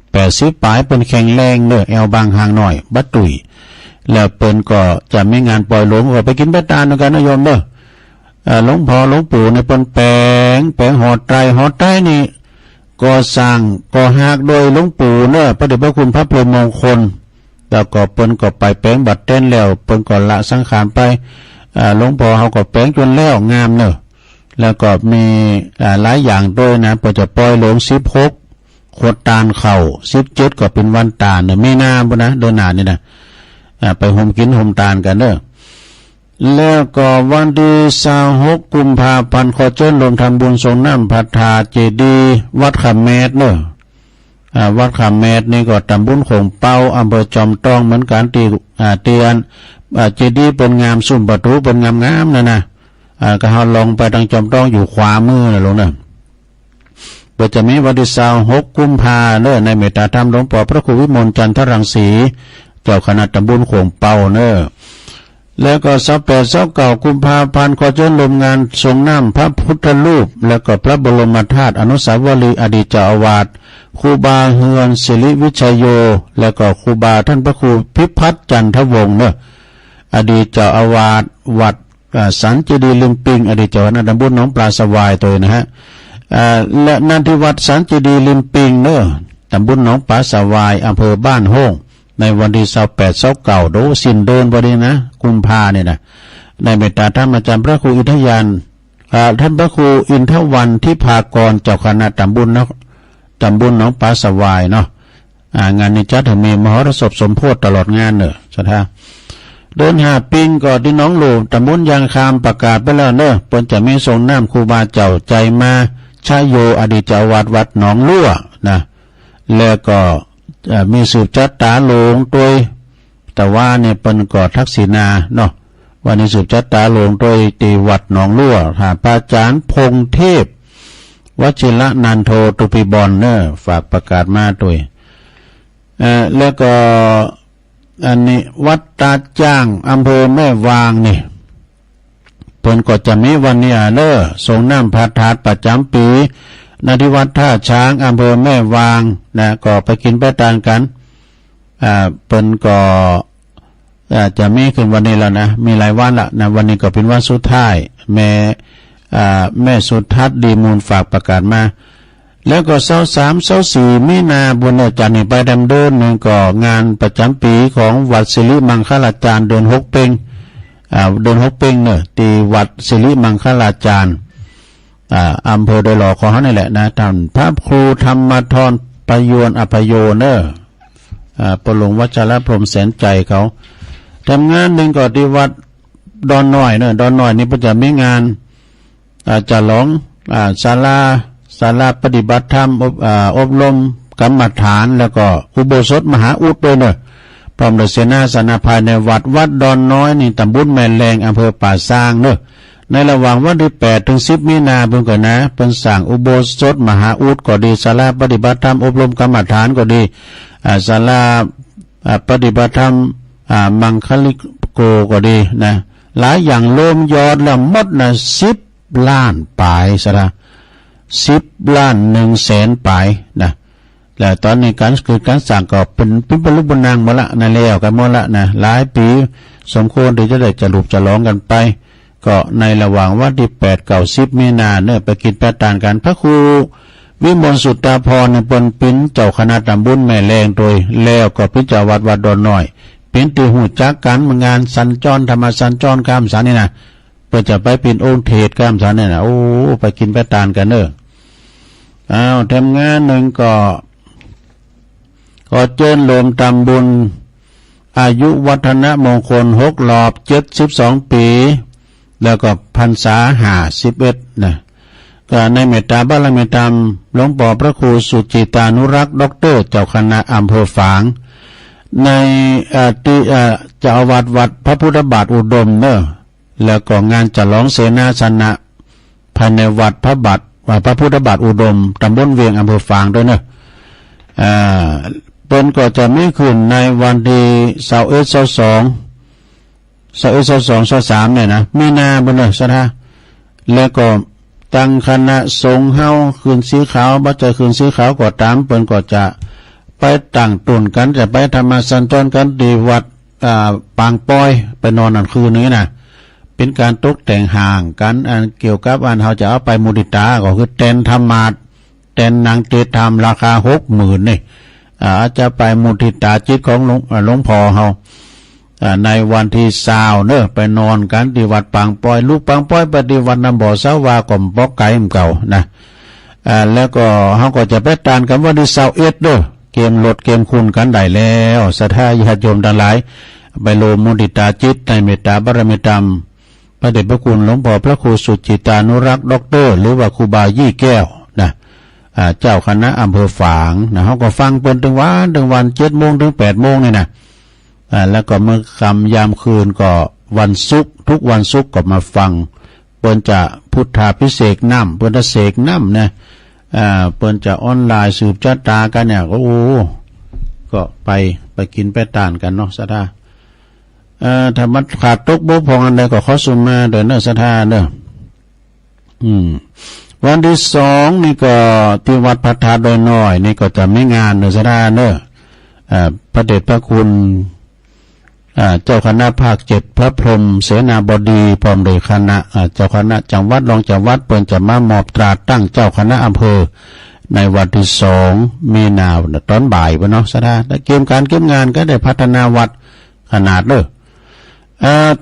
80 ปลายเป็นแข็งแรงเนอะแอวบางหางหน่อยบัดตุยแล้วเปิ้นก็จะมีงานปล่อยหลวงก็ไปกินไปตาลกันนะโยมเด้อหลวงพ่อหลวงปู่เนี่ยเปิ้นแปลงหอไตรนี่ก็สร้างก็หากโดยหลวงปู่เนอะพระเดชพระคุณพระพรหมมงคลแล้วก็เปิ้นก็ไปแปลงบัดเต้นแล้วเปิ้นก็ละสังขารไป หลวงพ่อเขาก็แปลงจนแล้วงามเนอะแล้วก็มีหลายอย่างด้วยนะพอจะปล่อยหลง16ขวดตาลเข่า17ก็เป็นวันตาลเนอะมีนาบุนะเดือนหน้านี่นะไปห่มกินห่มตาลกันเนอะแล้วก็วันที่26กุมภาพันธ์ขอเชิญรวมทำบุญส่งน้ำพระธาตุเจดีย์วัดขามแมดเนอะวัดขามแมดนี่ก็ตำบลโขงเป้าอำเภอจอมทองเหมือนกันตีเตียนเจดีย์เป็นงามสุ่มประตูเป็นงามนะก็เฮาลงไปทางจอมทองอยู่ขวามือนะลงนะเปิดจะมีวันที่26กุมภาพันธ์เนอะในเมตตาธรรมหลวงพ่อพระครูวิมลจันทรังสีเจ้าคณะตำบลโขงเป้าเนอะแล้วก็28-29กุมภาพันธ์ขอเชิญรวมงานส่งน้ำพระพุทธรูปแล้วก็พระบรมธาตุอนุสาวรีย์อดีตเจ้าอาวาสครูบาเฮือนศิริวิชัยโยแล้วก็ครูบาท่านพระครูพิพัฒน์จันทวงศ์เนอะอดีตเจ้าอาวาสวัดสันเจดีย์ลิมปิงอดีตเจ้าคณะตำบลหนองปลาสวายตัวนะฮะและนันทิวัดสันเจดีย์ลิมปิงเนอะตำบลหนองปลาสวายอำเภอบ้านโฮ่งในวันที่28-29โดสินเดินวันนี้นะกุมภาเนี่ยนะในเมตตาธรรมอาจารย์พระครูอินทยานท่านพระครูอินทวันที่พากรเจ้าคณะตำบลหนองปลาสวายเนาะงานนี้จัดมีมหรสพสมโพธิตลอดงานเนอะสถาเดินหาปิงก่อนที่น้องหลูตำบลยางคามประกาศไปแล้วเนอะเพิ่นจะมีส่งน้ำครูบาเจ้าใจมาชายโยอดีตเจ้าวัดหนองลั่วนะแล้วก็มีสืบจัดตาหลงตัวแต่ว่าเนี่ยเปิ้นก็ทักษิณาเนาะวันนี้สืบจัดตาหลงตัวตีวัดหนองลั่วหาพระอาจารย์พงเทพวชิระนันโทตุปิบอนเนอะฝากประกาศมาตัวแล้วก็อันนี้วัดตาจ้างอำเภอแม่วางนี่เพิ่นก็จะมีวันนี้เนอะส่งน้ำพระธาตุประจำปีณที่วัดท่าช้างอำเภอแม่วางนะก็ไปกินไปทานกันเปิ้นก็จะมีขึ้นวันนี้แล้วนะมีหลายวันละนะวันนี้ก็เป็นวันสุดท้ายแม่สุทัศน์ดีมูลฝากประกาศมาแล้วก็23-24มีนาบุญจันทร์นี่ไปดำเดินนึงก็งานประจำปีของวัดสิริมังคลาจารย์เดือน6เพ็งเดือน6เพ็งเนี่ยที่วัดสิริมังคลาจารย์อำเภอโดยหล่อของเขานี่แหละนะท่านพระครูธรรมธรประยวนอภโยเนอประหลวงวัชรพรหมแสนใจเขาทำงานหนึ่งก็ที่วัดดอนน้อยเนอะดอนน้อยนี่ประจำมีงานจะหลงศาลาปฏิบัติธรรมอบรมกรรมฐานแล้วก็อุโบสถมหาอุดด้วยเนอะพร้อมด้วยเสนาสนะภายในวัดดอนน้อยนี่ตำบลแม่แรงอำเภอป่าซางเนอะในระหว่างวันที่8-10มีนาเพิ่นก็นะเพิ่นสร้างอุโบสถมหาอุดก็ดีศาลาปฏิบัติธรรมอบรมกรรมฐานก็ดีศาลาปฏิบัติธรรมมังคลิโกก็ดีนะหลายอย่างรวมยอดแล้วหมดนะ10 ล้านปลายซะละ10 ล้าน1แสนปลายนะแล้วตอนนี้การสร้างก็เป็นบรรลุบุญนางหมดละนะแล้วกันหมดละนะหลายปีสมควรที่จะได้ฉลองกันไปก็ในระหว่างวันที่8-10มีนาเนี่ยไปกินไปทานกันพระครูวิมลสุตตาพรเนี่ยเป็นปิ้นเจ้าคณะตำบลแม่แรงโดยแล้วก็พิจารวัดดอนน้อยเป็นตีหูจักกันงานสัญจรธรรมสัญจรข้ามสารนี่นะเพื่อจะไปเป็นองค์เทศข้ามสารนี่นะโอ้ไปกินไปทานกันเนอะทำงานหนึ่งก็เจิญรวมตำบุญอายุวัฒนมงคล6 รอบ72 ปีแล้วก็พรรษา51นะก็ในเมตตาบารมีธรรมหลวงพ่อพระครูสุจิตานุรักษ์ด็อกเตอร์เจ้าคณะอำเภอฝางในเจ้าอาวาสวัดพระพุทธบาทอุดมเนอะแล้วก็งานฉลองเสนาสนะภายในวัดพระพุทธบาทอุดมตำบลเวียงอำเภอฝางด้วยเนอะเปิ้นก็จะมีขึ้นในวันที่21-22-23เนี่ยนะมีนาบุญเลยสถาแล้วก็ตั้งคณะสงฆ์เฮาคืนสีขาวบัจเจคืนสีขาวก็ตามเปิ้นก็จะไปตั้งตุนกันจะไปธรรมสัญจรกันที่วัดปางป้อยไปนอนนั่นคืนนี้นะเป็นการตกแต่งห่างกันเกี่ยวกับเฮาจะเอาไปมุดิตาก็คือเต็นธรรมาสเต็นนางเตธรรมราคา 60,000 นี่อาจจะไปมุทิตาจิตของหลวงพ่อเฮา ในวันที่20เนอะไปนอนกันที่วัดปางป้อยลูกปางป้อยปฏิวัตินำบ่อสาวาก่อมปอกไก่มเก่านะแล้วก็เฮาก็จะไปตานกันวันที่21เด้อเกมลดเกมคุณกันได้แล้วศรัทธาญาติโยมทั้งหลายไปโลมุติตาจิตในเมตตาบารมีธรรมพระเดชพระคุณหลวงพ่อพระครูสุจิตานุรักษ์ด็อกเตอร์หรือว่าครูบายี่แก้วนะเจ้าคณะอำเภอฝางนะเฮาก็ฟังเปิ้นถึงวัน 7 โมงถึง 8 โมงนี่นะแล้วก็เมื่อค่ำยามคืนก็วันศุกร์ทุกวันศุกร์ก็มาฟังเปิ้นจะพุทธาภิเษกน้ำเปิ้นจะเสกน้ำนะเปิ้นจะออนไลน์สืบชะตากันเนี่ยก็ไปกินไปตานกันเนาะศรัทธาถ้ามันขาดตกบกพร่องอันใดก็ขอสุมาเด้อเนอะศรัทธาเด้อวันที่2นี่ก็ที่วัดพระธาตุดอยน้อยนี่ก็จะไม่งานเนอะศรัทธาเด้อพระเดชพระคุณเจ้าคณะภาค7พระพรหมเสนาบดีพร้อมโดยคณะเจ้าคณะจังหวัดรองจังหวัดเปิ้นจะมามอบตราตั้งเจ้าคณะอำเภอในวันที่2มีนาคมตอนบ่ายบ่เนาะศรัทธาและเกมการเก็บงานก็ได้พัฒนาวัดขนาดเด้อ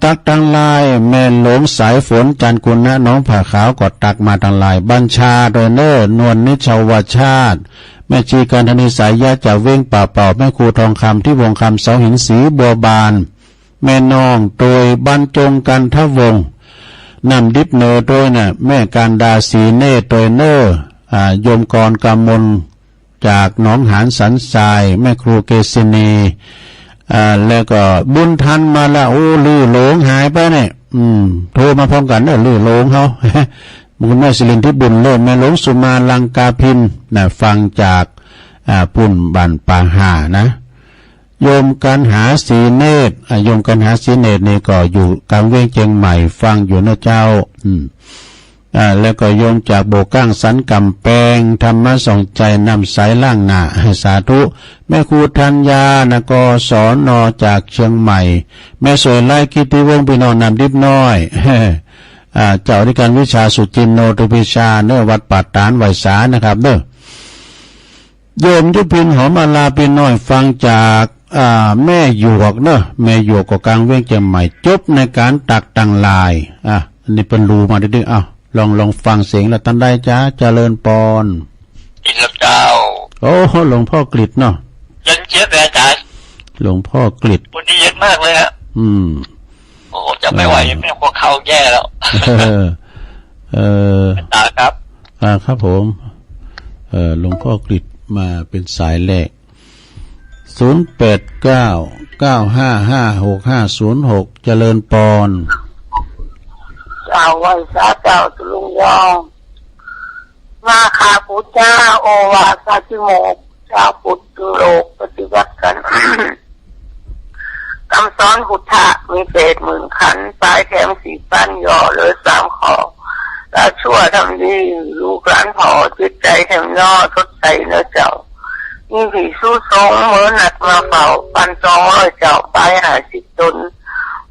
ตักตังลายแม่หลงสายฝนจันกุณะน้องผ่าขาวก็ตักมาตังลายบัญชาโดยเนอนวลนิชาวชาติแม่ชีการธนิสายยะจากเว้งป่าเป่าแม่ครูทองคำที่วงคำเสาหินสีบัวบานแม่น้องโดยบรรจงกันทวงนำดิบเนอโดยน่ะแม่การดาสีเน่โดยเนโยมกรกำมลจากหนองหานสันทรายแม่ครูเกษินีแล้วก็บุญทันมาแล้วลื่อหลงหายไปเนี่ยโทรมาพร้อมกันเนอะลื่อหลงเขาบุญแม่สิรินทิบุญเลิศแม่หลงสุมาลังกาพินนะฟังจากปุ่นบันปาหานะโยมกันหาสีเนตรโยมกันหาสีเนตรนี่ก็อยู่กลางเวียงเชียงใหม่ฟังอยู่นะเจ้าแล้วก็โยมจากโบก้างสันกำแปงธรรมะส่องใจนำสายล่างหน้าให้สาธุแม่ครูธัญญานะก็สอนนอจากเชียงใหม่แม่สวยไล่กิติวงศ์พี่น้องนำดิบน้อยเจ้าอธิการวิชาสุจินโนตุพิชาเนื้อวัดปัตตานไวสานะครับเด้อโยมยุพินหอมอาลาปีน้อยฟังจากแม่หยวกเนอะแม่หยวกก็กลางเวียงเชียงใหม่จบในการตักตังลายอันนี้เป็นรูมาดิลองฟังเสียงแล้วท่านได้จ้าเจริญปอนกินแล้วเจ้าโอ้หลวงพ่อกฤษเนาะเย็นเจี๊ยบเลยอาจารย์หลวงพ่อกฤษวันนี้เย็นมากเลยฮะโอ้จะไม่ไหวแม่พวกเขาแย่แล้วตาครับครับผมหลวงพ่อกฤษมาเป็นสายแรก0899555656เจริญปอนเจ้าไว้สาเจ้าตุลุงยองมาขาพุทธาโอวาสาธิโมกเจ้าพุทธโลกปฏิบัติกันคำสอนพุทธะมีเศษหมื่นขันปลายแถม4 ปั้นย่อเลย3 ข้อถ้าชั่วทำดีลูกหลานพอจิตใจแถมย่อทดใจเนื้อเจ้ามีผีสู้ทรงเหมือนหนักมาเฝ้า1,200 เจ้าปลาย50 ตน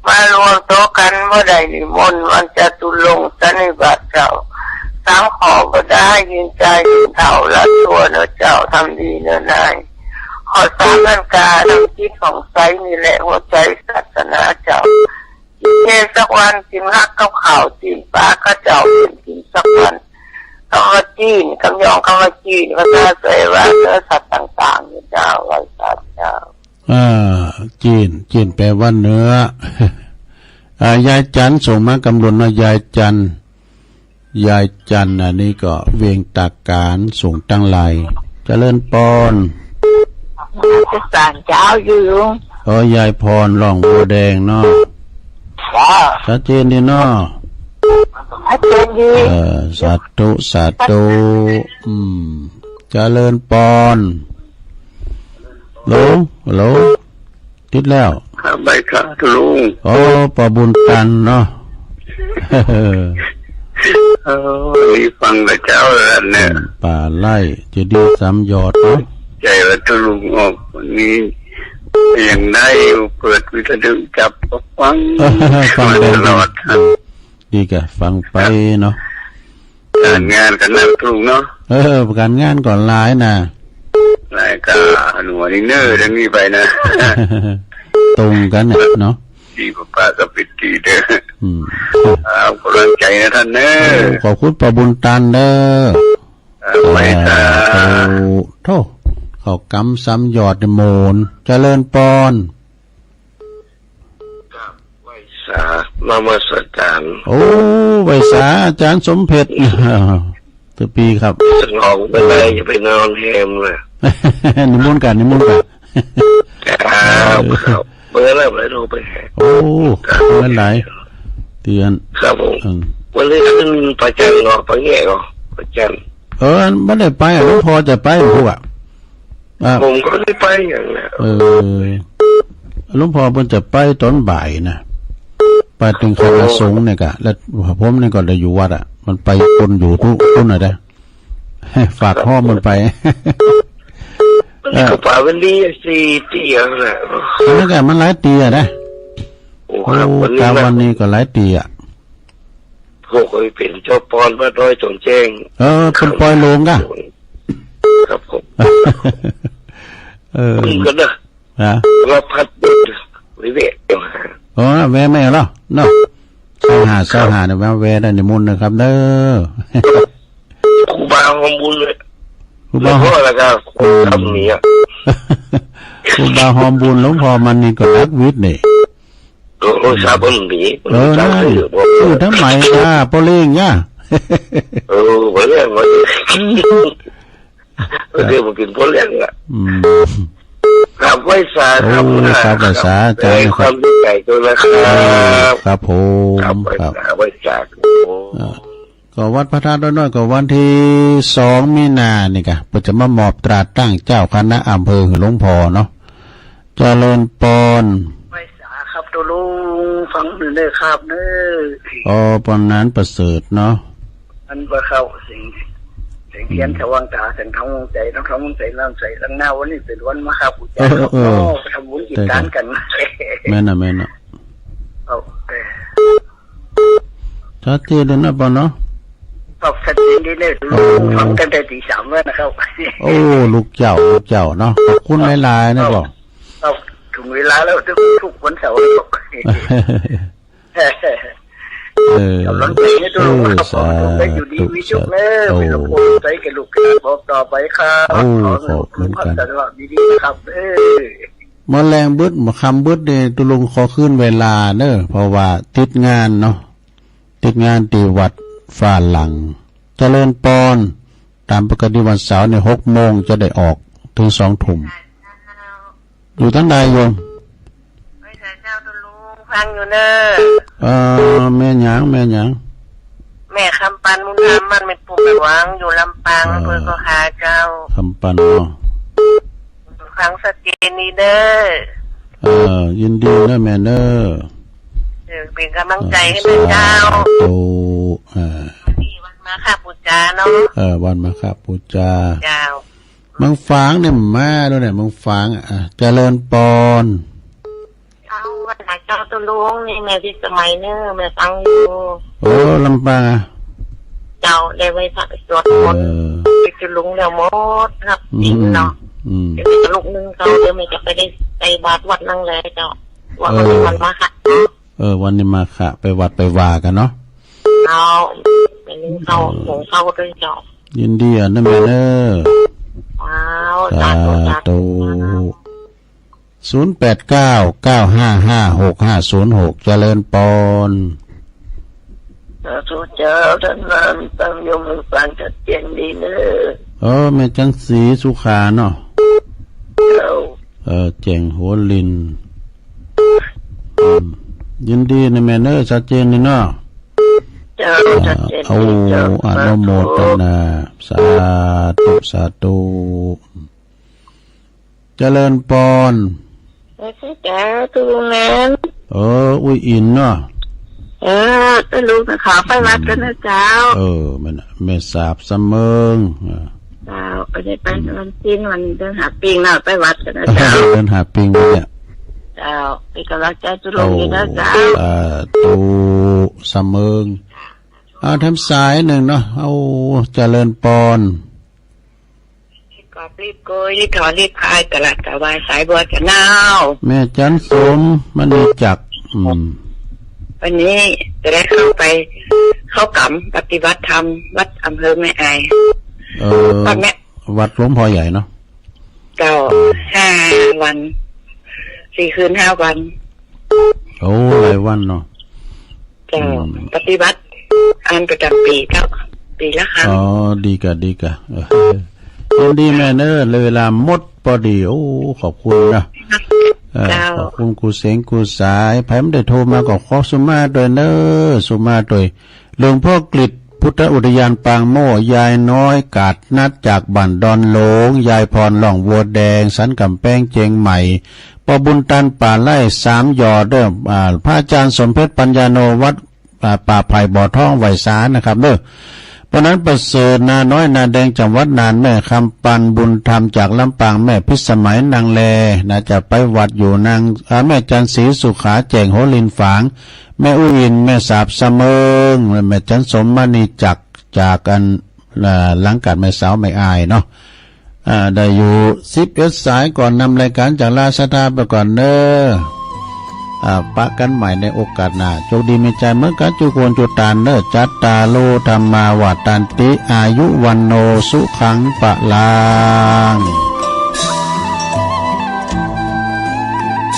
มารวมโต๊ะกันเมื่อใดนิมนต์วันจะตุลงสันนิบาตเจ้า3 ข้อก็ได้ยินใจยินเท่าละชั่วเนื้อเจ้าทำดีเนื้อนายขอ3 นาฬิกาทำจิตของใสนี่แหละหัวใจศาสนาเจ้ากินเทสักวันกินฮักกับข่าวจีนปลาข้าเจ้ากินสักวันคำว่าจีนคำยองคำว่าจีนภาษาเสว่าเนื้อสัตว์ต่างๆเจ้าไว้สัตว์เจ้าจีนแปลว่าเนื้อยายจันส่งมากำลังว่ายายจันอันนี้ก็เวียงตากการส่งตั้งไหลเจริญปอนจะสั่งเจ้าอยู่ยายพรหล่องบัวแดงเนาะชัดเจนดีเนาะชัดเจนดีสาธุเจริญปอนโหลติดแล้วใบขาทุลุงปอบุญตันเนาะนี่ฟังแต่เจ้าแล้วเนี่ยป่าไล่จะดี3 ยอดเนาะใจว่าทุลุงออกวันนี้ยังได้เปิดวิทยุจับฟังตลอดดีกะฟังไปเนาะการงานกันนะทุลุงเนาะการงานก่อนหลายนะหลายก็หนูนี่เนอร์ดังนี้ไปนะ ตรงกันเนี่ยเนาะดีป้าก็ปิดดีเด้ออืมเอากำลังใจนะท่านเนขอบคุณป้าบุญตันเด้อไปตาโทษเขากำซ้ำยอดโมนเจริญปอนไว้สานมัสการโอ้ไว้สาอาจารย์สมเพชรตัวปีครับสงองไปเลยอย่าไปนอนแฮมเลยนิมนต์กันครับเมื่อไรไปดูไปแห่โอ้เมื่อไหร่เตือนครับผมวันนี้ขึ้นประจันหรอประแง่หรอประจันไม่ได้ไปหลวงพ่อจะไปพวกผมก็ได้ไปอย่างนี้หลวงพ่อเพิ่นจะไปตอนบ่ายนะไปถึงคณะสงฆ์เนี่ยกะแล้วผมเนี่ยก็ได้อยู่วัดมันไปคนอยู่ทุกคนได้ฝากพ่อมันไปก็ป่าวันนี้4 ปีแล้วแหละนั่นแหละมันหลายปีนะโอ้กาวันนี้ก็หลายปีพวกเคยเป็นเจ้าปอนวัดร้อยจงแจ้งเป็นปล่อยลงกันครับผมก็เด้อเราพัดวิเวกเดี๋ยวแวะไม่หรอเนาะเช้าหาเนี่ยแวะได้ในมุนนะครับเด้อครูบาหอมบุญเลยครูบาหอมแล้วก็ทำนี้ครูบาหอมบุญหลวงพ่อมันนี่ก็รักวิทย์นี่ชาบนหนีนั่นทั้งใหม่โปเล่งย่าวันนี้เดี๋ยวผมกินโปเล่งละครับไว้สาครับไว้สาใจความดีใจตัวนะครับครับผมครับไว้สาก็วัดพระธาตุน้อยก็วันที่2 มีนานี่กะเพิ่นจะมามอบตราตั้งเจ้าคณะอำเภอหลวงพ่อเนาะเจริญปอนไว้สาครับตัวลุงฟังดูเลยครับเด้อปอนนั้นประเสริฐเนาะอันว่าเข้าสิ่งเทียนสว่างตาแสงทองใจน้ำทองใจน้ำใสตั้งหน้าวันนี้เป็นวันมหาปุจจาทำบุญกิจการกันแม่น่ะชัดเจนเลยนะปอนเนาะชัดเจนดีเลยฟังกันแต่ตี 3แล้วนะครับโอ้ลูกเจ้าเนาะขอบคุณหลายๆนะบอกถึงเวลาแล้วทุกวันเสาร์กำลังใจให้ตัวลูกครับผมได้อยู่ดีมีชุกแล้วมีลูกคนใจกับลูกบอกต่อไปครับขอบคุณกันตลอดดีๆครับมาแรงบึ้ดมาคำบึ้ดเนี่ยตัวลุงขอขึ้นเวลาเนอะเพราะว่าติดงานเนาะติดงานตีวัดฝ่าหลังเจริญปอนตามปกติวันเสาร์เนี่ย6 โมงจะได้ออกถึง2 ทุ่มอยู่ทั้งใดโยมไม่ใช่เจ้าตัวลุงฟังอยู่เนอะแม่หยังแม่คำปันมุนทำมันเป็นปุ่มไปวางอยู่ลำปางอำเภอก็หาเจ้าคำปันเนาะฟังสเกนีเด้อยินดีนะแม่เนอะเป็นกำลังใจให้แม่เจ้าโตนี่วันมาค่ะปูจาเนาะวันมาค่ะปูจาเจ้ามังฟางเนี่ยมาด้วยเนี่ยมังฟางเจริญปอนเอาวันไหนเจ้าตัวลุงนี่แม่ที่สมัยเนอะแม่ฟังอยู่ลำปางเจ้าได้ไว้สักสวดมนต์ไปจะลุงแล้วหมดครับจริงเนาะเดี๋ยวจะลุกนึงเขาเดี๋ยวแม่จะไปได้ไปบาดวัดนั่งเลยเจ้าวันนี้วันมาค่ะวันนี้มาค่ะไปวัดไปว่ากันเนาะเอาเป็นเขาหงเขาด้วยเจ้ายินดีนะแม่เนอะสาธุ08995565506เจริญปอนสาธุเจ้าท่านนั้นตั้งยมฟังชัดเจนดีเนอะแม่จังสีสุขาเนาะแจงหัวลินยินดีนะแม่เนอะชัดเจนนี่เนาะอนุโมทนาสาธุเจริญปอนจ้าตูนั้นอุ้ยอินเนาะก็ลูกนะขอไปวัดกันนะเจ้ามันแม่สาบเสมิงเจ้าไปได้ไปวันจีนวันเดินหาปิงน่ะไปวัดกันนะเจ้าเดินหาปิงเนี่ยเจ้าไปกำลังใจตุลงนี่นะเจ้าตูเสมิงทำสายหนึ่งเนาะเอาเจริญปอนก่อน รีบโกยรีบถอนรีบคายตลาดกะวายสายบัวจะนาว แม่จันสมมณีจักรวันนี้จะได้เข้ากำปฏิบัติธรรมวัดอำเภอแม่อายวัดหลวงพ่อใหญ่เนาะเจ้า5 วัน 4 คืน 5 วันโอ้หลายวันเนาะเจ้าปฏิบัติอันประจำปีเจ้าปีละครั้งอ๋อดีกะดีแม่เนอเลยเวลาหมดพอดีโอ้ขอบคุณนะขอบคุณกูเสียงกูสายไผไม่ได้โทรมาก็ขอสุมาด้วยเนอสุมาด้วยหลวงพ่อกฤษพุทธอุทยานปางโม่ยายน้อยกาดนัดจากบ้านดอนโหลงยายพรหล่องวัวแดงสันกำแพงเจียงใหม่ปบุญตันป่าไร่3 ยอเด้อพระอาจารย์สมเพชรปัญญาโนวัดป่าไผ่บ่อทองไหวสานะครับเด้อเพราะนั้นประเสริฐนาน้อยนาแดงจังหวัดนานแม่คำปันบุญธรรมจากลำปางแม่พิสมัยนางแลน่าจะไปวัดอยู่นางแม่จันศรีสุขาแจงโหลินฝางแม่อุอินแม่สาบเสมิงแม่จันสมมณีจักจากกันหลังกัดแม่สาวไม่อายเนาะได้อยู่11 สายก่อนนำรายการจากราชดาไปก่อนเนอปะกันใหม่ในโอกาสหน้าโชคดีมีใจเมื่อกันจุโกนจุตานเนอจัตตาโลธรรมาวัฏตันติอายุวันโนสุขังปะลาง